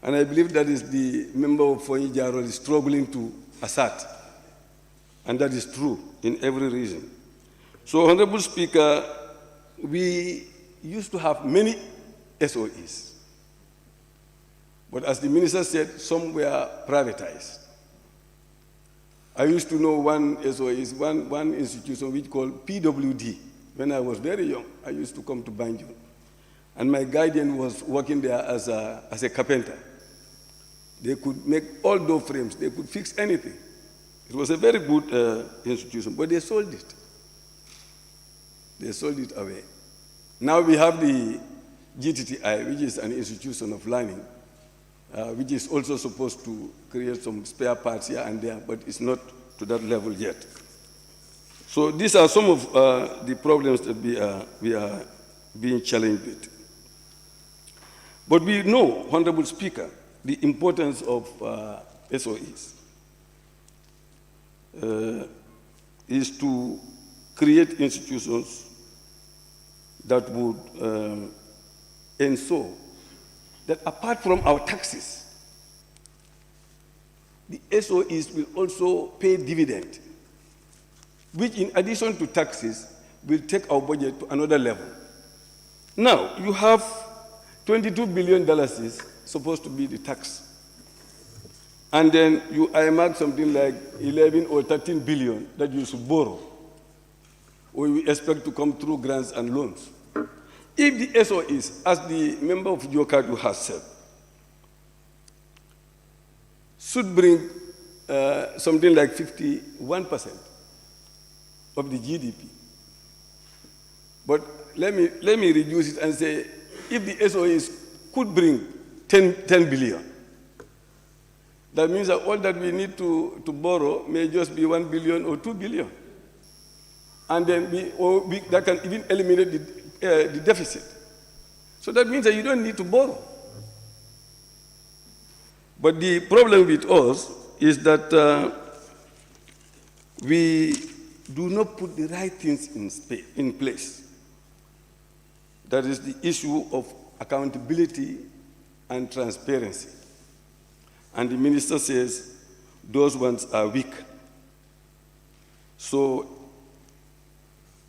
And I believe that is the member of Fonyi Jaro is struggling to assert. And that is true in every region. So, Honorable Speaker, we used to have many SOEs. But as the minister said, some were privatized. I used to know one SOE, one institution which called PWD. When I was very young, I used to come to BANJUL. And my guardian was working there as a carpenter. They could make all door frames. They could fix anything. It was a very good institution, but they sold it. They sold it away. Now we have the GTTI, which is an institution of learning, which is also supposed to create some spare parts here and there, but it's not to that level yet. So these are some of the problems that we are being challenged with. But we know, Honorable Speaker, the importance of SOEs is to create institutions that would ensure that apart from our taxes, the SOEs will also pay dividend, which in addition to taxes will take our budget to another level. Now, you have $22 billion is supposed to be the tax. And then you earmark something like 11 or 13 billion that you should borrow, or you expect to come through grants and loans. If the SOEs, as the member of Jokadu has said, should bring something like 51% of the GDP. But let me reduce it and say, if the SOEs could bring 10 billion, that means that all that we need to borrow may just be 1 billion or 2 billion. And then that can even eliminate the deficit. So that means that you don't need to borrow. But the problem with us is that we do not put the right things in place. That is the issue of accountability and transparency. And the minister says those ones are weak. So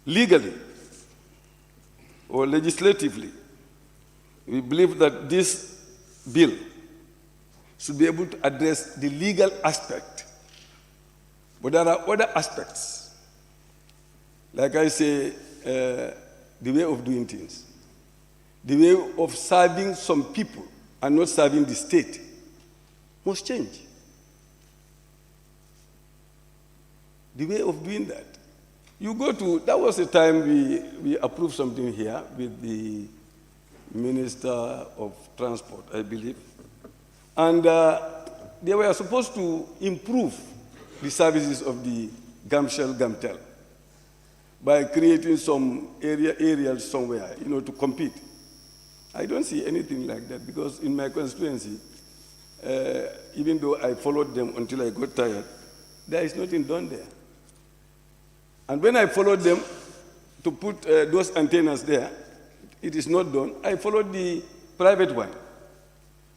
legally or legislatively, we believe that this bill should be able to address the legal aspect. But there are other aspects, like I say, the way of doing things, the way of serving some people and not serving the state must change. The way of doing that. You go to, that was the time we approved something here with the Minister of Transport, I believe. And they were supposed to improve the services of the Gamtel by creating some areas somewhere, to compete. I don't see anything like that because in my constituency, even though I followed them until I got tired, there is nothing done there. And when I followed them to put those antennas there, it is not done. I followed the private one,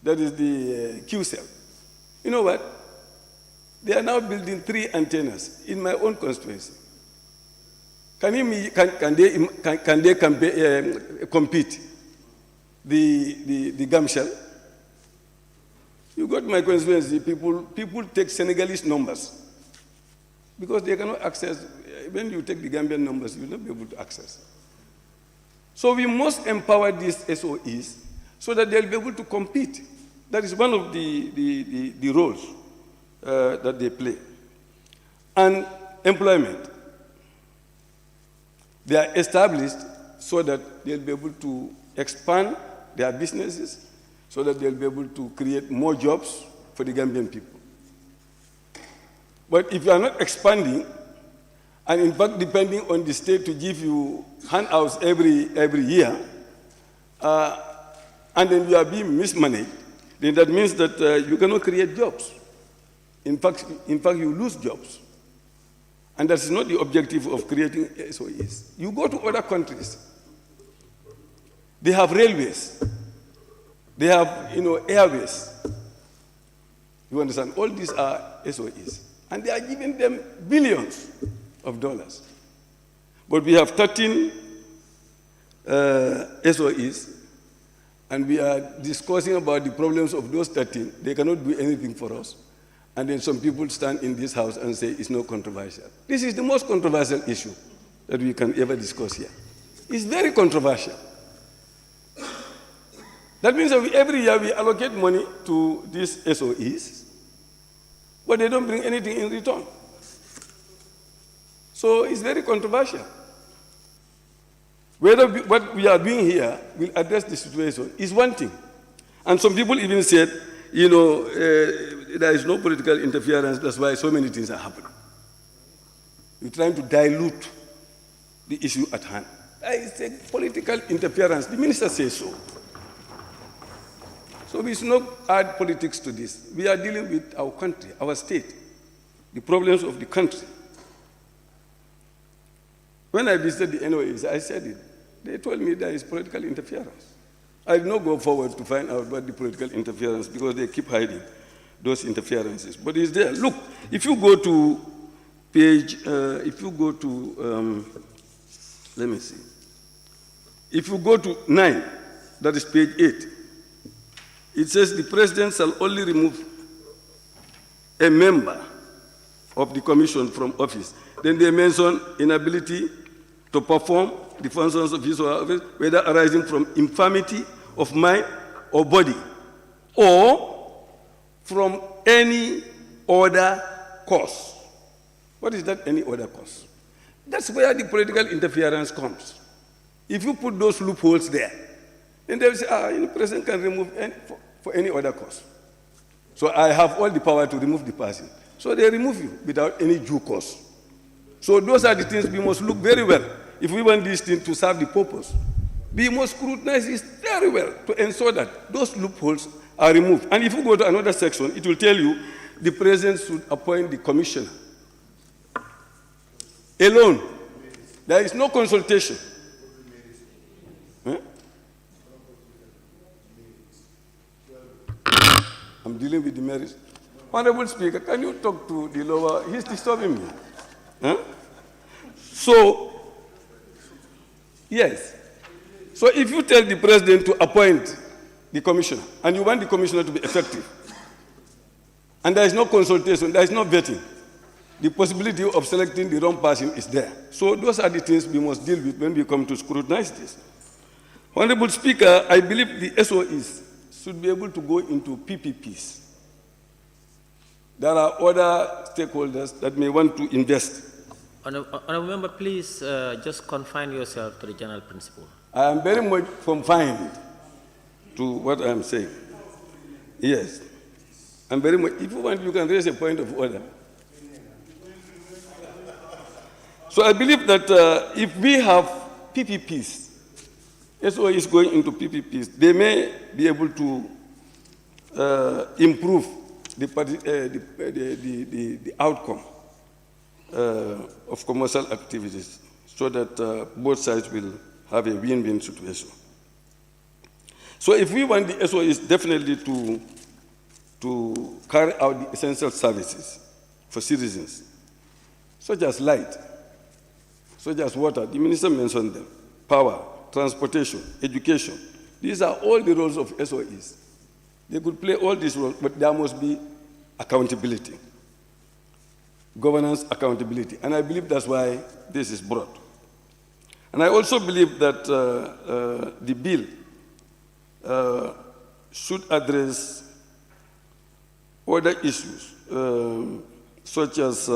that is the Q-cell. You know what? They are now building 3 antennas in my own constituency. Can they compete the Gamshell? You got my constituency, people take Senegalese numbers because they cannot access. When you take the Gambian numbers, you will not be able to access. So we must empower these SOEs so that they'll be able to compete. That is one of the roles that they play. And employment. They are established so that they'll be able to expand their businesses, so that they'll be able to create more jobs for the Gambian people. But if you are not expanding, and in fact depending on the state to give you handouts every year, and then you are being mismanaged, then that means that you cannot create jobs. In fact, you lose jobs. And that's not the objective of creating SOEs. You go to other countries, they have railways, they have airways. You understand? All these are SOEs. And they are giving them billions of dollars. But we have 13 SOEs, and we are discussing about the problems of those 13. They cannot do anything for us. And then some people stand in this house and say it's not controversial. This is the most controversial issue that we can ever discuss here. It's very controversial. That means that every year we allocate money to these SOEs, but they don't bring anything in return. So it's very controversial. Whether what we are doing here will address the situation is one thing. And some people even said, there is no political interference, that's why so many things are happening. You're trying to dilute the issue at hand. I say political interference, the minister says so. So we should not add politics to this. We are dealing with our country, our state, the problems of the country. When I visited the NOAs, I said it. They told me there is political interference. I did not go forward to find out what the political interference, because they keep hiding those interferences. But it's there. Look, if you go to page, let me see. If you go to 9, that is page 8, it says the president shall only remove a member of the commission from office. Then they mention inability to perform the functions of his or her office, whether arising from infirmity of mind or body, or from any other cause. What is that, any other cause? That's where the political interference comes. If you put those loopholes there, then they'll say, the president can remove for any other cause. So I have all the power to remove the person. So they remove you without any due cause. So those are the things we must look very well. If we want this thing to serve the purpose, we must scrutinize this very well to ensure that those loopholes are removed. And if you go to another section, it will tell you the president should appoint the commissioner alone. There is no consultation. Huh? I'm dealing with the merits. Honorable Speaker, can you talk to the lower? He's disturbing me. Huh? So, yes. So if you tell the president to appoint the commissioner, and you want the commissioner to be effective, and there is no consultation, there is no vetting, the possibility of selecting the wrong person is there. So those are the things we must deal with when we come to scrutinize this. Honorable Speaker, I believe the SOEs should be able to go into PPPs. There are other stakeholders that may want to invest. Honorable Member, please just confine yourself to the general principle. I am very much confined to what I am saying. Yes. I'm very much, if you want, you can raise a point of order. So I believe that if we have PPPs, SO is going into PPPs, they may be able to improve the outcome of commercial activities so that both sides will have a win-win situation. So if we want the SOEs definitely to carry out the essential services for citizens, such as light, such as water, the minister mentioned them, power, transportation, education. These are all the roles of SOEs. They could play all these roles, but there must be accountability, governance accountability. And I believe that's why this is brought. And I also believe that the bill should address other issues, such as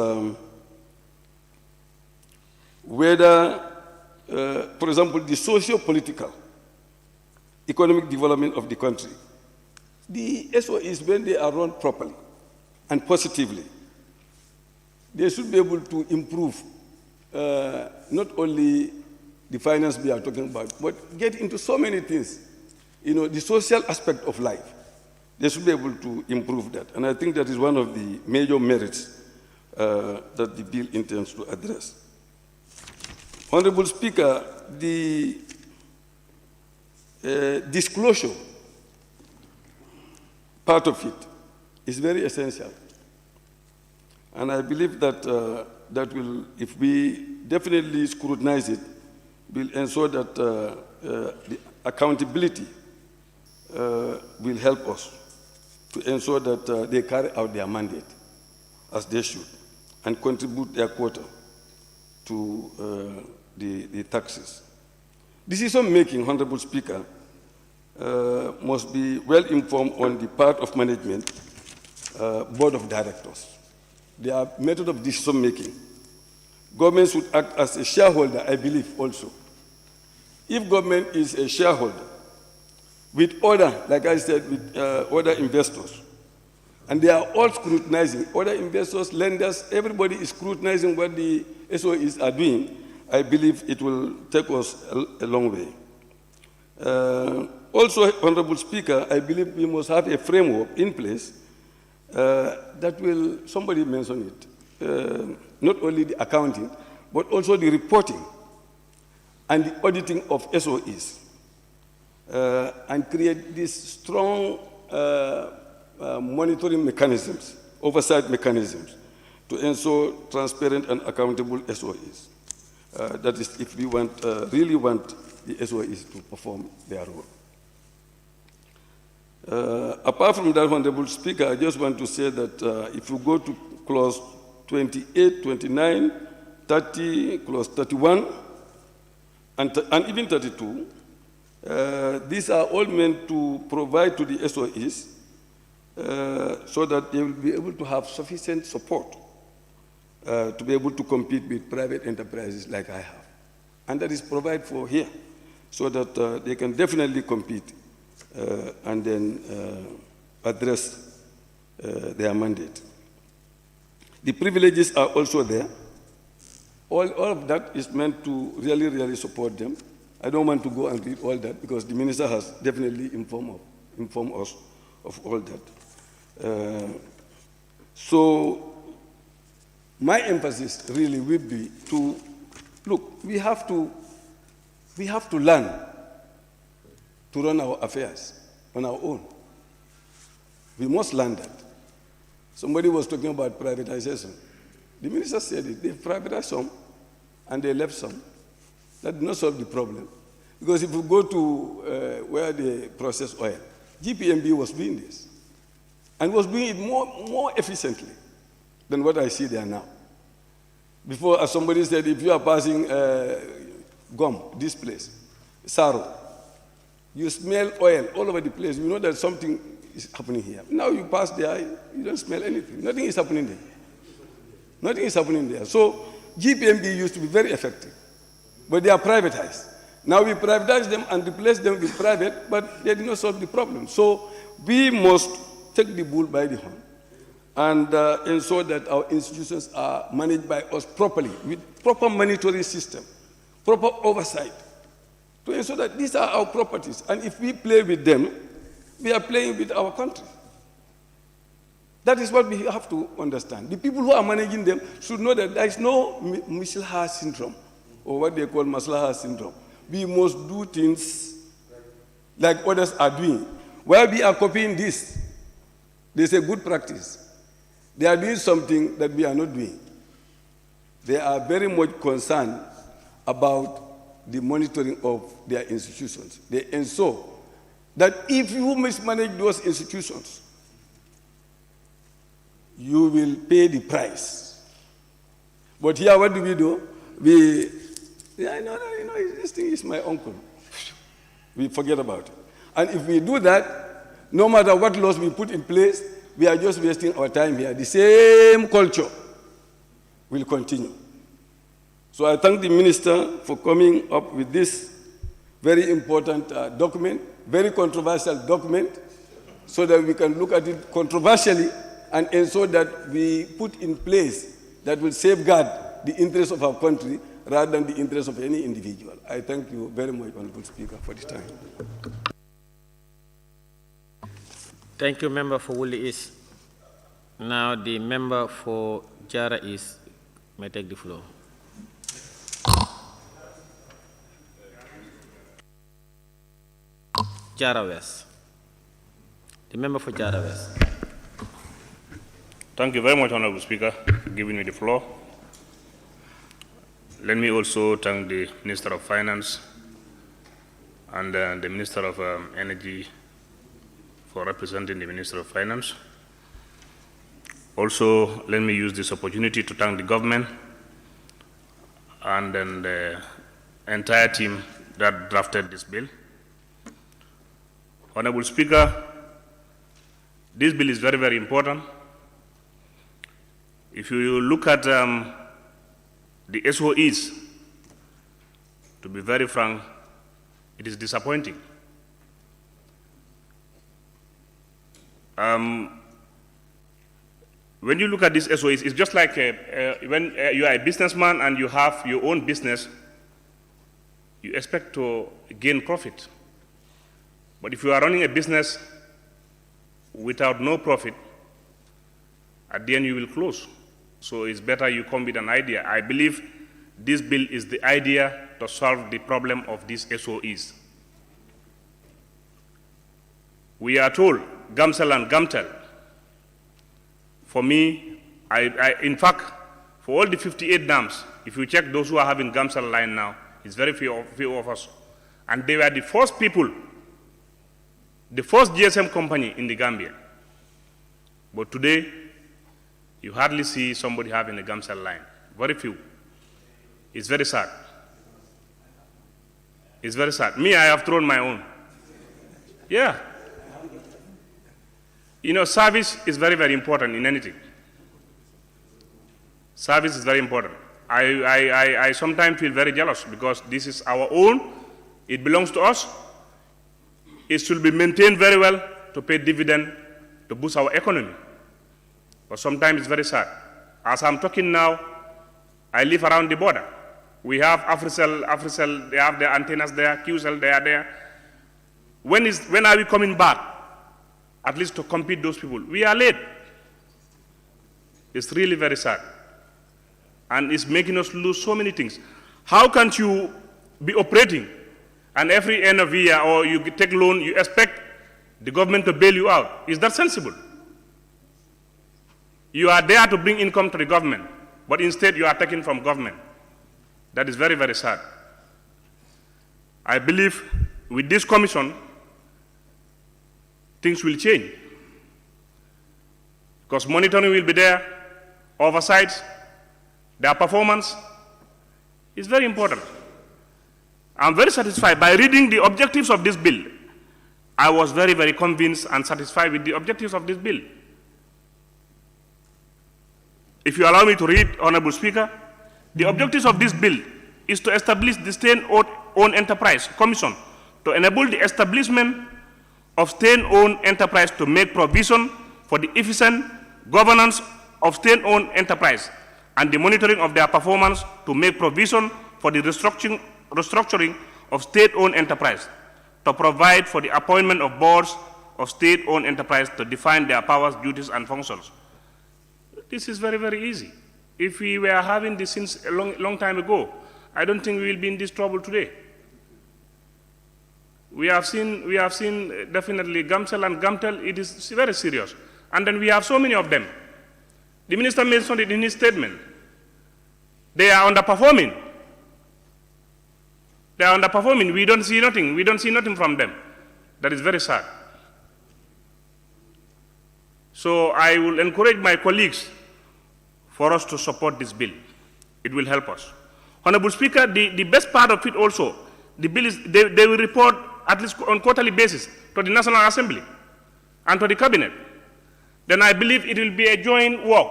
whether, for example, the socio-political, economic development of the country. The SOEs, when they are run properly and positively, they should be able to improve not only the finance we are talking about, but get into so many things. You know, the social aspect of life. They should be able to improve that. And I think that is one of the major merits that the bill intends to address. Honorable Speaker, the disclosure part of it is very essential. And I believe that that will, if we definitely scrutinize it, will ensure that the accountability will help us to ensure that they carry out their mandate as they should and contribute their quota to the taxes. Decision-making, Honorable Speaker, must be well informed on the part of management, board of directors. Their method of decision-making. Government should act as a shareholder, I believe, also. If government is a shareholder, with other, like I said, with other investors, and they are all scrutinizing, other investors, lenders, everybody is scrutinizing what the SOEs are doing, I believe it will take us a long way. Also, Honorable Speaker, I believe we must have a framework in place that will, somebody mentioned it, not only the accounting, but also the reporting and the auditing of SOEs, and create these strong monitoring mechanisms, oversight mechanisms, to ensure transparent and accountable SOEs. That is, if we want, really want the SOEs to perform their role. Apart from that, Honorable Speaker, I just want to say that if you go to clause 28, 29, 30, clause 31, and even 32, these are all meant to provide to the SOEs so that they will be able to have sufficient support to be able to compete with private enterprises like I have. And that is provided for here so that they can definitely compete and then address their mandate. The privileges are also there. All of that is meant to really, really support them. I don't want to go and read all that because the minister has definitely informed us of all that. So my emphasis really will be to, look, we have to learn to run our affairs on our own. We must learn that. Somebody was talking about privatization. The minister said it. They privatized some and they left some. That did not solve the problem. Because if you go to where they process oil, GPMB was doing this and was doing it more efficiently than what I see there now. Before, as somebody said, if you are passing gum, this place, Saro, you smell oil all over the place. You know that something is happening here. Now you pass there, you don't smell anything. Nothing is happening there. Nothing is happening there. So GPMB used to be very effective, but they are privatized. Now we privatize them and replace them with private, but they did not solve the problem. So we must take the bull by the horn and ensure that our institutions are managed by us properly, with proper monitoring system, proper oversight, to ensure that these are our properties. And if we play with them, we are playing with our country. That is what we have to understand. The people who are managing them should know that there is no Mislaha syndrome, or what they call Maslaha syndrome. We must do things like others are doing. While we are copying this, there's a good practice. They are doing something that we are not doing. They are very much concerned about the monitoring of their institutions. They ensure that if you mismanage those institutions, you will pay the price. But here, what do? This thing is my uncle. We forget about it. And if we do that, no matter what laws we put in place, we are just wasting our time here. The same culture will continue. So I thank the minister for coming up with this very important document, very controversial document, so that we can look at it controversially and ensure that we put in place that will safeguard the interests of our country rather than the interests of any individual. I thank you very much, Honorable Speaker, for this time. Thank you, member for Woolly East. Now the member for Jara East may take the floor. Jara West. The member for Jara West. Thank you very much, Honorable Speaker, for giving me the floor. Let me also thank the Minister of Finance and the Minister of Energy for representing the Minister of Finance. Also, let me use this opportunity to thank the government and then the entire team that drafted this bill. Honorable Speaker, this bill is very, very important. If you look at the SOEs, to be very frank, it is disappointing. When you look at these SOEs, it's just like when you are a businessman and you have your own business, you expect to gain profit. But if you are running a business without no profit, at the end you will close. So it's better you come with an idea. I believe this bill is the idea to solve the problem of these SOEs. We are told, Gamsel and Gamtel. For me, in fact, for all the 58 dams, if you check those who are having Gamsel line now, it's very few of us. And they were the first people, the first GSM company in the Gambia. But today, you hardly see somebody having a Gamsel line. Very few. It's very sad. It's very sad. Me, I have thrown my own. Yeah. You know, service is very, very important in anything. Service is very important. I sometimes feel very jealous because this is our own. It belongs to us. It should be maintained very well to pay dividend to boost our economy. But sometimes it's very sad. As I'm talking now, I live around the border. We have Africell, they have their antennas there, QCell, they are there. When are we coming back? At least to compete those people. We are late. It's really very sad. And it's making us lose so many things. How can't you be operating and every end of year or you take loan, you expect the government to bail you out? Is that sensible? You are there to bring income to the government, but instead you are taking from government. That is very, very sad. I believe with this commission, things will change. Because monitoring will be there, oversight, their performance is very important. I'm very satisfied. By reading the objectives of this bill, I was very, very convinced and satisfied with the objectives of this bill. If you allow me to read, Honorable Speaker, the objectives of this bill is to establish the state-owned enterprise commission to enable the establishment of state-owned enterprise to make provision for the efficient governance of state-owned enterprise, and the monitoring of their performance to make provision for the restructuring of state-owned enterprise, to provide for the appointment of boards of state-owned enterprise to define their powers, duties, and functions. This is very, very easy. If we were having this since a long time ago, I don't think we will be in this trouble today. We have seen definitely Gamcel and Gamtel, it is very serious. And then we have so many of them. The minister mentioned it in his statement. They are underperforming. They are underperforming. We don't see nothing. We don't see nothing from them. That is very sad. So I will encourage my colleagues for us to support this bill. It will help us. Honorable Speaker, the best part of it also, the bill is, they will report at least on quarterly basis to the National Assembly and to the Cabinet. Then I believe it will be a joint work.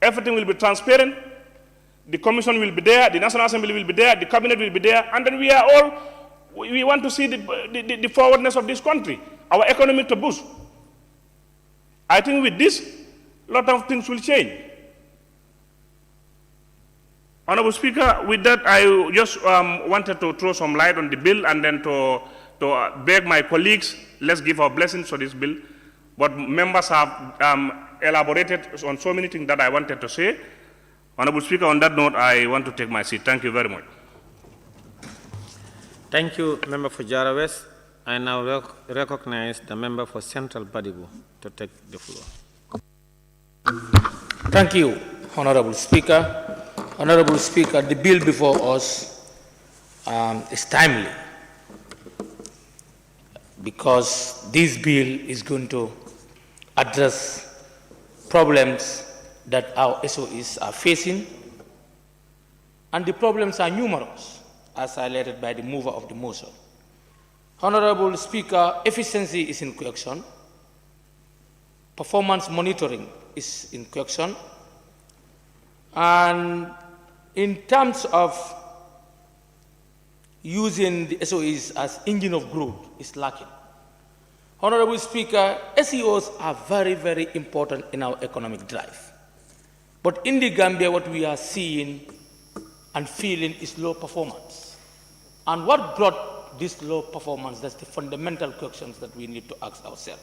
Everything will be transparent. The Commission will be there, the National Assembly will be there, the Cabinet will be there, and then we want to see the forwardness of this country, our economy to boost. I think with this, a lot of things will change. Honorable Speaker, with that, I just wanted to throw some light on the bill and then to beg my colleagues, let's give our blessings for this bill. But members have elaborated on so many things that I wanted to say. Honorable Speaker, on that note, I want to take my seat. Thank you very much. Thank you, Member for Jara West. I now recognize the member for Central Badibu to take the floor. Thank you, Honorable Speaker. Honorable Speaker, the bill before us is timely because this bill is going to address problems that our SOEs are facing, and the problems are numerous, as highlighted by the mover of the motion. Honorable Speaker, efficiency is in question, performance monitoring is in question, and in terms of using the SOEs as engine of growth is lacking. Honorable Speaker, SEOs are very, very important in our economic drive. But in the Gambia, what we are seeing and feeling is low performance. And what brought this low performance? That's the fundamental questions that we need to ask ourselves.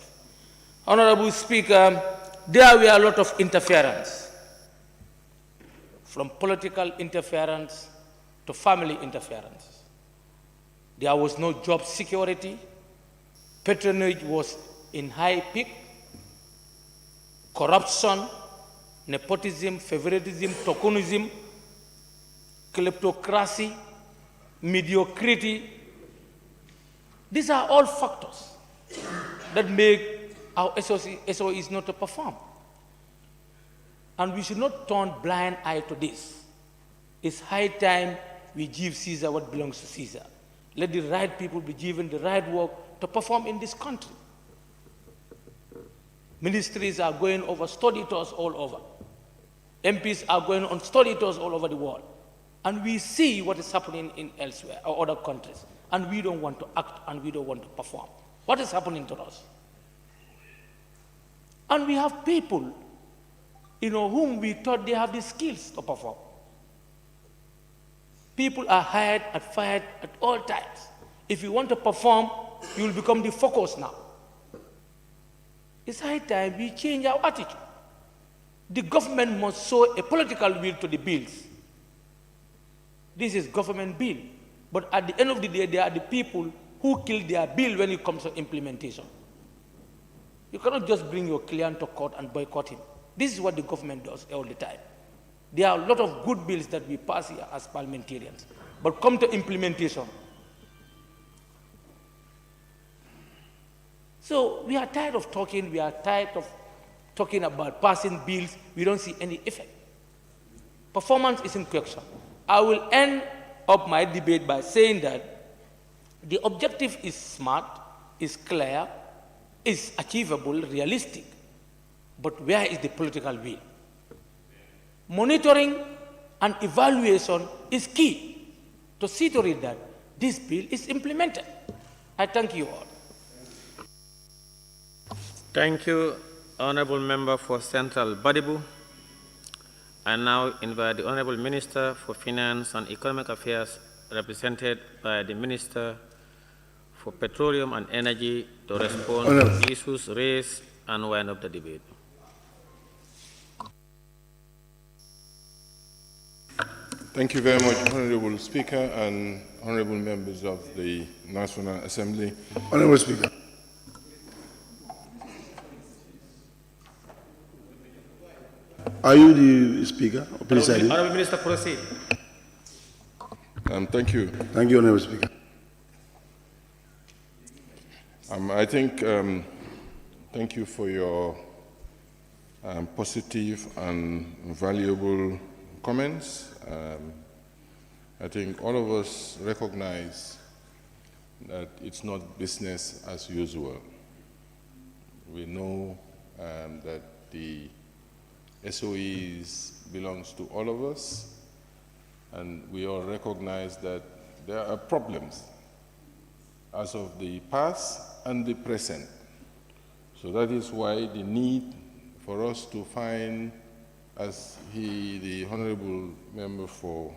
Honorable Speaker, there were a lot of interference, from political interference to family interference. There was no job security. Patronage was in high peak. Corruption, nepotism, favoritism, tokenism, kleptocracy, mediocrity. These are all factors that make our SOEs not to perform. And we should not turn blind eye to this. It's high time we give Caesar what belongs to Caesar. Let the right people be given the right work to perform in this country. Ministries are going over study tours all over. MPs are going on study tours all over the world. And we see what is happening in elsewhere or other countries. And we don't want to act and we don't want to perform. What is happening to us? And we have people, whom we thought they have the skills to perform. People are hired and fired at all times. If you want to perform, you will become the focus now. It's high time we change our attitude. The government must show a political will to the bills. This is government bill. But at the end of the day, they are the people who kill their bill when it comes to implementation. You cannot just bring your client to court and boycott him. This is what the government does all the time. There are a lot of good bills that we pass here as parliamentarians. But come to implementation. So we are tired of talking. We are tired of talking about passing bills. We don't see any effect. Performance is in question. I will end up my debate by saying that the objective is smart, is clear, is achievable, realistic. But where is the political will? Monitoring and evaluation is key to see to it that this bill is implemented. I thank you all. Thank you, Honorable Member for Central Badibu. I now invite the Honorable Minister for Finance and Economic Affairs, represented by the Minister for Petroleum and Energy, to respond to issues raised and wind up the debate. Thank you very much, Honorable Speaker and Honorable members of the National Assembly. Honorable Speaker. Are you the Speaker? Honorable Minister, proceed. Thank you. Thank you, Honorable Speaker. I think, thank you for your positive and valuable comments. I think all of us recognize that it's not business as usual. We know that the SOEs belongs to all of us, and we all recognize that there are problems as of the past and the present. So that is why the need for us to find, as the Honorable Member for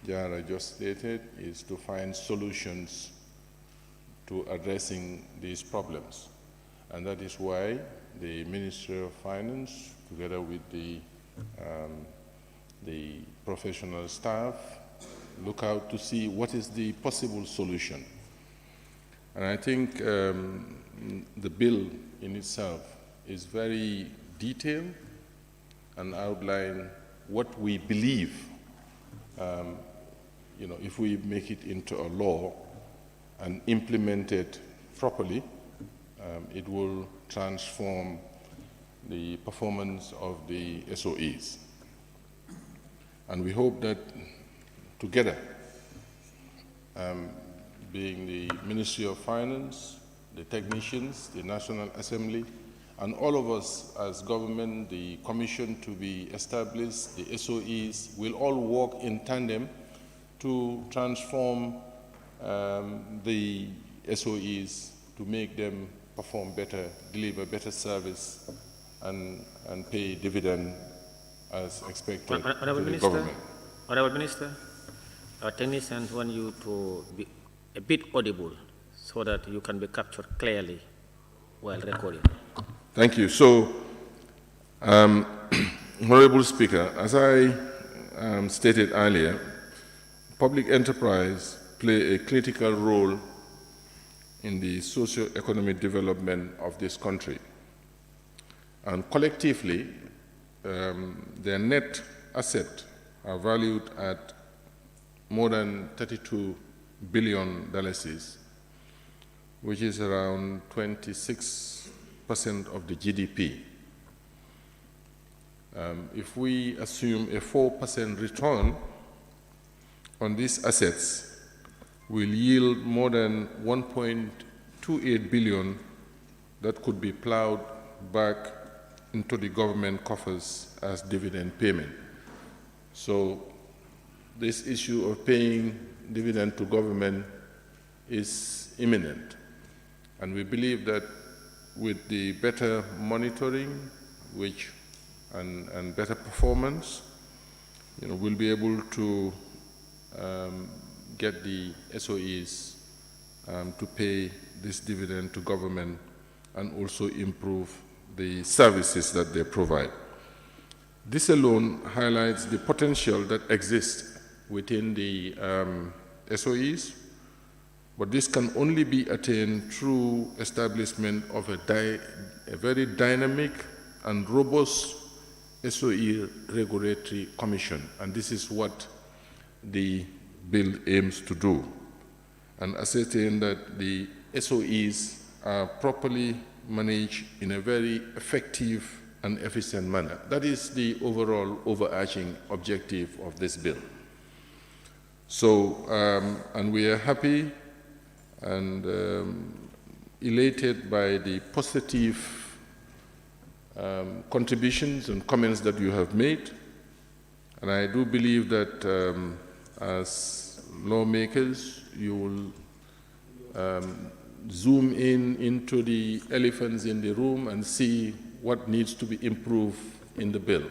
Jara just stated, is to find solutions to addressing these problems. And that is why the Ministry of Finance, together with the professional staff, look out to see what is the possible solution. And I think the bill in itself is very detailed and outline what we believe, if we make it into a law and implement it properly, it will transform the performance of the SOEs. And we hope that together, being the Ministry of Finance, the technicians, the National Assembly, and all of us as government, the commission to be established, the SOEs, will all work in tandem to transform the SOEs to make them perform better, deliver better service, and pay dividend as expected to the government. Honorable Minister, our technicians want you to be a bit audible so that you can be captured clearly while recording. Thank you. So, Honorable Speaker, as I stated earlier, public enterprise play a critical role in the socio-economic development of this country. And collectively, their net assets are valued at more than $32 billion, which is around 26% of the GDP. If we assume a 4% return on these assets, will yield more than 1.28 billion that could be plowed back into the government coffers as dividend payment. So this issue of paying dividend to government is imminent. And we believe that with the better monitoring and better performance, we'll be able to get the SOEs to pay this dividend to government and also improve the services that they provide. This alone highlights the potential that exists within the SOEs, but this can only be attained through establishment of a very dynamic and robust SOE regulatory commission, and this is what the bill aims to do, and ascertain that the SOEs are properly managed in a very effective and efficient manner. That is the overall overarching objective of this bill. So, and we are happy and elated by the positive contributions and comments that you have made, and I do believe that as lawmakers, you will zoom into the elephants in the room and see what needs to be improved in the bill.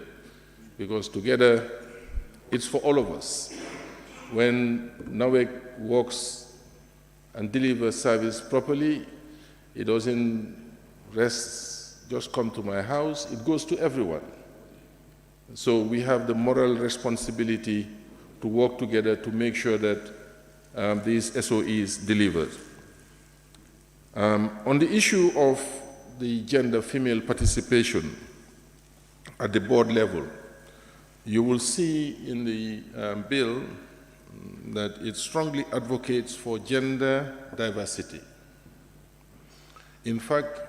Because together, it's for all of us. When NAWEC works and delivers service properly, it doesn't just come to my house, it goes to everyone. So we have the moral responsibility to work together to make sure that these SOEs delivered. On the issue of the gender female participation at the board level, you will see in the bill that it strongly advocates for gender diversity. In fact,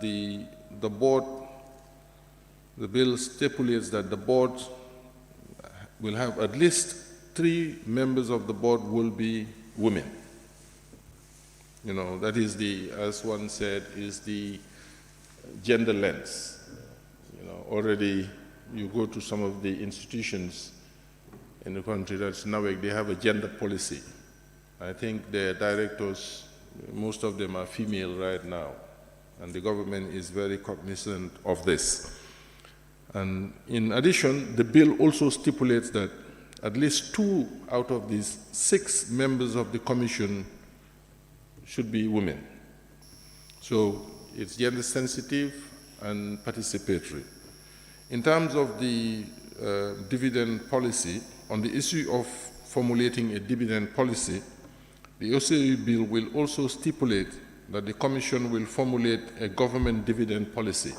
the bill stipulates that the board will have at least 3 members of the board will be women. You know, that is as one said, is the gender lens. You know, already you go to some of the institutions in the country that's NAWEC, they have a gender policy. I think their directors, most of them are female right now, and the government is very cognizant of this. And in addition, the bill also stipulates that at least 2 out of these 6 members of the commission should be women. So it's gender sensitive and participatory. In terms of the dividend policy, on the issue of formulating a dividend policy, the OCE bill will also stipulate that the Commission will formulate a government dividend policy.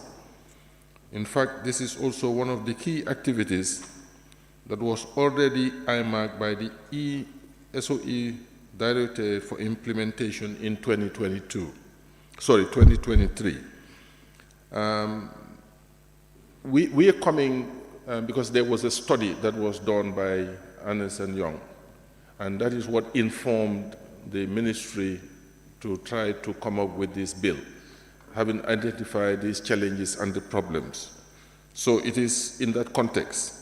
In fact, this is also one of the key activities that was already earmarked by the ESOE Directorate for implementation in 2023. We are coming because there was a study that was done by Ernst & Young, and that is what informed the ministry to try to come up with this bill, having identified these challenges and the problems. So it is in that context.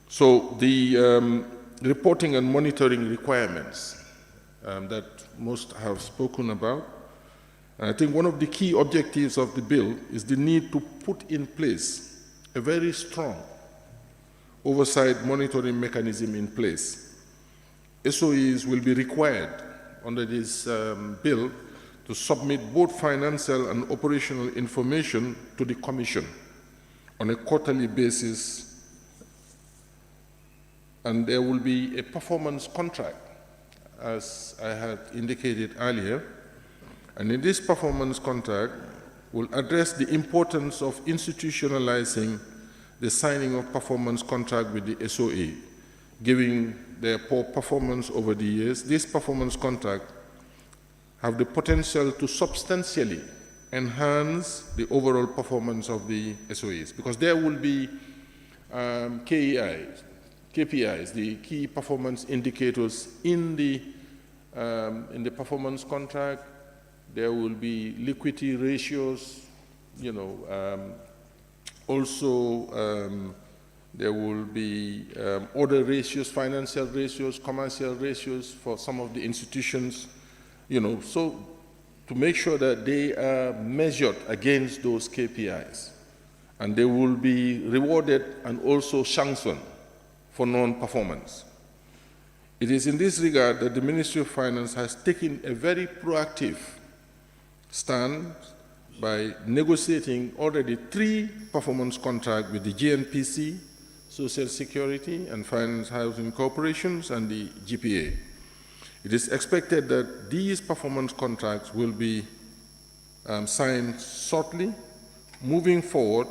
So the reporting and monitoring requirements that most have spoken about, and I think one of the key objectives of the bill is the need to put in place a very strong oversight monitoring mechanism in place. SOEs will be required under this bill to submit both financial and operational information to the Commission on a quarterly basis, and there will be a performance contract, as I had indicated earlier. And in this performance contract, will address the importance of institutionalizing the signing of performance contract with the SOE, given their poor performance over the years. This performance contract have the potential to substantially enhance the overall performance of the SOEs, because there will be KPIs, the key performance indicators in the performance contract. There will be liquidity ratios, you know, also there will be other ratios, financial ratios, commercial ratios for some of the institutions, you know, so to make sure that they are measured against those KPIs, and they will be rewarded and also sanctioned for non-performance. It is in this regard that the Ministry of Finance has taken a very proactive stand by negotiating already 3 performance contracts with the GNPC, Social Security and Finance Housing Corporations, and the GPA. It is expected that these performance contracts will be signed shortly. Moving forward,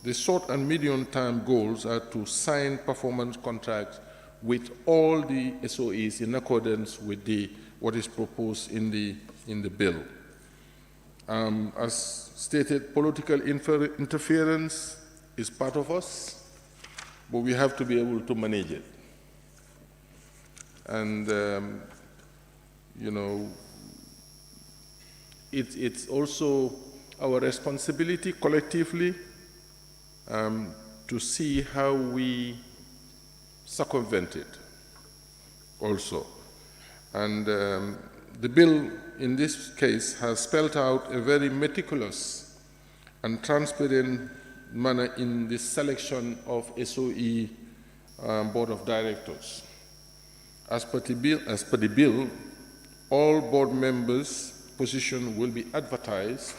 the short and medium-term goals are to sign performance contracts with all the SOEs in accordance with what is proposed in the bill. As stated, political interference is part of us, but we have to be able to manage it. And, you know, it's also our responsibility collectively to see how we circumvent it also. And the bill in this case has spelled out a very meticulous and transparent manner in the selection of SOE Board of Directors. As per the bill, all board members' position will be advertised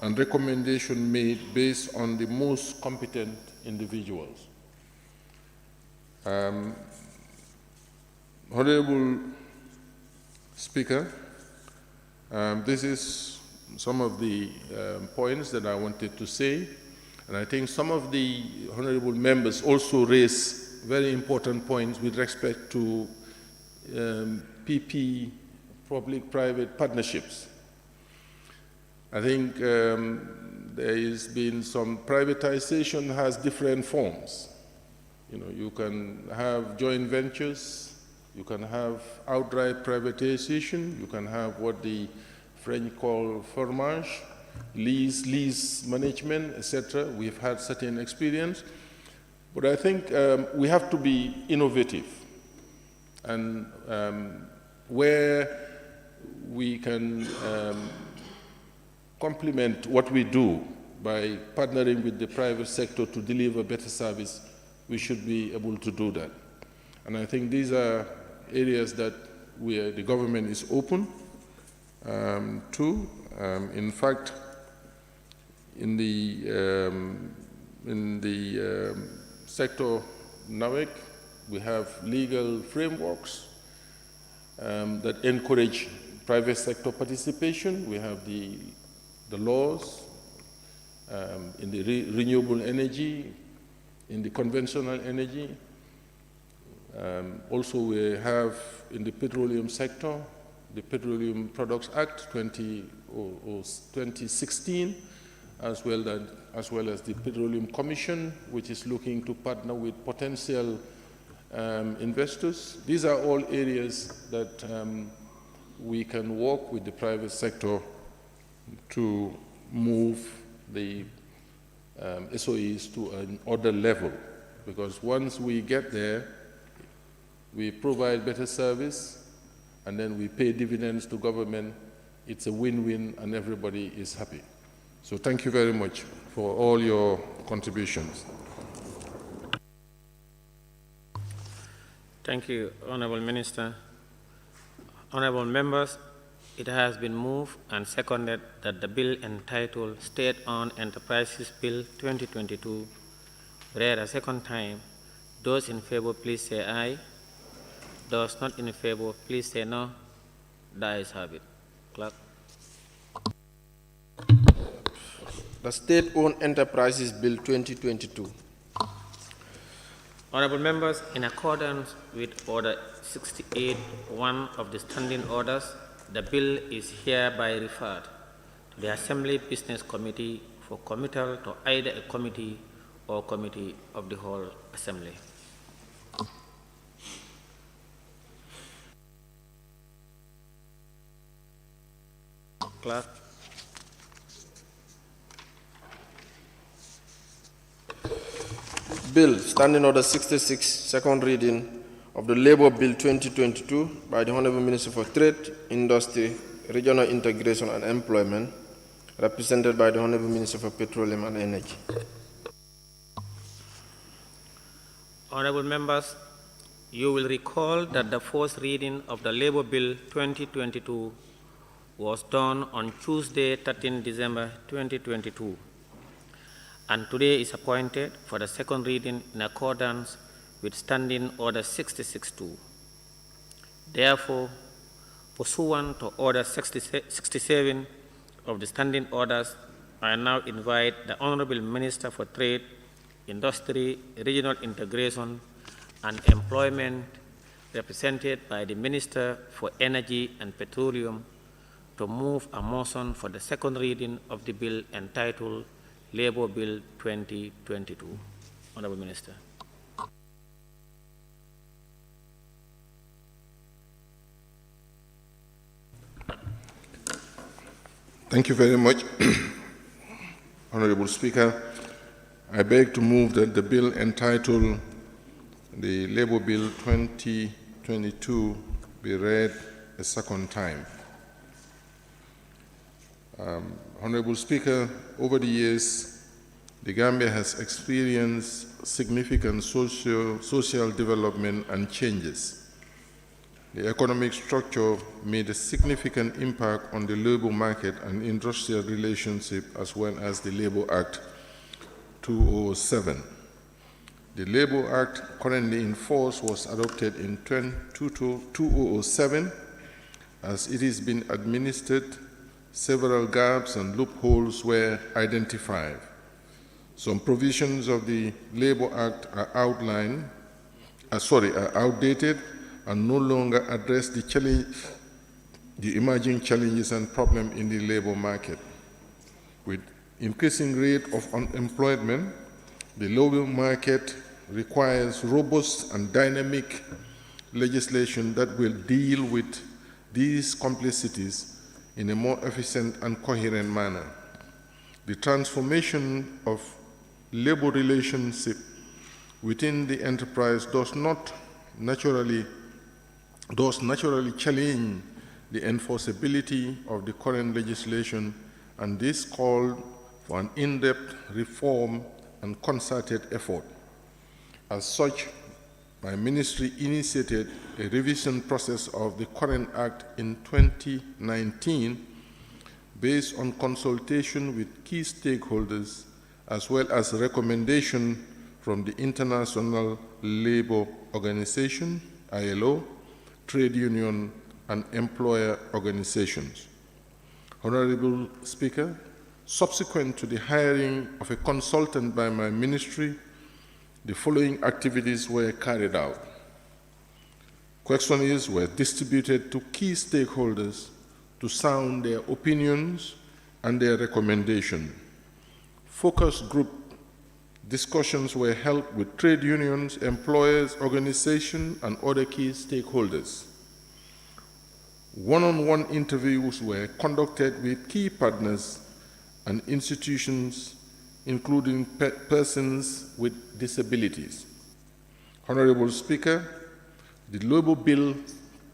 and recommendation made based on the most competent individuals. Honorable Speaker, this is some of the points that I wanted to say, and I think some of the honorable members also raised very important points with respect to PP, public-private partnerships. I think there has been some privatization has different forms. You know, you can have joint ventures, you can have outright privatization, you can have what the French call fermage, lease management, etc. We've had certain experience, but I think we have to be innovative, and where we can complement what we do by partnering with the private sector to deliver better service, we should be able to do that. And I think these are areas that the government is open to. In fact, in the sector NAWEC, we have legal frameworks that encourage private sector participation. We have the laws in the renewable energy, in the conventional energy. Also, we have in the petroleum sector, the Petroleum Products Act 2016, as well as the Petroleum Commission, which is looking to partner with potential investors. These are all areas that we can work with the private sector to move the SOEs to another level, because once we get there, we provide better service, and then we pay dividends to government. It's a win-win, and everybody is happy. So thank you very much for all your contributions. Thank you, Honorable Minister. Honorable members, it has been moved and seconded that the bill entitled State-Owned Enterprises Bill 2022 read a second time. Those in favor, please say aye. Those not in favor, please say no. The ayes have it. Clerk. The State-Owned Enterprises Bill 2022. Honorable members, in accordance with Order 68(1) of the Standing Orders, the bill is hereby referred to the Assembly Business Committee for committal to either a committee or committee of the whole Assembly. Clerk. Bill, Standing Order 66, second reading of the Labour Bill 2022 by the Honourable Minister for Trade, Industry, Regional Integration and Employment, represented by the Honourable Minister for Petroleum and Energy. Honourable members, you will recall that the first reading of the Labour Bill 2022 was done on Tuesday, 13 December 2022, and today is appointed for the second reading in accordance with Standing Order 66-2. Therefore, pursuant to Order 67 of the Standing Orders, I now invite the Honourable Minister for Trade, Industry, Regional Integration and Employment, represented by the Minister for Energy and Petroleum, to move a motion for the second reading of the bill entitled Labour Bill 2022. Honourable Minister. Thank you very much, Honourable Speaker. I beg to move that the bill entitled the Labour Bill 2022 be read a second time. Honorable Speaker, over the years, the Gambia has experienced significant social development and changes. The economic structure made a significant impact on the labor market and industrial relationship, as well as the Labor Act 2007. The Labor Act currently in force was adopted in 2007. As it has been administered, several gaps and loopholes were identified. Some provisions of the Labor Act are outdated and no longer address the emerging challenges and problems in the labor market. With increasing rate of unemployment, the labor market requires robust and dynamic legislation that will deal with these complexities in a more efficient and coherent manner. The transformation of labor relationship within the enterprise does naturally challenge the enforceability of the current legislation, and this called for an in-depth reform and concerted effort. As such, my ministry initiated a revision process of the current Act in 2019 based on consultation with key stakeholders as well as recommendation from the International Labour Organization, ILO, trade union, and employer organizations. Honorable Speaker, subsequent to the hiring of a consultant by my ministry, the following activities were carried out. Questionnaires were distributed to key stakeholders to sound their opinions and their recommendations. Focus group discussions were held with trade unions, employers, organizations, and other key stakeholders. One-on-one interviews were conducted with key partners and institutions, including persons with disabilities. Honorable Speaker, the Labour Bill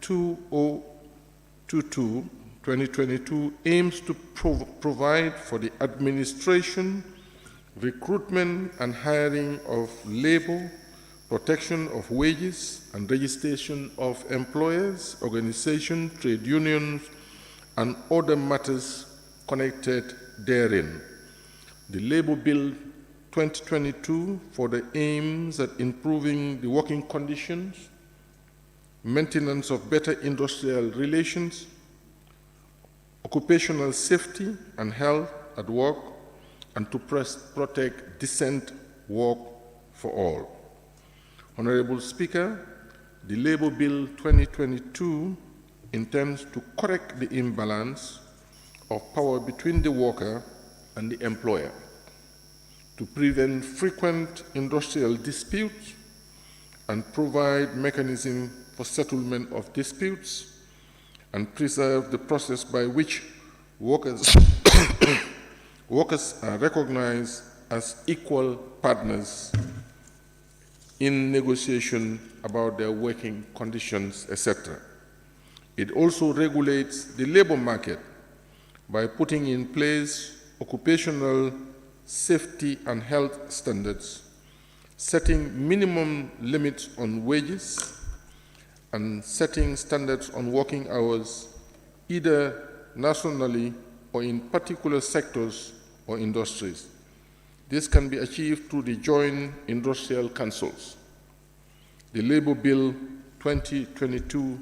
2022 aims to provide for the administration, recruitment and hiring of labor, protection of wages, and registration of employers, organizations, trade unions, and other matters connected therein. The Labour Bill 2022 for the aims at improving the working conditions, maintenance of better industrial relations, occupational safety and health at work, and to protect decent work for all. Honorable Speaker, the Labour Bill 2022 intends to correct the imbalance of power between the worker and the employer, to prevent frequent industrial disputes and provide mechanism for settlement of disputes and preserve the process by which workers are recognized as equal partners in negotiation about their working conditions, etc. It also regulates the labor market by putting in place occupational safety and health standards, setting minimum limits on wages, and setting standards on working hours, either nationally or in particular sectors or industries. This can be achieved through the joint industrial councils. The Labour Bill 2022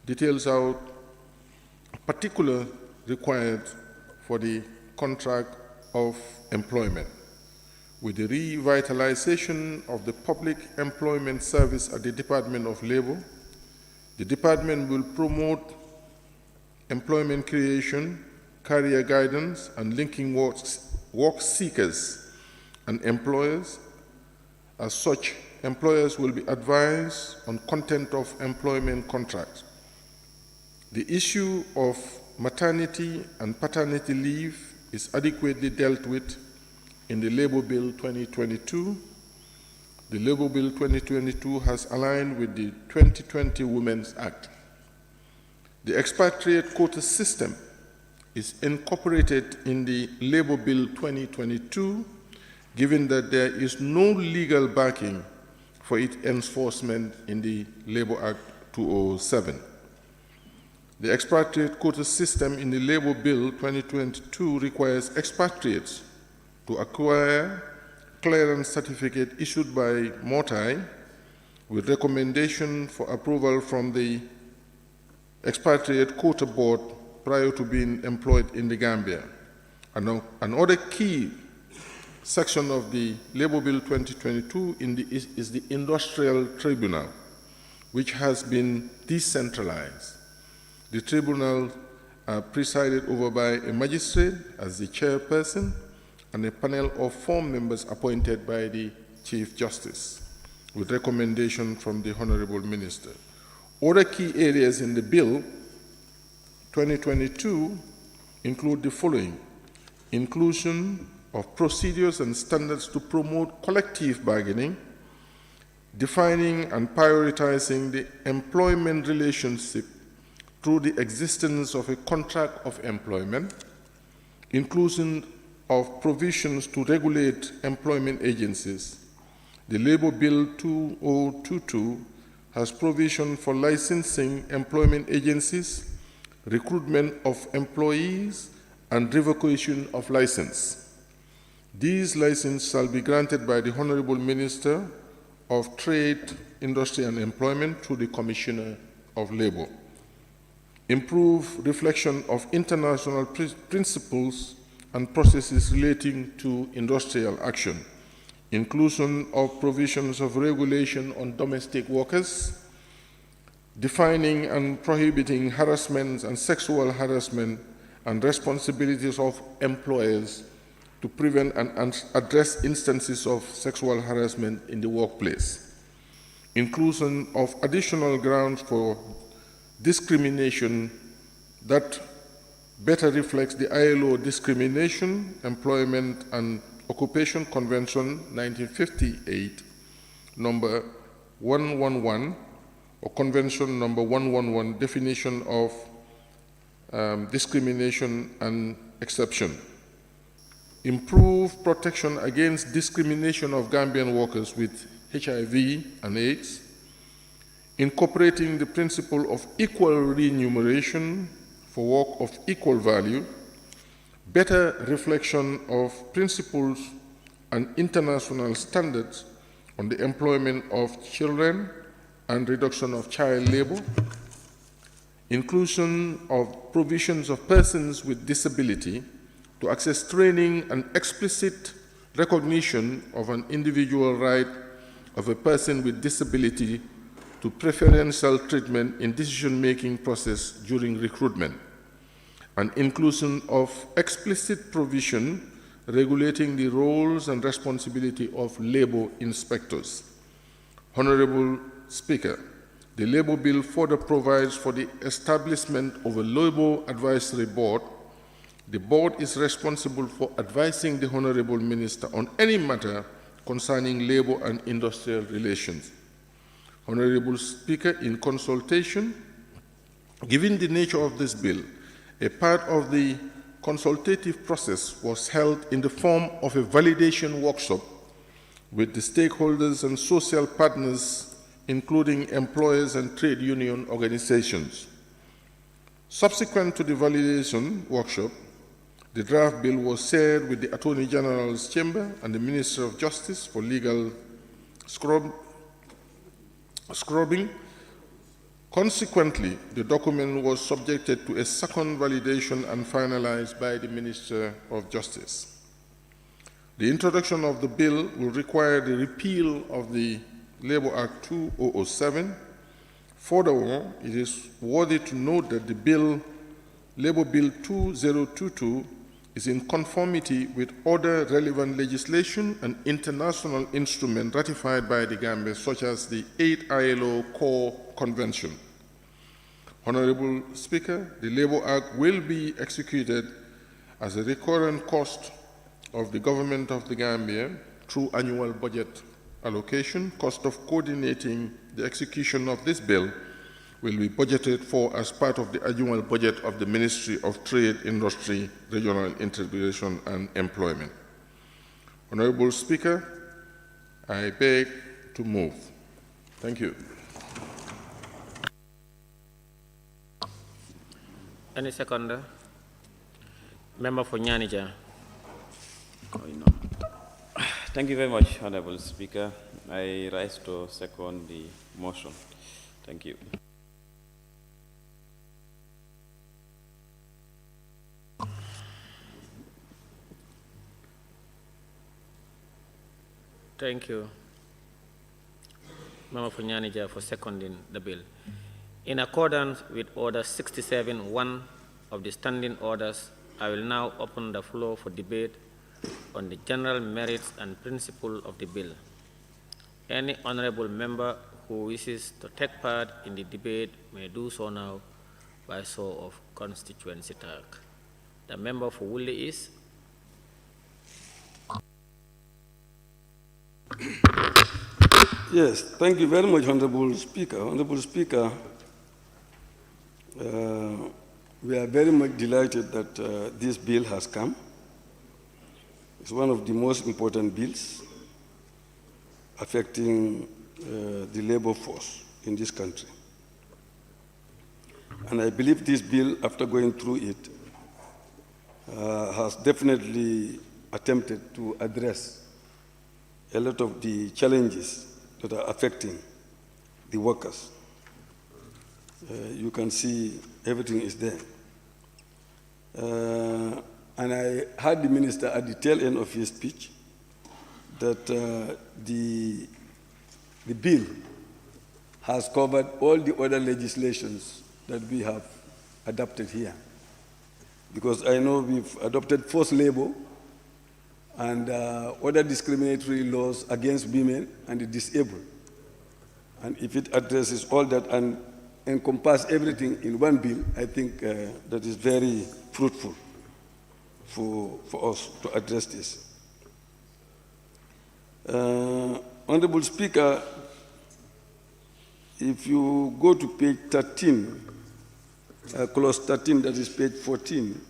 details out particular required for the contract of employment. With the revitalization of the public employment service at the Department of Labor, the department will promote employment creation, career guidance, and linking work seekers and employers. As such, employers will be advised on content of employment contracts. The issue of maternity and paternity leave is adequately dealt with in the Labour Bill 2022. The Labour Bill 2022 has aligned with the 2020 Women's Act. The expatriate quota system is incorporated in the Labour Bill 2022, given that there is no legal backing for its enforcement in the Labour Act 2007. The expatriate quota system in the Labour Bill 2022 requires expatriates to acquire clearance certificate issued by MOTAI with recommendation for approval from the expatriate quota board prior to being employed in the Gambia. Another key section of the Labour Bill 2022 is the Industrial Tribunal, which has been decentralized. The tribunal are presided over by a magistrate as the chairperson and a panel of 4 members appointed by the Chief Justice with recommendation from the Honorable Minister. Other key areas in the bill 2022 include the following: inclusion of procedures and standards to promote collective bargaining, defining and prioritizing the employment relationship through the existence of a contract of employment, inclusion of provisions to regulate employment agencies. The Labour Bill 2022 has provision for licensing employment agencies, recruitment of employees, and revocation of license. These licenses shall be granted by the Honorable Minister of Trade, Industry and Employment through the Commissioner of Labour. Improve reflection of international principles and processes relating to industrial action. Inclusion of provisions of regulation on domestic workers, defining and prohibiting harassment and sexual harassment, and responsibilities of employers to prevent and address instances of sexual harassment in the workplace. Inclusion of additional grounds for discrimination that better reflects the ILO Discrimination, Employment and Occupation Convention 1958, number 111, or Convention number 111, definition of discrimination and exception. Improve protection against discrimination of Gambian workers with HIV and AIDS, incorporating the principle of equal remuneration for work of equal value, better reflection of principles and international standards on the employment of children and reduction of child labor, inclusion of provisions of persons with disability to access training and explicit recognition of an individual right of a person with disability to preferential treatment in decision-making process during recruitment, and inclusion of explicit provision regulating the roles and responsibility of labor inspectors. Honorable Speaker, the Labour Bill further provides for the establishment of a Labour Advisory Board. The board is responsible for advising the Honorable Minister on any matter concerning labour and industrial relations. Honorable Speaker, in consultation, given the nature of this bill, a part of the consultative process was held in the form of a validation workshop with the stakeholders and social partners, including employers and trade union organizations. Subsequent to the validation workshop, the draft bill was shared with the Attorney General's Chamber and the Minister of Justice for legal scrubbing. Consequently, the document was subjected to a second validation and finalized by the Minister of Justice. The introduction of the bill will require the repeal of the Labour Act 2007. Furthermore, it is worthy to note that the bill, Labour Bill 2022, is in conformity with other relevant legislation and international instruments ratified by the Gambia, such as the 8th ILO Core Convention. Honorable Speaker, the Labour Act will be executed as a recurrent cost of the Government of the Gambia through annual budget allocation. Cost of coordinating the execution of this bill will be budgeted for as part of the annual budget of the Ministry of Trade, Industry, Regional Integration and Employment. Honorable Speaker, I beg to move. Thank you. Any seconder? Member for Nyanija. Thank you very much, Honorable Speaker. I rise to second the motion. Thank you. Thank you, Member for Nyanija, for seconding the bill. In accordance with Order 67(1) of the Standing Orders, I will now open the floor for debate on the general merits and principle of the bill. Any honorable member who wishes to take part in the debate may do so now by show of constituency tag. The member for Woolley is? Yes, thank you very much, Honorable Speaker. Honorable Speaker, we are very much delighted that this bill has come. It's one of the most important bills affecting the labor force in this country. And I believe this bill, after going through it, has definitely attempted to address a lot of the challenges that are affecting the workers. You can see everything is there. And I heard the minister at the tail end of his speech that the bill has covered all the other legislations that we have adopted here. Because I know we've adopted forced labor and other discriminatory laws against women and the disabled. And if it addresses all that and encompasses everything in one bill, I think that is very fruitful for us to address this. Honorable Speaker, if you go to page 13, clause 13, that is page 14,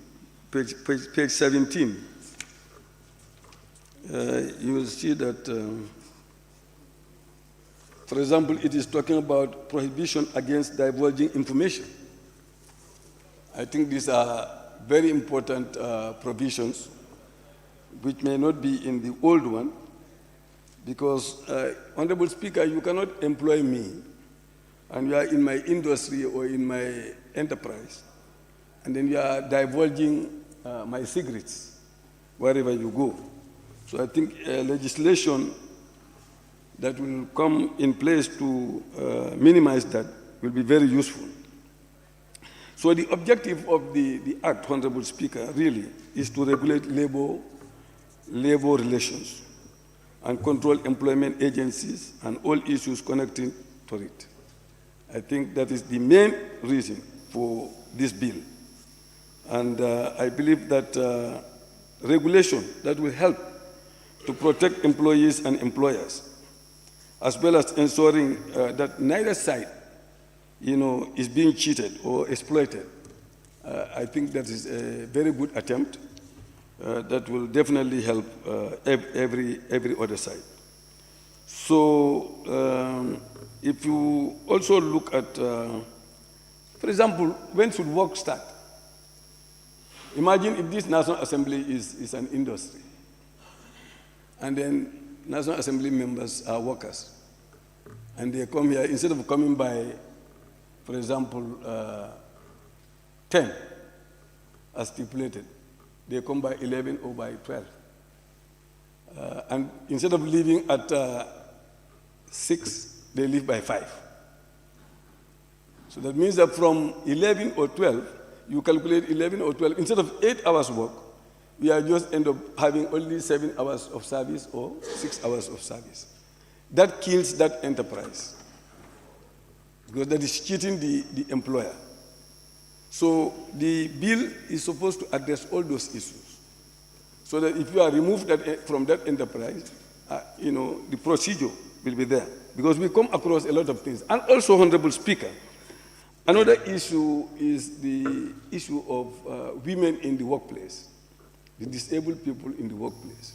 page 17, you will see that, for example, it is talking about prohibition against divulging information. I think these are very important provisions which may not be in the old one because, Honorable Speaker, you cannot employ me and you are in my industry or in my enterprise and then you are divulging my secrets wherever you go. So I think legislation that will come in place to minimize that will be very useful. So the objective of the Act, Honorable Speaker, really is to regulate labor relations and control employment agencies and all issues connecting to it. I think that is the main reason for this bill. And I believe that regulation that will help to protect employees and employers, as well as ensuring that neither side, is being cheated or exploited. I think that is a very good attempt that will definitely help every other side. So if you also look at, for example, when should work start? Imagine if this National Assembly is an industry, and then National Assembly members are workers, and they come here, instead of coming by, for example, 10, as stipulated, they come by 11 or by 12. And instead of leaving at 6, they leave by 5. So that means that from 11 or 12, you calculate 11 or 12, instead of 8 hours work, we are just end up having only 7 hours of service or 6 hours of service. That kills that enterprise, because that is cheating the employer. So the bill is supposed to address all those issues, so that if you are removed from that enterprise, the procedure will be there. Because we come across a lot of things. And also, Honorable Speaker, Another issue is the issue of women in the workplace, the disabled people in the workplace.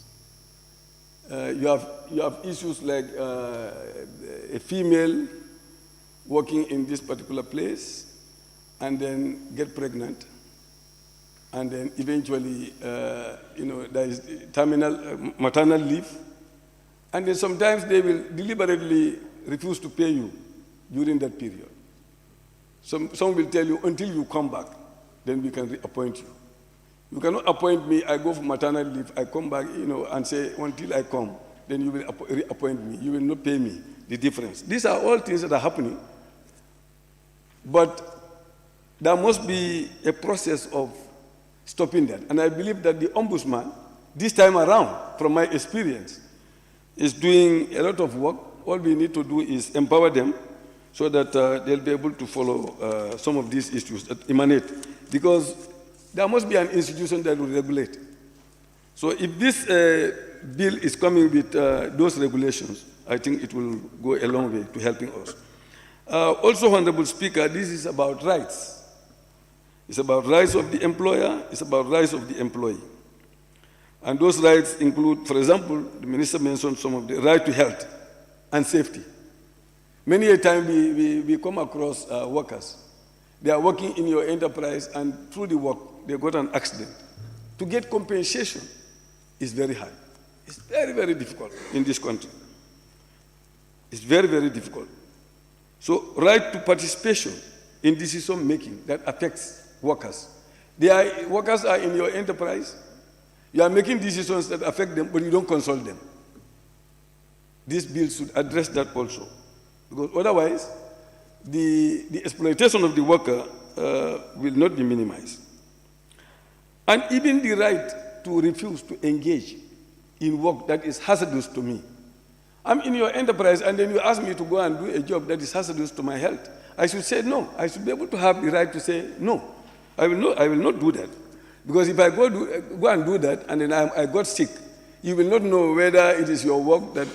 You have issues like a female working in this particular place and then get pregnant, and then eventually, there is maternal leave, and then sometimes they will deliberately refuse to pay you during that period. Some will tell you, until you come back, then we can reappoint you. You cannot appoint me, I go for maternal leave, I come back, and say, until I come, then you will reappoint me. You will not pay me the difference. These are all things that are happening, but there must be a process of stopping that. And I believe that the Ombudsman, this time around, from my experience, is doing a lot of work. All we need to do is empower them so that they'll be able to follow some of these issues that emanate. Because there must be an institution that will regulate. So if this bill is coming with those regulations, I think it will go a long way to helping us. Also, Honorable Speaker, this is about rights. It's about rights of the employer, it's about rights of the employee. And those rights include, for example, the Minister mentioned some of the right to health and safety. Many a time we come across workers. They are working in your enterprise, and through the work, they got an accident. To get compensation is very hard. It's very, very difficult in this country. It's very, very difficult. So, right to participation in decision making that affects workers. Workers are in your enterprise. You are making decisions that affect them, but you don't consult them. This bill should address that also, because otherwise, the exploitation of the worker will not be minimized. And even the right to refuse to engage in work that is hazardous to me. I'm in your enterprise, and then you ask me to go and do a job that is hazardous to my health. I should say no. I should be able to have the right to say no. I will not do that. Because if I go and do that, and then I got sick, you will not know whether it is your work that,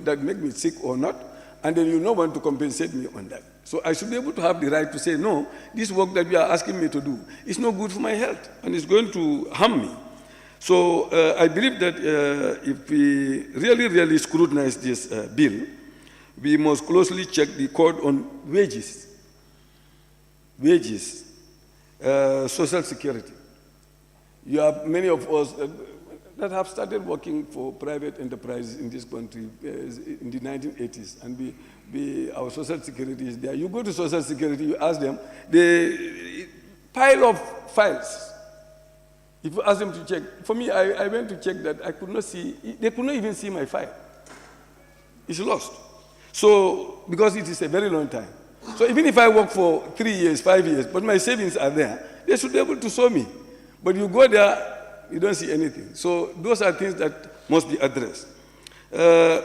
that make me sick or not, and then you will not want to compensate me on that. So I should be able to have the right to say, no, this work that you are asking me to do is not good for my health, and it's going to harm me. So I believe that if we really, really scrutinize this bill, we must closely check the code on wages, social security. You have many of us that have started working for private enterprises in this country in the 1980s, and our social security is there. You go to social security, you ask them, they pile of files. If you ask them to check, for me, I went to check that I could not see, they could not even see my file. It's lost. So, because it is a very long time. So even if I work for 3 years, 5 years, but my savings are there, they should be able to show me. But you go there, you don't see anything. So those are things that must be addressed.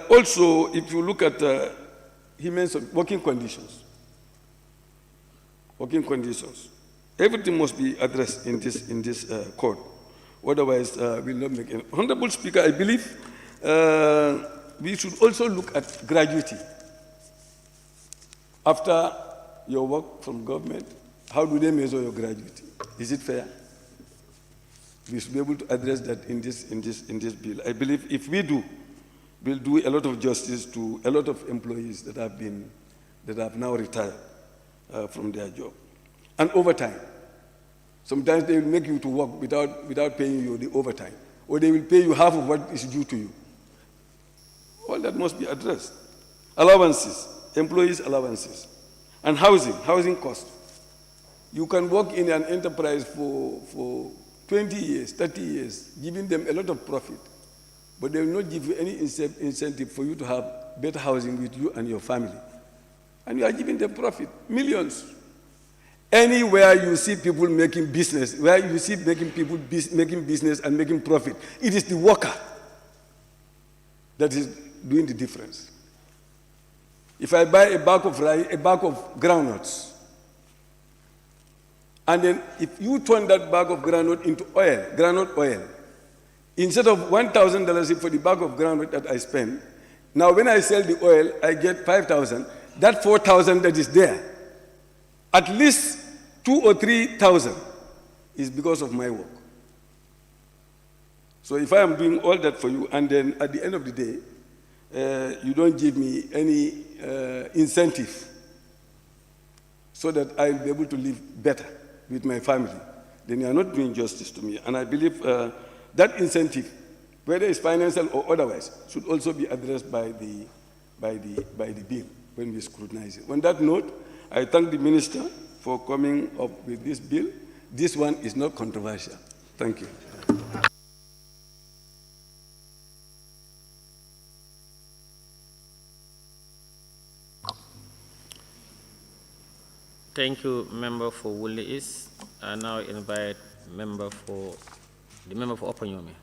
Also, if you look at, he mentioned working conditions. Working conditions. Everything must be addressed in this code. Otherwise, we'll not make any. Honorable Speaker, I believe we should also look at gratuity. After your work from government, how do they measure your gratuity? Is it fair? We should be able to address that in this bill. I believe if we do, we'll do a lot of justice to a lot of employees that have now retired from their job. And overtime. Sometimes they will make you to work without paying you the overtime, or they will pay you half of what is due to you. All that must be addressed. Allowances, employees' allowances, and housing costs. You can work in an enterprise for 20 years, 30 years, giving them a lot of profit, but they will not give you any incentive for you to have better housing with you and your family. And you are giving them profit, millions. Anywhere you see people making business, where you see people making business and making profit, it is the worker that is doing the difference. If I buy a bag of groundnuts, and then if you turn that bag of groundnut into oil, groundnut oil, instead of $1,000 for the bag of groundnut that I spend, now when I sell the oil, I get $5,000. That $4,000 that is there, at least 2,000 or 3,000 is because of my work. So if I am doing all that for you, and then at the end of the day, you don't give me any incentive so that I'll be able to live better with my family, then you are not doing justice to me. And I believe that incentive, whether it's financial or otherwise, should also be addressed by the bill when we scrutinize it. On that note, I thank the minister for coming up with this bill. This one is not controversial. Thank you. Thank you, member for Wuli East. I now invite the member for Opanyomi.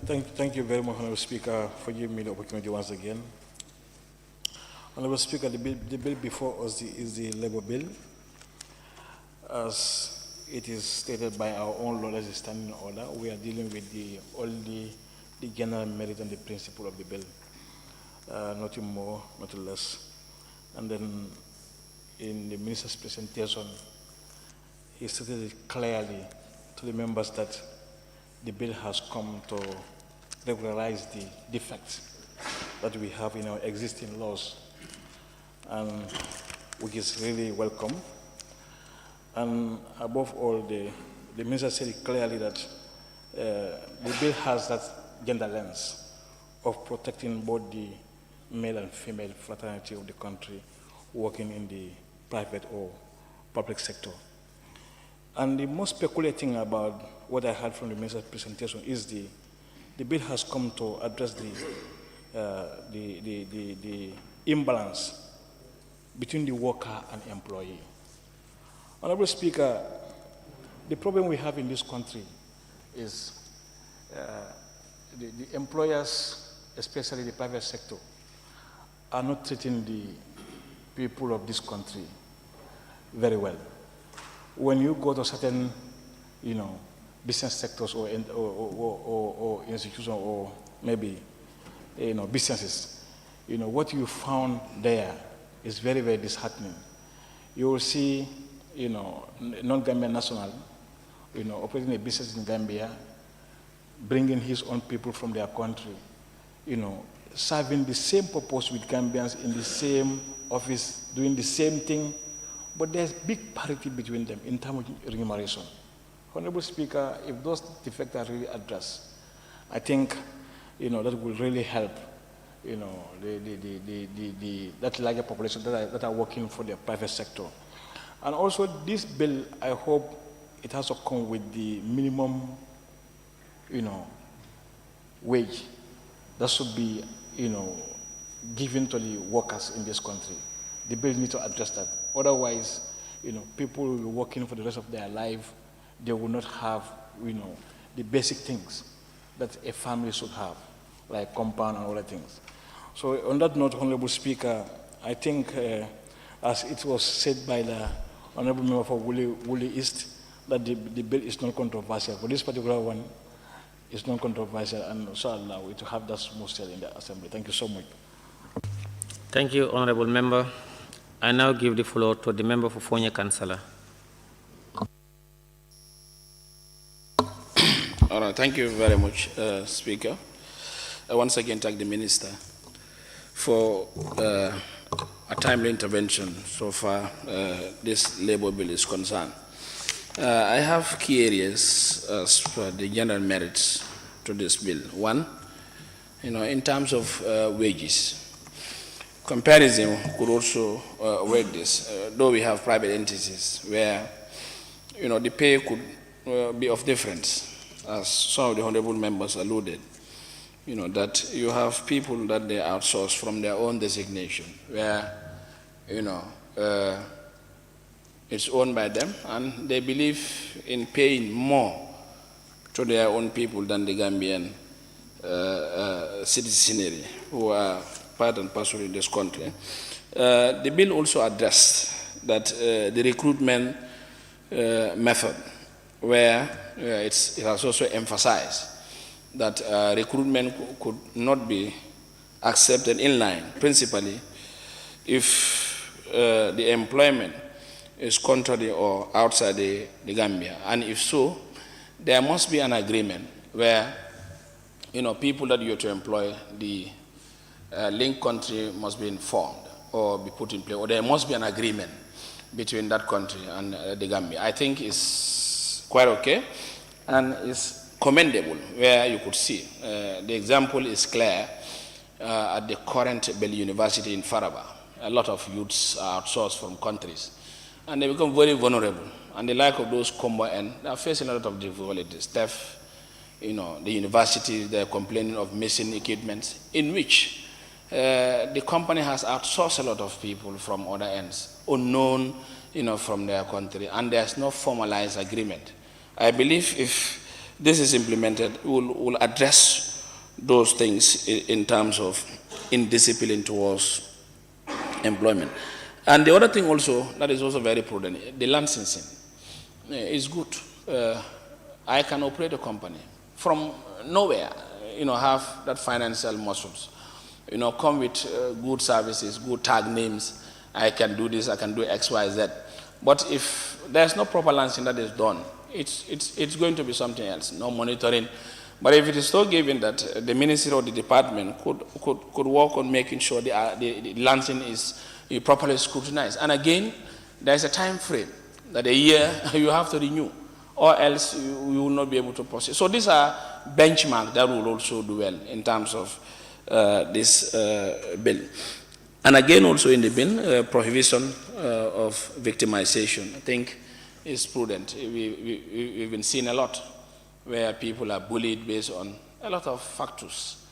Thank you very much, Honorable Speaker, for giving me the opportunity once again. Honorable Speaker, the bill before us is the Labour Bill. As it is stated by our own law as a standing order, we are dealing with only the general merit and the principle of the bill. Nothing more, nothing less. And then in the minister's presentation, he stated it clearly to the members that the bill has come to regularize the defects that we have in our existing laws, and which is really welcome. And above all, the minister said it clearly that the bill has that gender lens of protecting both the male and female fraternity of the country working in the private or public sector. And the most peculiar thing about what I heard from the minister's presentation is the bill has come to address the imbalance between the worker and employee. Honorable Speaker, the problem we have in this country is the employers, especially the private sector, are not treating the people of this country very well. When you go to certain, business sectors or institutions or maybe, businesses, what you found there is very, very disheartening. You will see, non-Gambian national, operating a business in Gambia, bringing his own people from their country, serving the same purpose with Gambians in the same office, doing the same thing, but there's big parity between them in terms of remuneration. Honorable Speaker, if those defects are really addressed, I think, that will really help, that larger population that are working for the private sector. And also this bill, I hope it has to come with the minimum, wage that should be, given to the workers in this country. The bill needs to address that. Otherwise, people will be working for the rest of their life. They will not have, the basic things that a family should have, like compound and other things. So on that note, Honorable Speaker, I think, as it was said by the Honorable Member for Wuli East, that the bill is non-controversial. For this particular one, it's non-controversial, and inshallah, we to have that smooth sale in the Assembly. Thank you so much. Thank you, Honorable Member. I now give the floor to the member for Fonya Councillor. All right, thank you very much, Speaker. I once again thank the Minister for a timely intervention so far this Labour Bill is concerned. I have key areas as per the general merits to this bill. One, in terms of wages, comparison could also weight this, though we have private entities where, the pay could be of difference, as some of the honorable members alluded, that you have people that they outsource from their own designation, where, it's owned by them, and they believe in paying more to their own people than the Gambian citizenry who are part and parcel in this country. The bill also addressed that the recruitment method, where it has also emphasized that recruitment could not be accepted in line, principally, if the employment is contrary or outside the Gambia, and if so, there must be an agreement where, people that you're to employ, the link country must be informed or be put in place, or there must be an agreement between that country and the Gambia. I think it's quite okay, and it's commendable where you could see. The example is clear at the current Bell University in Faraba. A lot of youths are outsourced from countries, and they become very vulnerable. And the like of those Combo N, they are facing a lot of difficulties. Theft, the universities, they're complaining of missing equipment, in which the company has outsourced a lot of people from other ends, unknown, from their country, and there's no formalized agreement. I believe if this is implemented, we'll address those things in terms of indiscipline towards employment. And the other thing also that is also very prudent, the licensing is good. I can operate a company from nowhere, have that financial muscles, come with good services, good tag names. I can do this, I can do X, Y, Z. But if there's no proper licensing that is done, it's going to be something else, no monitoring. But if it is so given that the ministry or the department could work on making sure the licensing is properly scrutinized. And again, there's a time frame that a year you have to renew, or else you will not be able to proceed. So these are benchmarks that will also do well in terms of this bill. And again, also in the bill, prohibition of victimization, I think is prudent. We've been seeing a lot where people are bullied based on a lot of factors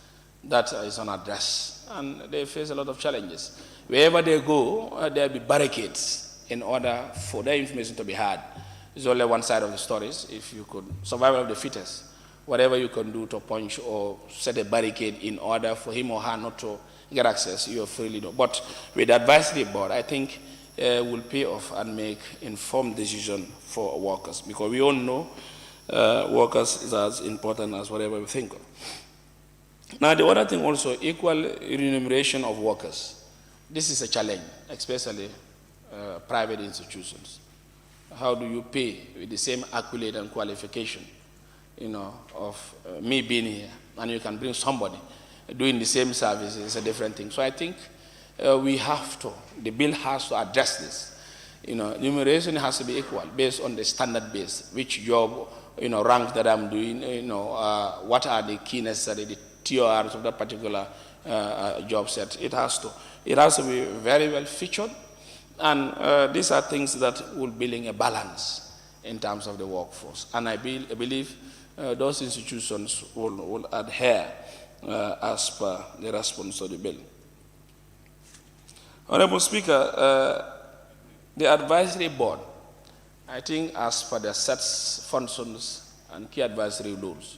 that is unaddressed, and they face a lot of challenges. Wherever they go, there'll be barricades in order for their information to be heard. It's only one side of the stories. If you could, survival of the fittest, whatever you can do to punch or set a barricade in order for him or her not to get access, you're freely do. But with the advisory board, I think will pay off and make informed decision for workers, because we all know workers is as important as whatever we think of. Now, the other thing also, equal remuneration of workers. This is a challenge, especially private institutions. How do you pay with the same accolade and qualification, of me being here, and you can bring somebody doing the same service is a different thing. So I think we have to, the bill has to address this. Remuneration has to be equal based on the standard base, which job, rank that I'm doing, what are the key necessary, the TORs of that particular job set. It has to be very well featured, and these are things that will bring a balance in terms of the workforce. And I believe those institutions will adhere as per the response to the bill. Honorable Speaker, the advisory board, I think as per the sets, functions, and key advisory rules,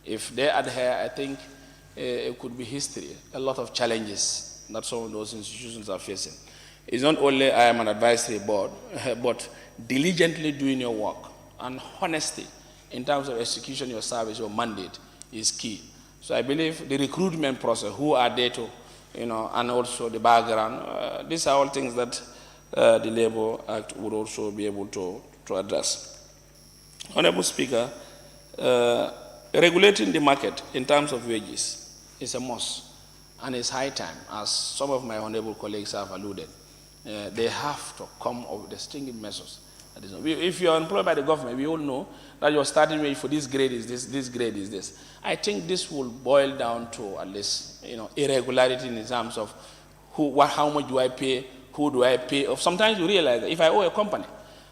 if they adhere, I think it could be history, a lot of challenges that some of those institutions are facing. It's not only I am an advisory board, but diligently doing your work and honesty in terms of execution of your service, your mandate is key. So I believe the recruitment process, who are they to, and also the background, these are all things that the Labour Act would also be able to address. Honorable Speaker, regulating the market in terms of wages is a must, and it's high time, as some of my honorable colleagues have alluded. They have to come up with distinct measures. If you're employed by the government, we all know that your starting wage for this grade is this grade is this. I think this will boil down to at least irregularity in terms of how much do I pay, who do I pay. Sometimes you realize that if I owe a company,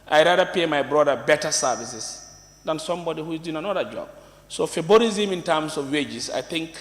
I'd rather pay my brother better services than somebody who is doing another job. So favoritism in terms of wages, I think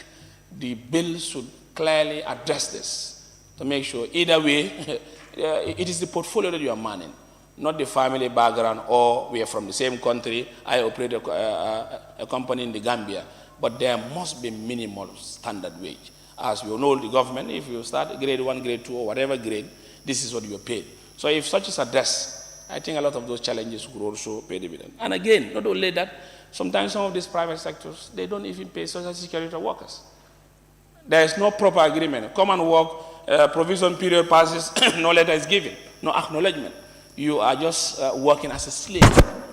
the bill should clearly address this to make sure either way it is the portfolio that you are managing, not the family background, or we are from the same country, I operate a company in the Gambia, but there must be minimal standard wage. As we all know, the government, if you start grade 1, grade 2, or whatever grade, this is what you are paid. So if such is addressed, I think a lot of those challenges could also pay dividend. And again, not only that, sometimes some of these private sectors, they don't even pay social security to workers. There is no proper agreement. Come and work provision period passes, no letter is given, no acknowledgement. You are just working as a slave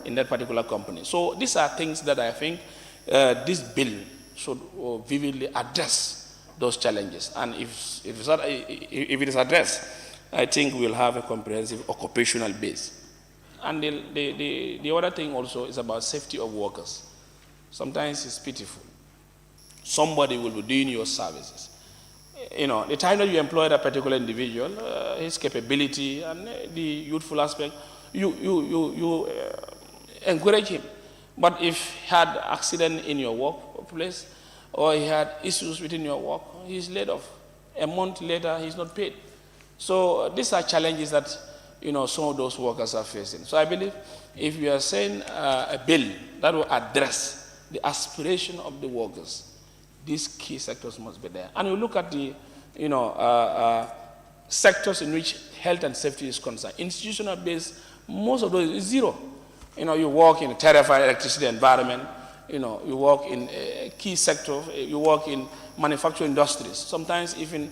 in that particular company. So these are things that I think this bill should vividly address those challenges. And if it is addressed, I think we'll have a comprehensive occupational base. And the other thing also is about safety of workers. Sometimes it's pitiful. Somebody will be doing your services. You know, the time that you employ that particular individual, his capability and the youthful aspect, you encourage him. But if he had accident in your workplace or he had issues within your work, he's laid off. A month later, he's not paid. So these are challenges that, you know, some of those workers are facing. So I believe if we are saying a bill that will address the aspiration of the workers, these key sectors must be there. And you look at the, you know, sectors in which health and safety is concerned. Institutional based, most of those is zero. You know, you work in a terrified electricity environment. You know, you work in a key sector. You work in manufacturing industries. Sometimes even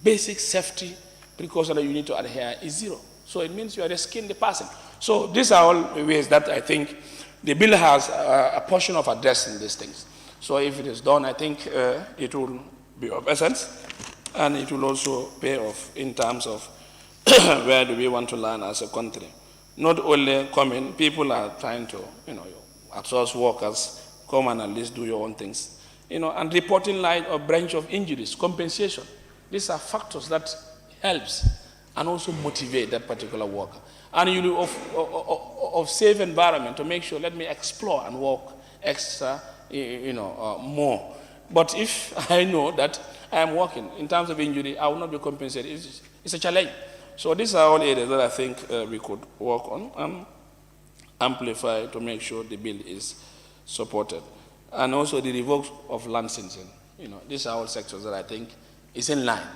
basic safety precaution that you need to adhere is zero. So it means you are risking the person. So these are all ways that I think the bill has a portion of addressing these things. So if it is done, I think it will be of essence, and it will also pay off in terms of where do we want to land as a country. Not only coming, people are trying to, you know, outsource workers, come and at least do your own things. You know, and reporting line or branch of injuries, compensation. These are factors that helps and also motivate that particular worker. And you do of safe environment to make sure, let me explore and work extra, you know, more. But if I know that I am working in terms of injury, I will not be compensated. It's a challenge. So these are all areas that I think we could work on and amplify to make sure the bill is supported. And also the revoke of licensing. You know, these are all sectors that I think is in line.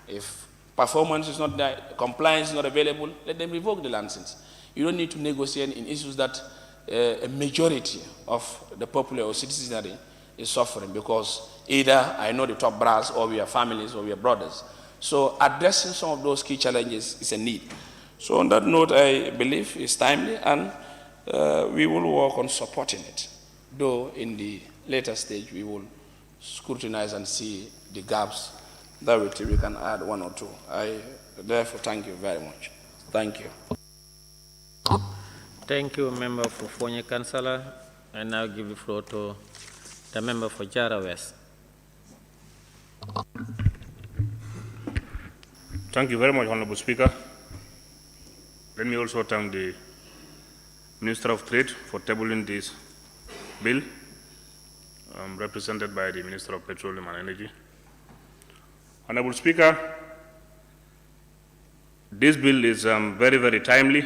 If performance is not there, compliance is not available, let them revoke the license. You don't need to negotiate in issues that a majority of the popular or citizenry is suffering, because either I know the top brass or we are families or we are brothers. So addressing some of those key challenges is a need. So on that note, I believe it's timely, and we will work on supporting it. Though in the later stage, we will scrutinize and see the gaps that we can add one or two. I therefore thank you very much. Thank you. Thank you, member for Fonye Councillor. I now give the floor to the member for Jara West. Thank you very much, Honorable Speaker. Let me also thank the Minister of Trade for tabling this bill, represented by the Minister of Petroleum and Energy. Honorable Speaker, this bill is very, very timely.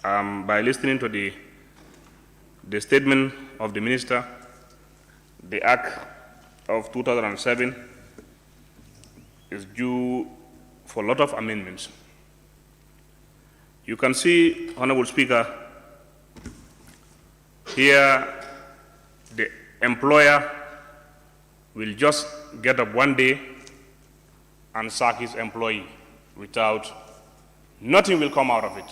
By listening to the statement of the Minister, the Act of 2007 is due for a lot of amendments. You can see, Honorable Speaker, here the employer will just get up one day and sack his employee without, nothing will come out of it.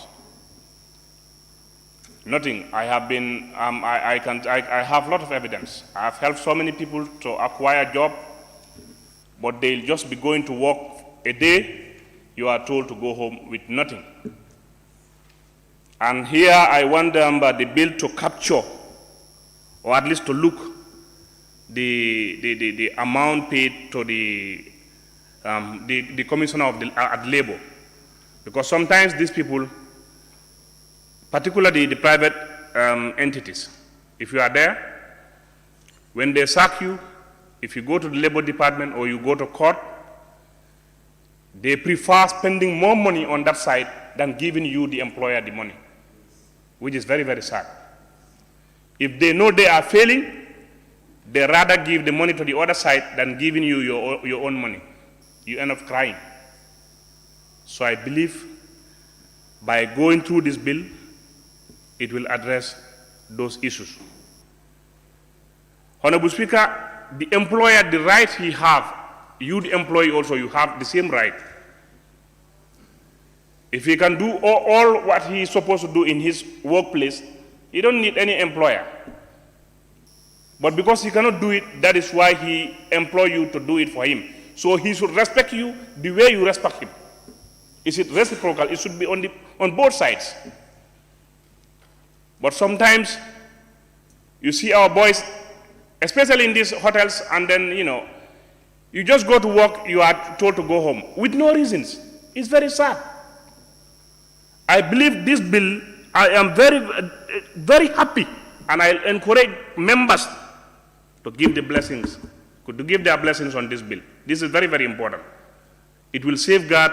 Nothing. I have been, I have a lot of evidence. I have helped so many people to acquire a job, but they'll just be going to work a day, you are told to go home with nothing. And here I want the bill to capture, or at least to look, the amount paid to the Commissioner of at Labor. Because sometimes these people, particularly the private entities, if you are there, when they sack you, if you go to the Labor Department or you go to court, they prefer spending more money on that side than giving you, the employer, the money, which is very, very sad. If they know they are failing, they rather give the money to the other side than giving you your own money. You end up crying. So I believe by going through this bill, it will address those issues. Honorable Speaker, the employer, the right he have, you, the employee, also, you have the same right. If he can do all what he is supposed to do in his workplace, he don't need any employer. But because he cannot do it, that is why he employ you to do it for him. So he should respect you the way you respect him. Is it reciprocal? It should be on both sides. But sometimes you see our boys, especially in these hotels, and then, you just go to work, you are told to go home with no reasons. It's very sad. I believe this bill, I am very, very happy, and I encourage members to give the blessings, to give their blessings on this bill. This is very, very important. It will safeguard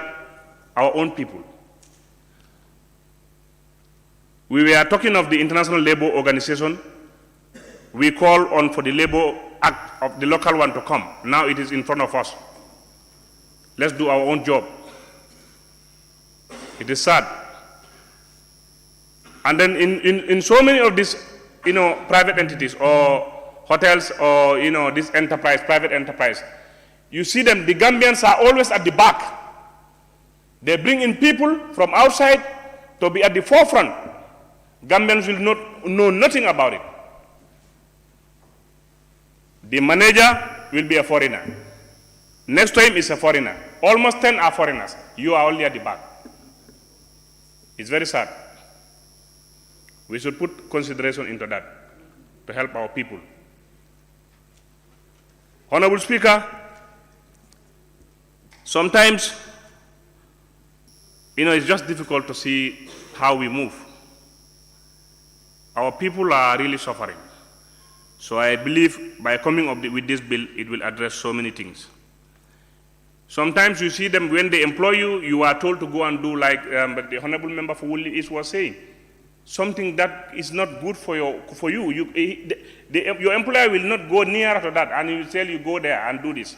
our own people. We were talking of the International Labour Organization. We call on for the Labour Act of the local one to come. Now it is in front of us. Let's do our own job. It is sad. And then in so many of these, private entities or hotels or, this enterprise, private enterprise, you see them, the Gambians are always at the back. They bring in people from outside to be at the forefront. Gambians will not know nothing about it. The manager will be a foreigner. Next to him is a foreigner. Almost 10 are foreigners. You are only at the back. It's very sad. We should put consideration into that to help our people. Honorable Speaker, sometimes, it's just difficult to see how we move. Our people are really suffering. So I believe by coming up with this bill, it will address so many things. Sometimes you see them, when they employ you, you are told to go and do like the Honorable Member for Woodley East was saying, something that is not good for you. Your employer will not go nearer to that, and he will tell you, go there and do this.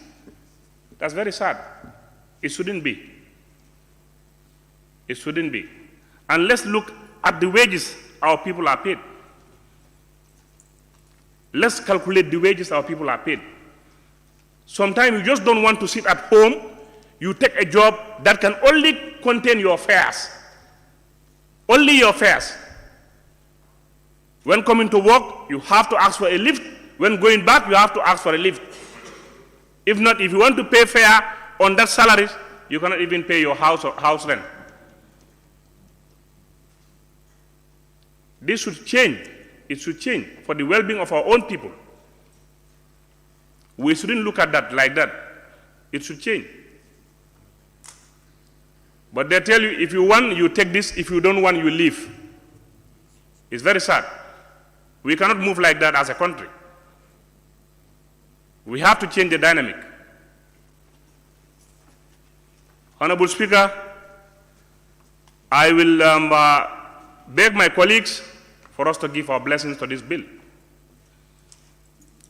That's very sad. It shouldn't be. It shouldn't be. And let's look at the wages our people are paid. Let's calculate the wages our people are paid. Sometimes you just don't want to sit at home. You take a job that can only contain your fares. Only your fares. When coming to work, you have to ask for a lift. When going back, you have to ask for a lift. If not, if you want to pay fare on that salary, you cannot even pay your house rent. This should change. It should change for the well-being of our own people. We shouldn't look at that like that. It should change. But they tell you, if you want, you take this. If you don't want, you leave. It's very sad. We cannot move like that as a country. We have to change the dynamic. Honorable Speaker, I will beg my colleagues for us to give our blessings to this bill.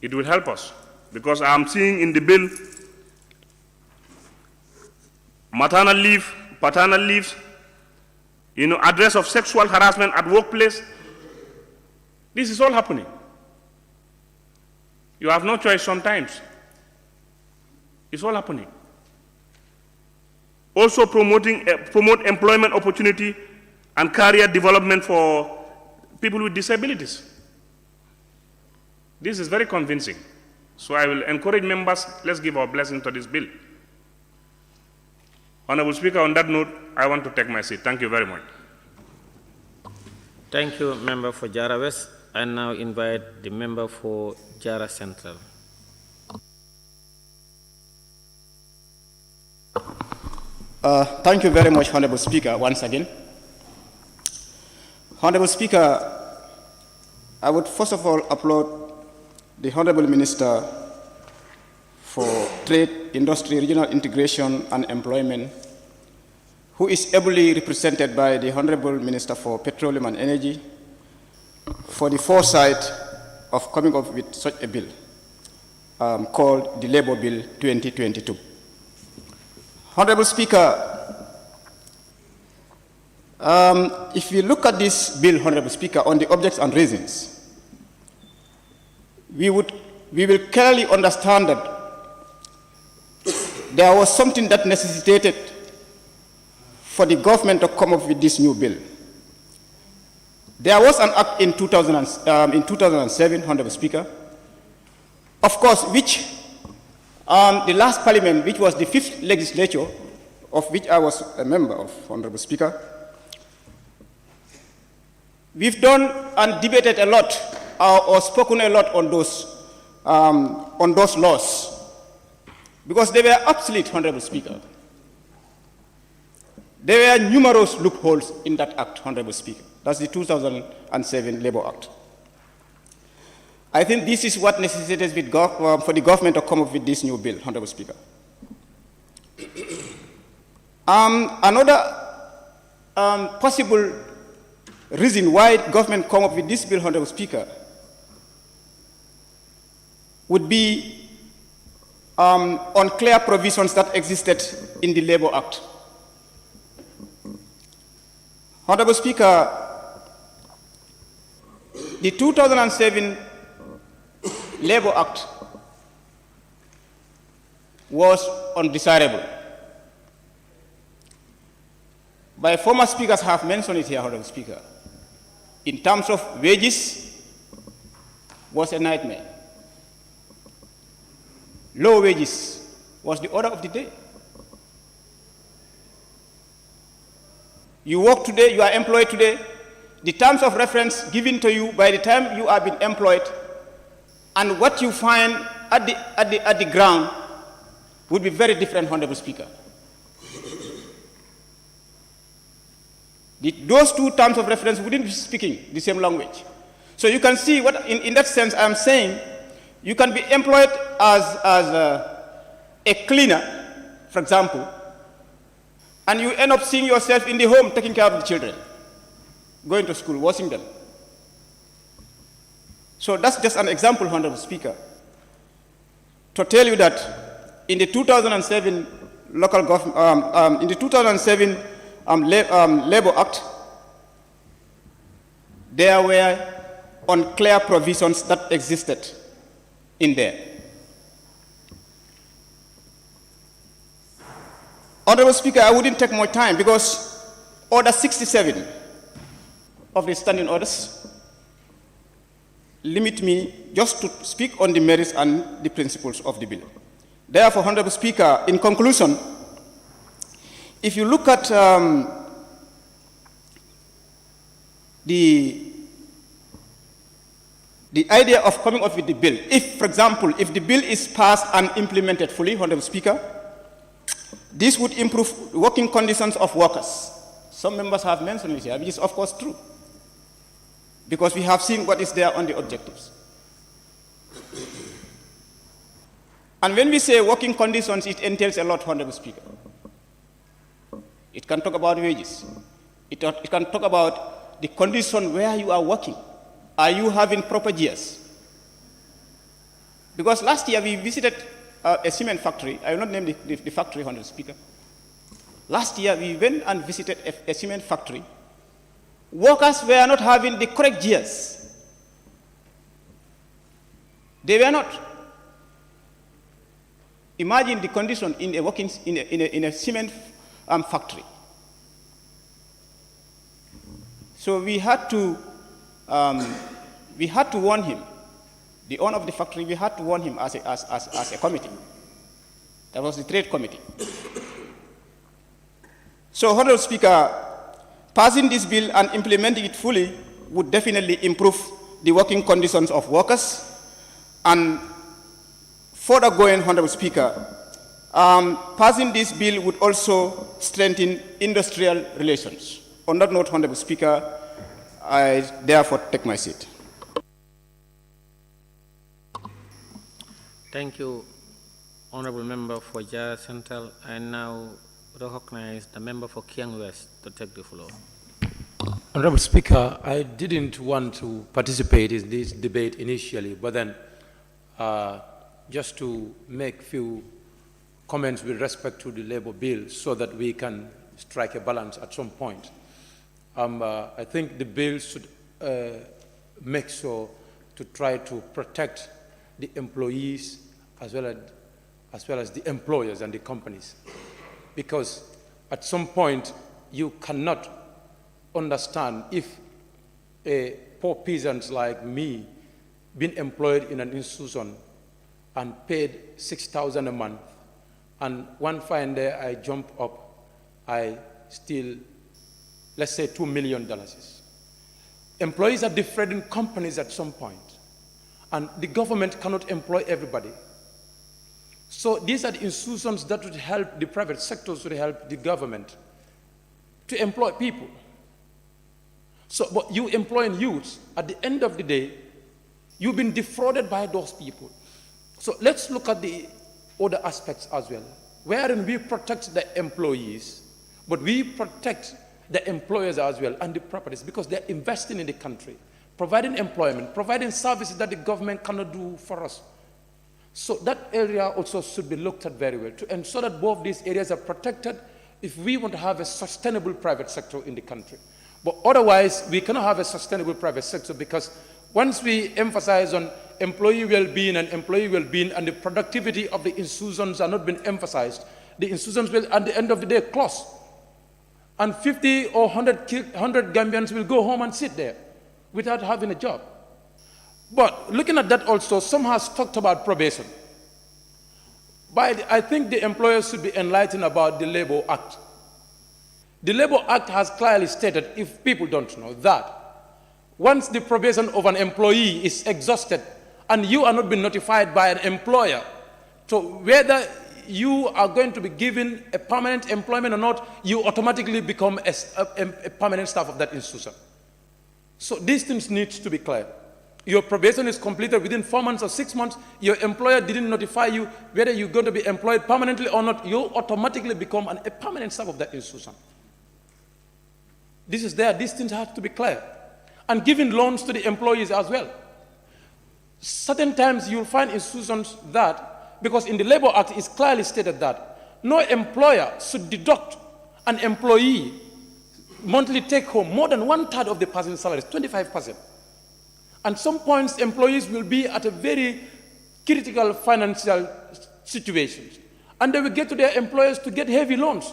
It will help us, because I am seeing in the bill maternal leave, paternal leaves, address of sexual harassment at workplace. This is all happening. You have no choice sometimes. It's all happening. Also promote employment opportunity and career development for people with disabilities. This is very convincing. So I will encourage members, let's give our blessing to this bill. Honorable Speaker, on that note, I want to take my seat. Thank you very much. Thank you, Member for Jara West. I now invite the Member for Jara Central. Thank you very much, Honorable Speaker, once again. Honorable Speaker, I would first of all applaud the Honorable Minister for Trade, Industry, Regional Integration and Employment, who is ably represented by the Honorable Minister for Petroleum and Energy, for the foresight of coming up with such a bill called the Labour Bill 2022. Honorable Speaker, if you look at this bill, Honorable Speaker, on the objects and reasons, we will clearly understand that there was something that necessitated for the government to come up with this new bill. There was an act in 2007, Honorable Speaker, of course, which the last parliament, which was the 5th legislature, of which I was a member of, Honorable Speaker, we've done and debated a lot or spoken a lot on those laws because they were obsolete, Honorable Speaker. There were numerous loopholes in that act, Honorable Speaker. That's the 2007 Labour Act. I think this is what necessitates for the government to come up with this new bill, Honorable Speaker. Another possible reason why government come up with this bill, Honorable Speaker, would be unclear provisions that existed in the Labour Act. Honorable Speaker, the 2007 Labour Act was undesirable. My former speakers have mentioned it here, Honorable Speaker. In terms of wages, was a nightmare. Low wages was the order of the day. You work today, you are employed today, the terms of reference given to you by the time you have been employed and what you find at the ground would be very different, Honorable Speaker. Those two terms of reference wouldn't be speaking the same language. So you can see what, in that sense, I'm saying, you can be employed as a cleaner, for example, and you end up seeing yourself in the home taking care of the children, going to school, washing them. So that's just an example, Honorable Speaker, to tell you that in the 2007 Labour Act, there were unclear provisions that existed in there. Honorable Speaker, I wouldn't take more time because Order 67 of the standing orders limit me just to speak on the merits and the principles of the bill. Therefore, Honorable Speaker, in conclusion, if you look at the idea of coming up with the bill, if, for example, if the bill is passed and implemented fully, Honorable Speaker, this would improve working conditions of workers. Some members have mentioned it here, which is of course true, because we have seen what is there on the objectives. And when we say working conditions, it entails a lot, Honorable Speaker. It can talk about wages. It can talk about the condition where you are working. Are you having proper gears? Because last year we visited a cement factory. I will not name the factory, Honorable Speaker. Last year we went and visited a cement factory. Workers were not having the correct gears. They were not. Imagine the condition in a cement factory. So we had to warn him. The owner of the factory, we had to warn him as a committee. That was the trade committee. So, Honorable Speaker, passing this bill and implementing it fully would definitely improve the working conditions of workers. And further going, Honorable Speaker, passing this bill would also strengthen industrial relations. On that note, Honorable Speaker, I therefore take my seat. Thank you, Honorable Member for Jara Central. I now recognize the member for Kiang West to take the floor. Honorable Speaker, I didn't want to participate in this debate initially, but then just to make few comments with respect to the labor bill so that we can strike a balance at some point. I think the bill should make sure to try to protect the employees as well as as well as the employers and the companies. Because at some point, you cannot understand if a poor peasant like me being employed in an institution and paid $6,000 a month, and one fine day I jump up, I steal, let's say, $2 million. Employees are defrauding companies at some point, and the government cannot employ everybody. So these are the institutions that would help the private sectors, would help the government to employ people. So, but you employing youths, at the end of the day, you've been defrauded by those people. So let's look at the other aspects as well, wherein we protect the employees, but we protect the employers as well and the properties, because they're investing in the country, providing employment, providing services that the government cannot do for us. So that area also should be looked at very well to ensure that both these areas are protected if we want to have a sustainable private sector in the country. But otherwise, we cannot have a sustainable private sector, because once we emphasize on employee well-being and the productivity of the institutions are not being emphasized, the institutions will, at the end of the day, close. And 50 or 100 Gambians will go home and sit there without having a job. But looking at that also, some has talked about probation. But I think the employers should be enlightened about the Labor Act. The Labor Act has clearly stated, if people don't know, that once the probation of an employee is exhausted and you are not being notified by an employer, so whether you are going to be given a permanent employment or not, you automatically become a permanent staff of that institution. So these things need to be clear. Your probation is completed within 4 months or 6 months, your employer didn't notify you whether you're going to be employed permanently or not, you automatically become a permanent staff of that institution. This is there, these things have to be clear. And giving loans to the employees as well. Certain times you'll find institutions that, because in the Labor Act it's clearly stated that no employer should deduct an employee monthly take home more than 1/3 of the person's salary, 25%. And some points employees will be at a very critical financial situation, and they will get to their employers to get heavy loans.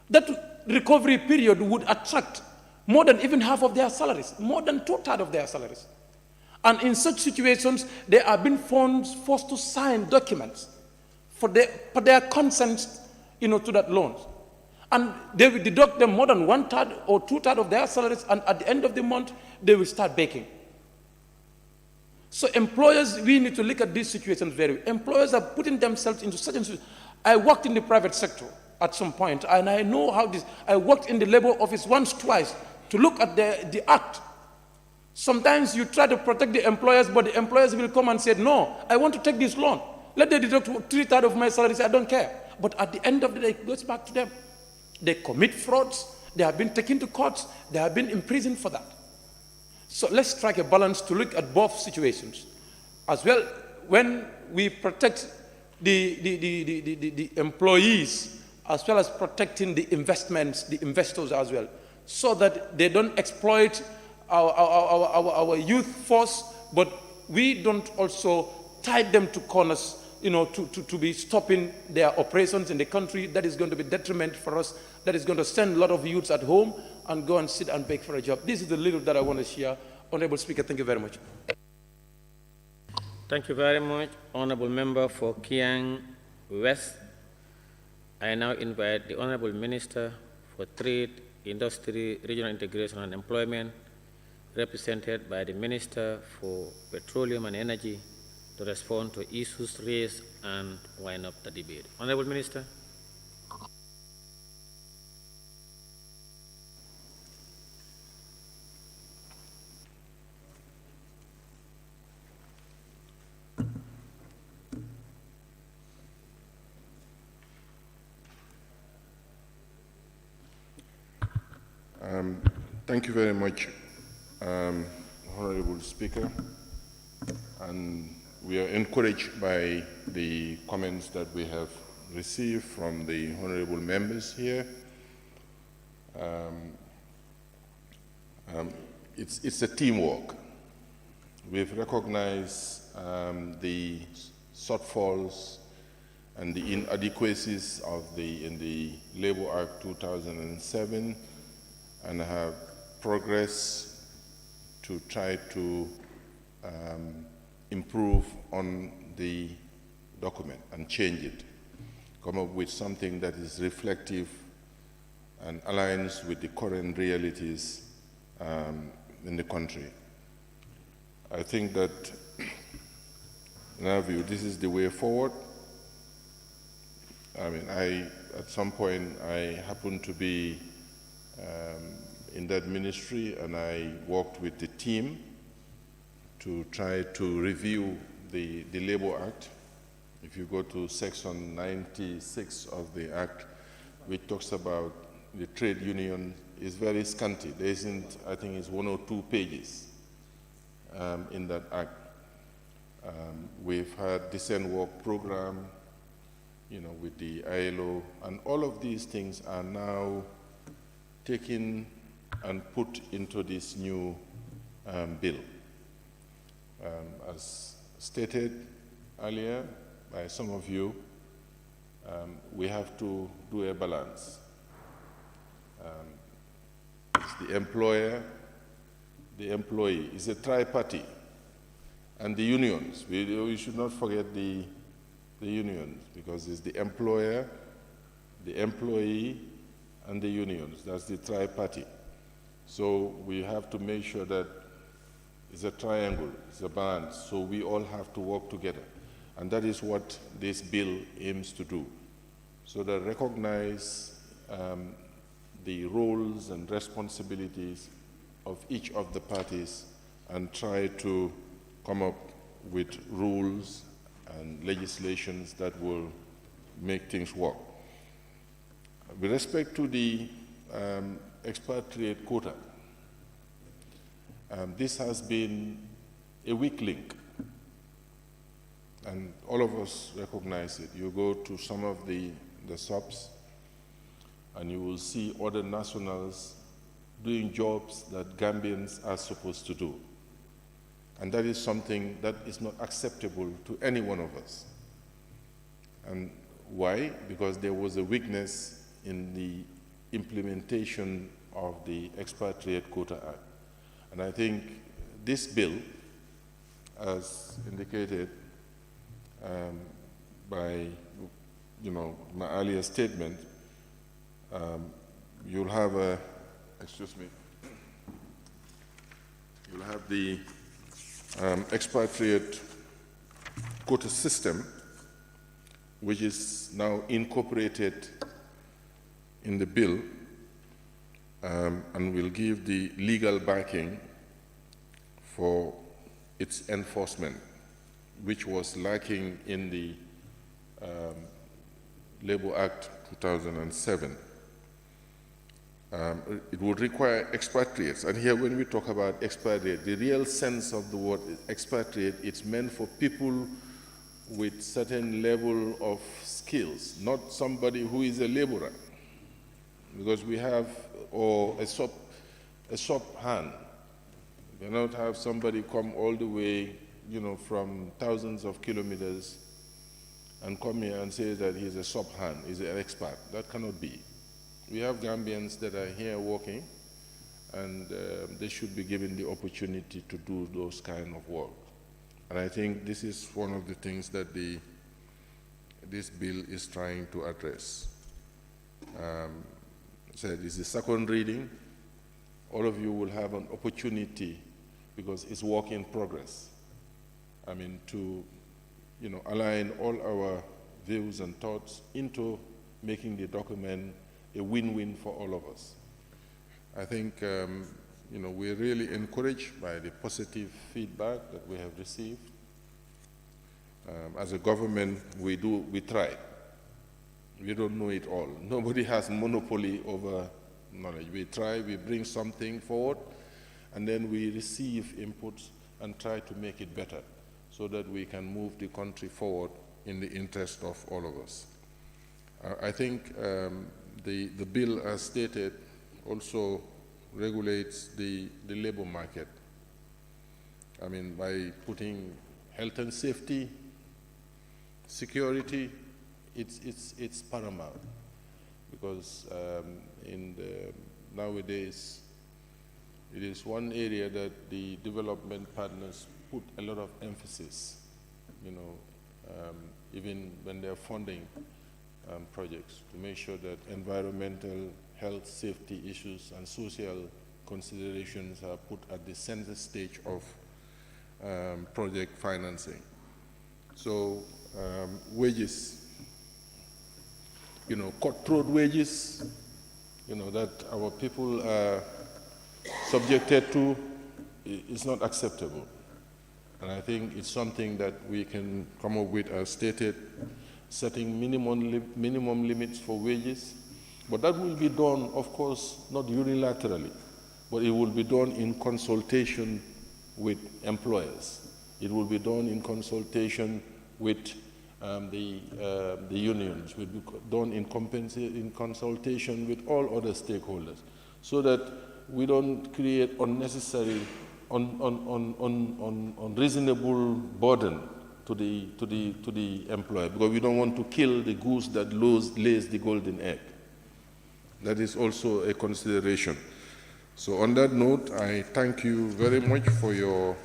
That recovery period would attract more than even half of their salaries, more than 2/3 of their salaries. And in such situations, they are being forced to sign documents for their consent, to that loan. And they will deduct them more than 1/3 or 2/3 of their salaries, and at the end of the month, they will start begging. So employers, we need to look at these situations very well. Employers are putting themselves into certain situations. I worked in the private sector at some point, and I know how this, I worked in the labor office once, twice, to look at the act. Sometimes you try to protect the employers, but the employers will come and say, no, I want to take this loan. Let them deduct 3/3 of my salary, I don't care. But at the end of the day, it goes back to them. They commit frauds, they have been taken to courts, they have been imprisoned for that. So let's strike a balance to look at both situations. As well, when we protect the employees, as well as protecting the investments, the investors as well, so that they don't exploit our youth force, but we don't also tie them to corners, to be stopping their operations in the country. That is going to be detriment for us. That is going to send a lot of youths at home and go and sit and beg for a job. This is the little that I want to share. Honorable Speaker, thank you very much. Thank you very much, Honorable Member for Kiang West. I now invite the Honorable Minister for Trade, Industry, Regional Integration and Employment, represented by the Minister for Petroleum and Energy, to respond to issues raised and wind up the debate. Honorable Minister. Thank you very much, Honorable Speaker, and we are encouraged by the comments that we have received from the honorable members here. It's a teamwork. We've recognized the shortfalls and the inadequacies in the Labor Act 2007, and have progressed to try to improve on the document and change it, come up with something that is reflective and aligns with the current realities in the country. I think that, in our view, this is the way forward. I mean, at some point, I happened to be in that ministry, and I worked with the team to try to review the Labor Act. If you go to Section 96 of the Act, which talks about the trade union, is very scanty. There isn't, I think it's 1 or 2 pages in that Act. We've had decent work program, with the ILO, and all of these things are now taken and put into this new bill. As stated earlier by some of you, we have to do a balance. It's the employer, the employee. It's a tri-party. And the unions. We should not forget the unions, because it's the employer, the employee, and the unions. That's the tri-party. So we have to make sure that it's a triangle, it's a balance. So we all have to work together. And that is what this bill aims to do. So that recognize the roles and responsibilities of each of the parties and try to come up with rules and legislations that will make things work. With respect to the expatriate quota, this has been a weak link, and all of us recognize it. You go to some of the subs, and you will see other nationals doing jobs that Gambians are supposed to do. And that is something that is not acceptable to any one of us. And why? Because there was a weakness in the implementation of the Expatriate Quota Act. And I think this bill, as indicated by my earlier statement, you'll have you'll have the expatriate quota system, which is now incorporated in the bill, and will give the legal backing for its enforcement, which was lacking in the Labor Act 2007. It would require expatriates. And here when we talk about expatriate, the real sense of the word expatriate, it's meant for people with certain level of skills, not somebody who is a laborer. Because we have, or a shop hand. We cannot have somebody come all the way, from thousands of kilometers and come here and say that he's a shop hand, he's an expert. That cannot be. We have Gambians that are here working, and they should be given the opportunity to do those kind of work. And I think this is one of the things that this bill is trying to address. So this is the second reading. All of you will have an opportunity, because it's work in progress. I mean, to align all our views and thoughts into making the document a win-win for all of us. I think we're really encouraged by the positive feedback that we have received. As a government, we try. We don't know it all. Nobody has monopoly over knowledge. We try, we bring something forward, and then we receive inputs and try to make it better so that we can move the country forward in the interest of all of us. I think the bill, as stated, also regulates the labor market. I mean, by putting health and safety, security it's paramount, because nowadays it is one area that the development partners put a lot of emphasis, even when they're funding projects, to make sure that environmental, health, safety issues and social considerations are put at the center stage of project financing. So wages, cutthroat wages, that our people are subjected to is not acceptable. And I think it's something that we can come up with, as stated, setting minimum limits for wages. But that will be done, of course, not unilaterally, but it will be done in consultation with employers. It will be done in consultation with the unions. It will be done in consultation with all other stakeholders, so that we don't create unnecessary, unreasonable burden to the employer, because we don't want to kill the goose that lays the golden egg. That is also a consideration. So on that note, I thank you very much for your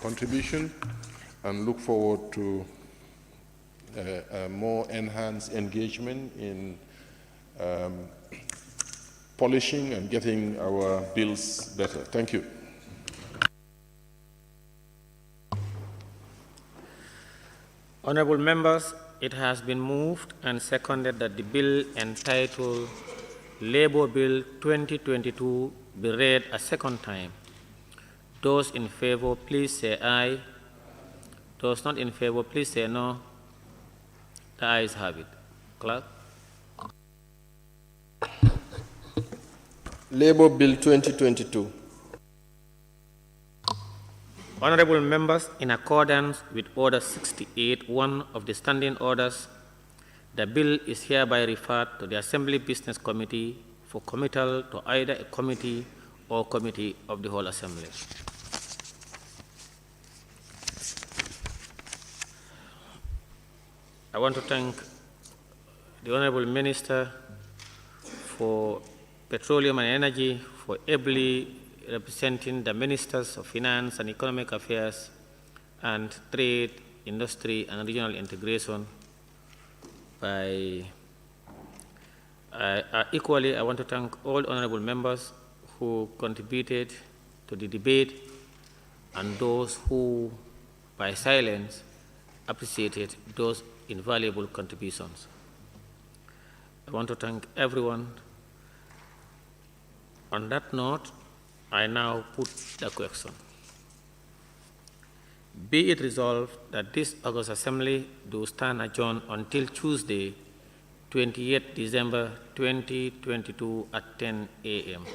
contribution and look forward to a more enhanced engagement in polishing and getting our bills better. Thank you. Honorable members, it has been moved and seconded that the bill entitled Labour Bill 2022 be read a second time. Those in favor, please say aye. Those not in favor, please say no. The ayes have it. Clerk. Labour Bill 2022. Honorable members, in accordance with Order 68(1) of the Standing Orders, the bill is hereby referred to the Assembly Business Committee for committal to either a committee or committee of the whole Assembly. I want to thank the Honorable Minister for Petroleum and Energy for ably representing the Ministers of Finance and Economic Affairs and Trade, Industry and Regional Integration. Equally, I want to thank all honorable members who contributed to the debate and those who, by silence, appreciated those invaluable contributions. I want to thank everyone. On that note, I now put the question. Be it resolved that this August Assembly do stand adjourned until Tuesday, 28 December 2022 at 10 a.m.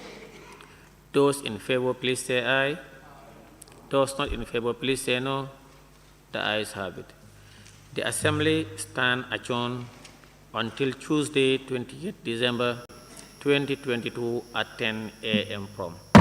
Those in favor, please say aye. Those not in favor, please say no. The ayes have it. The Assembly stand adjourned until Tuesday, 28 December 2022 at 10 a.m. prompt.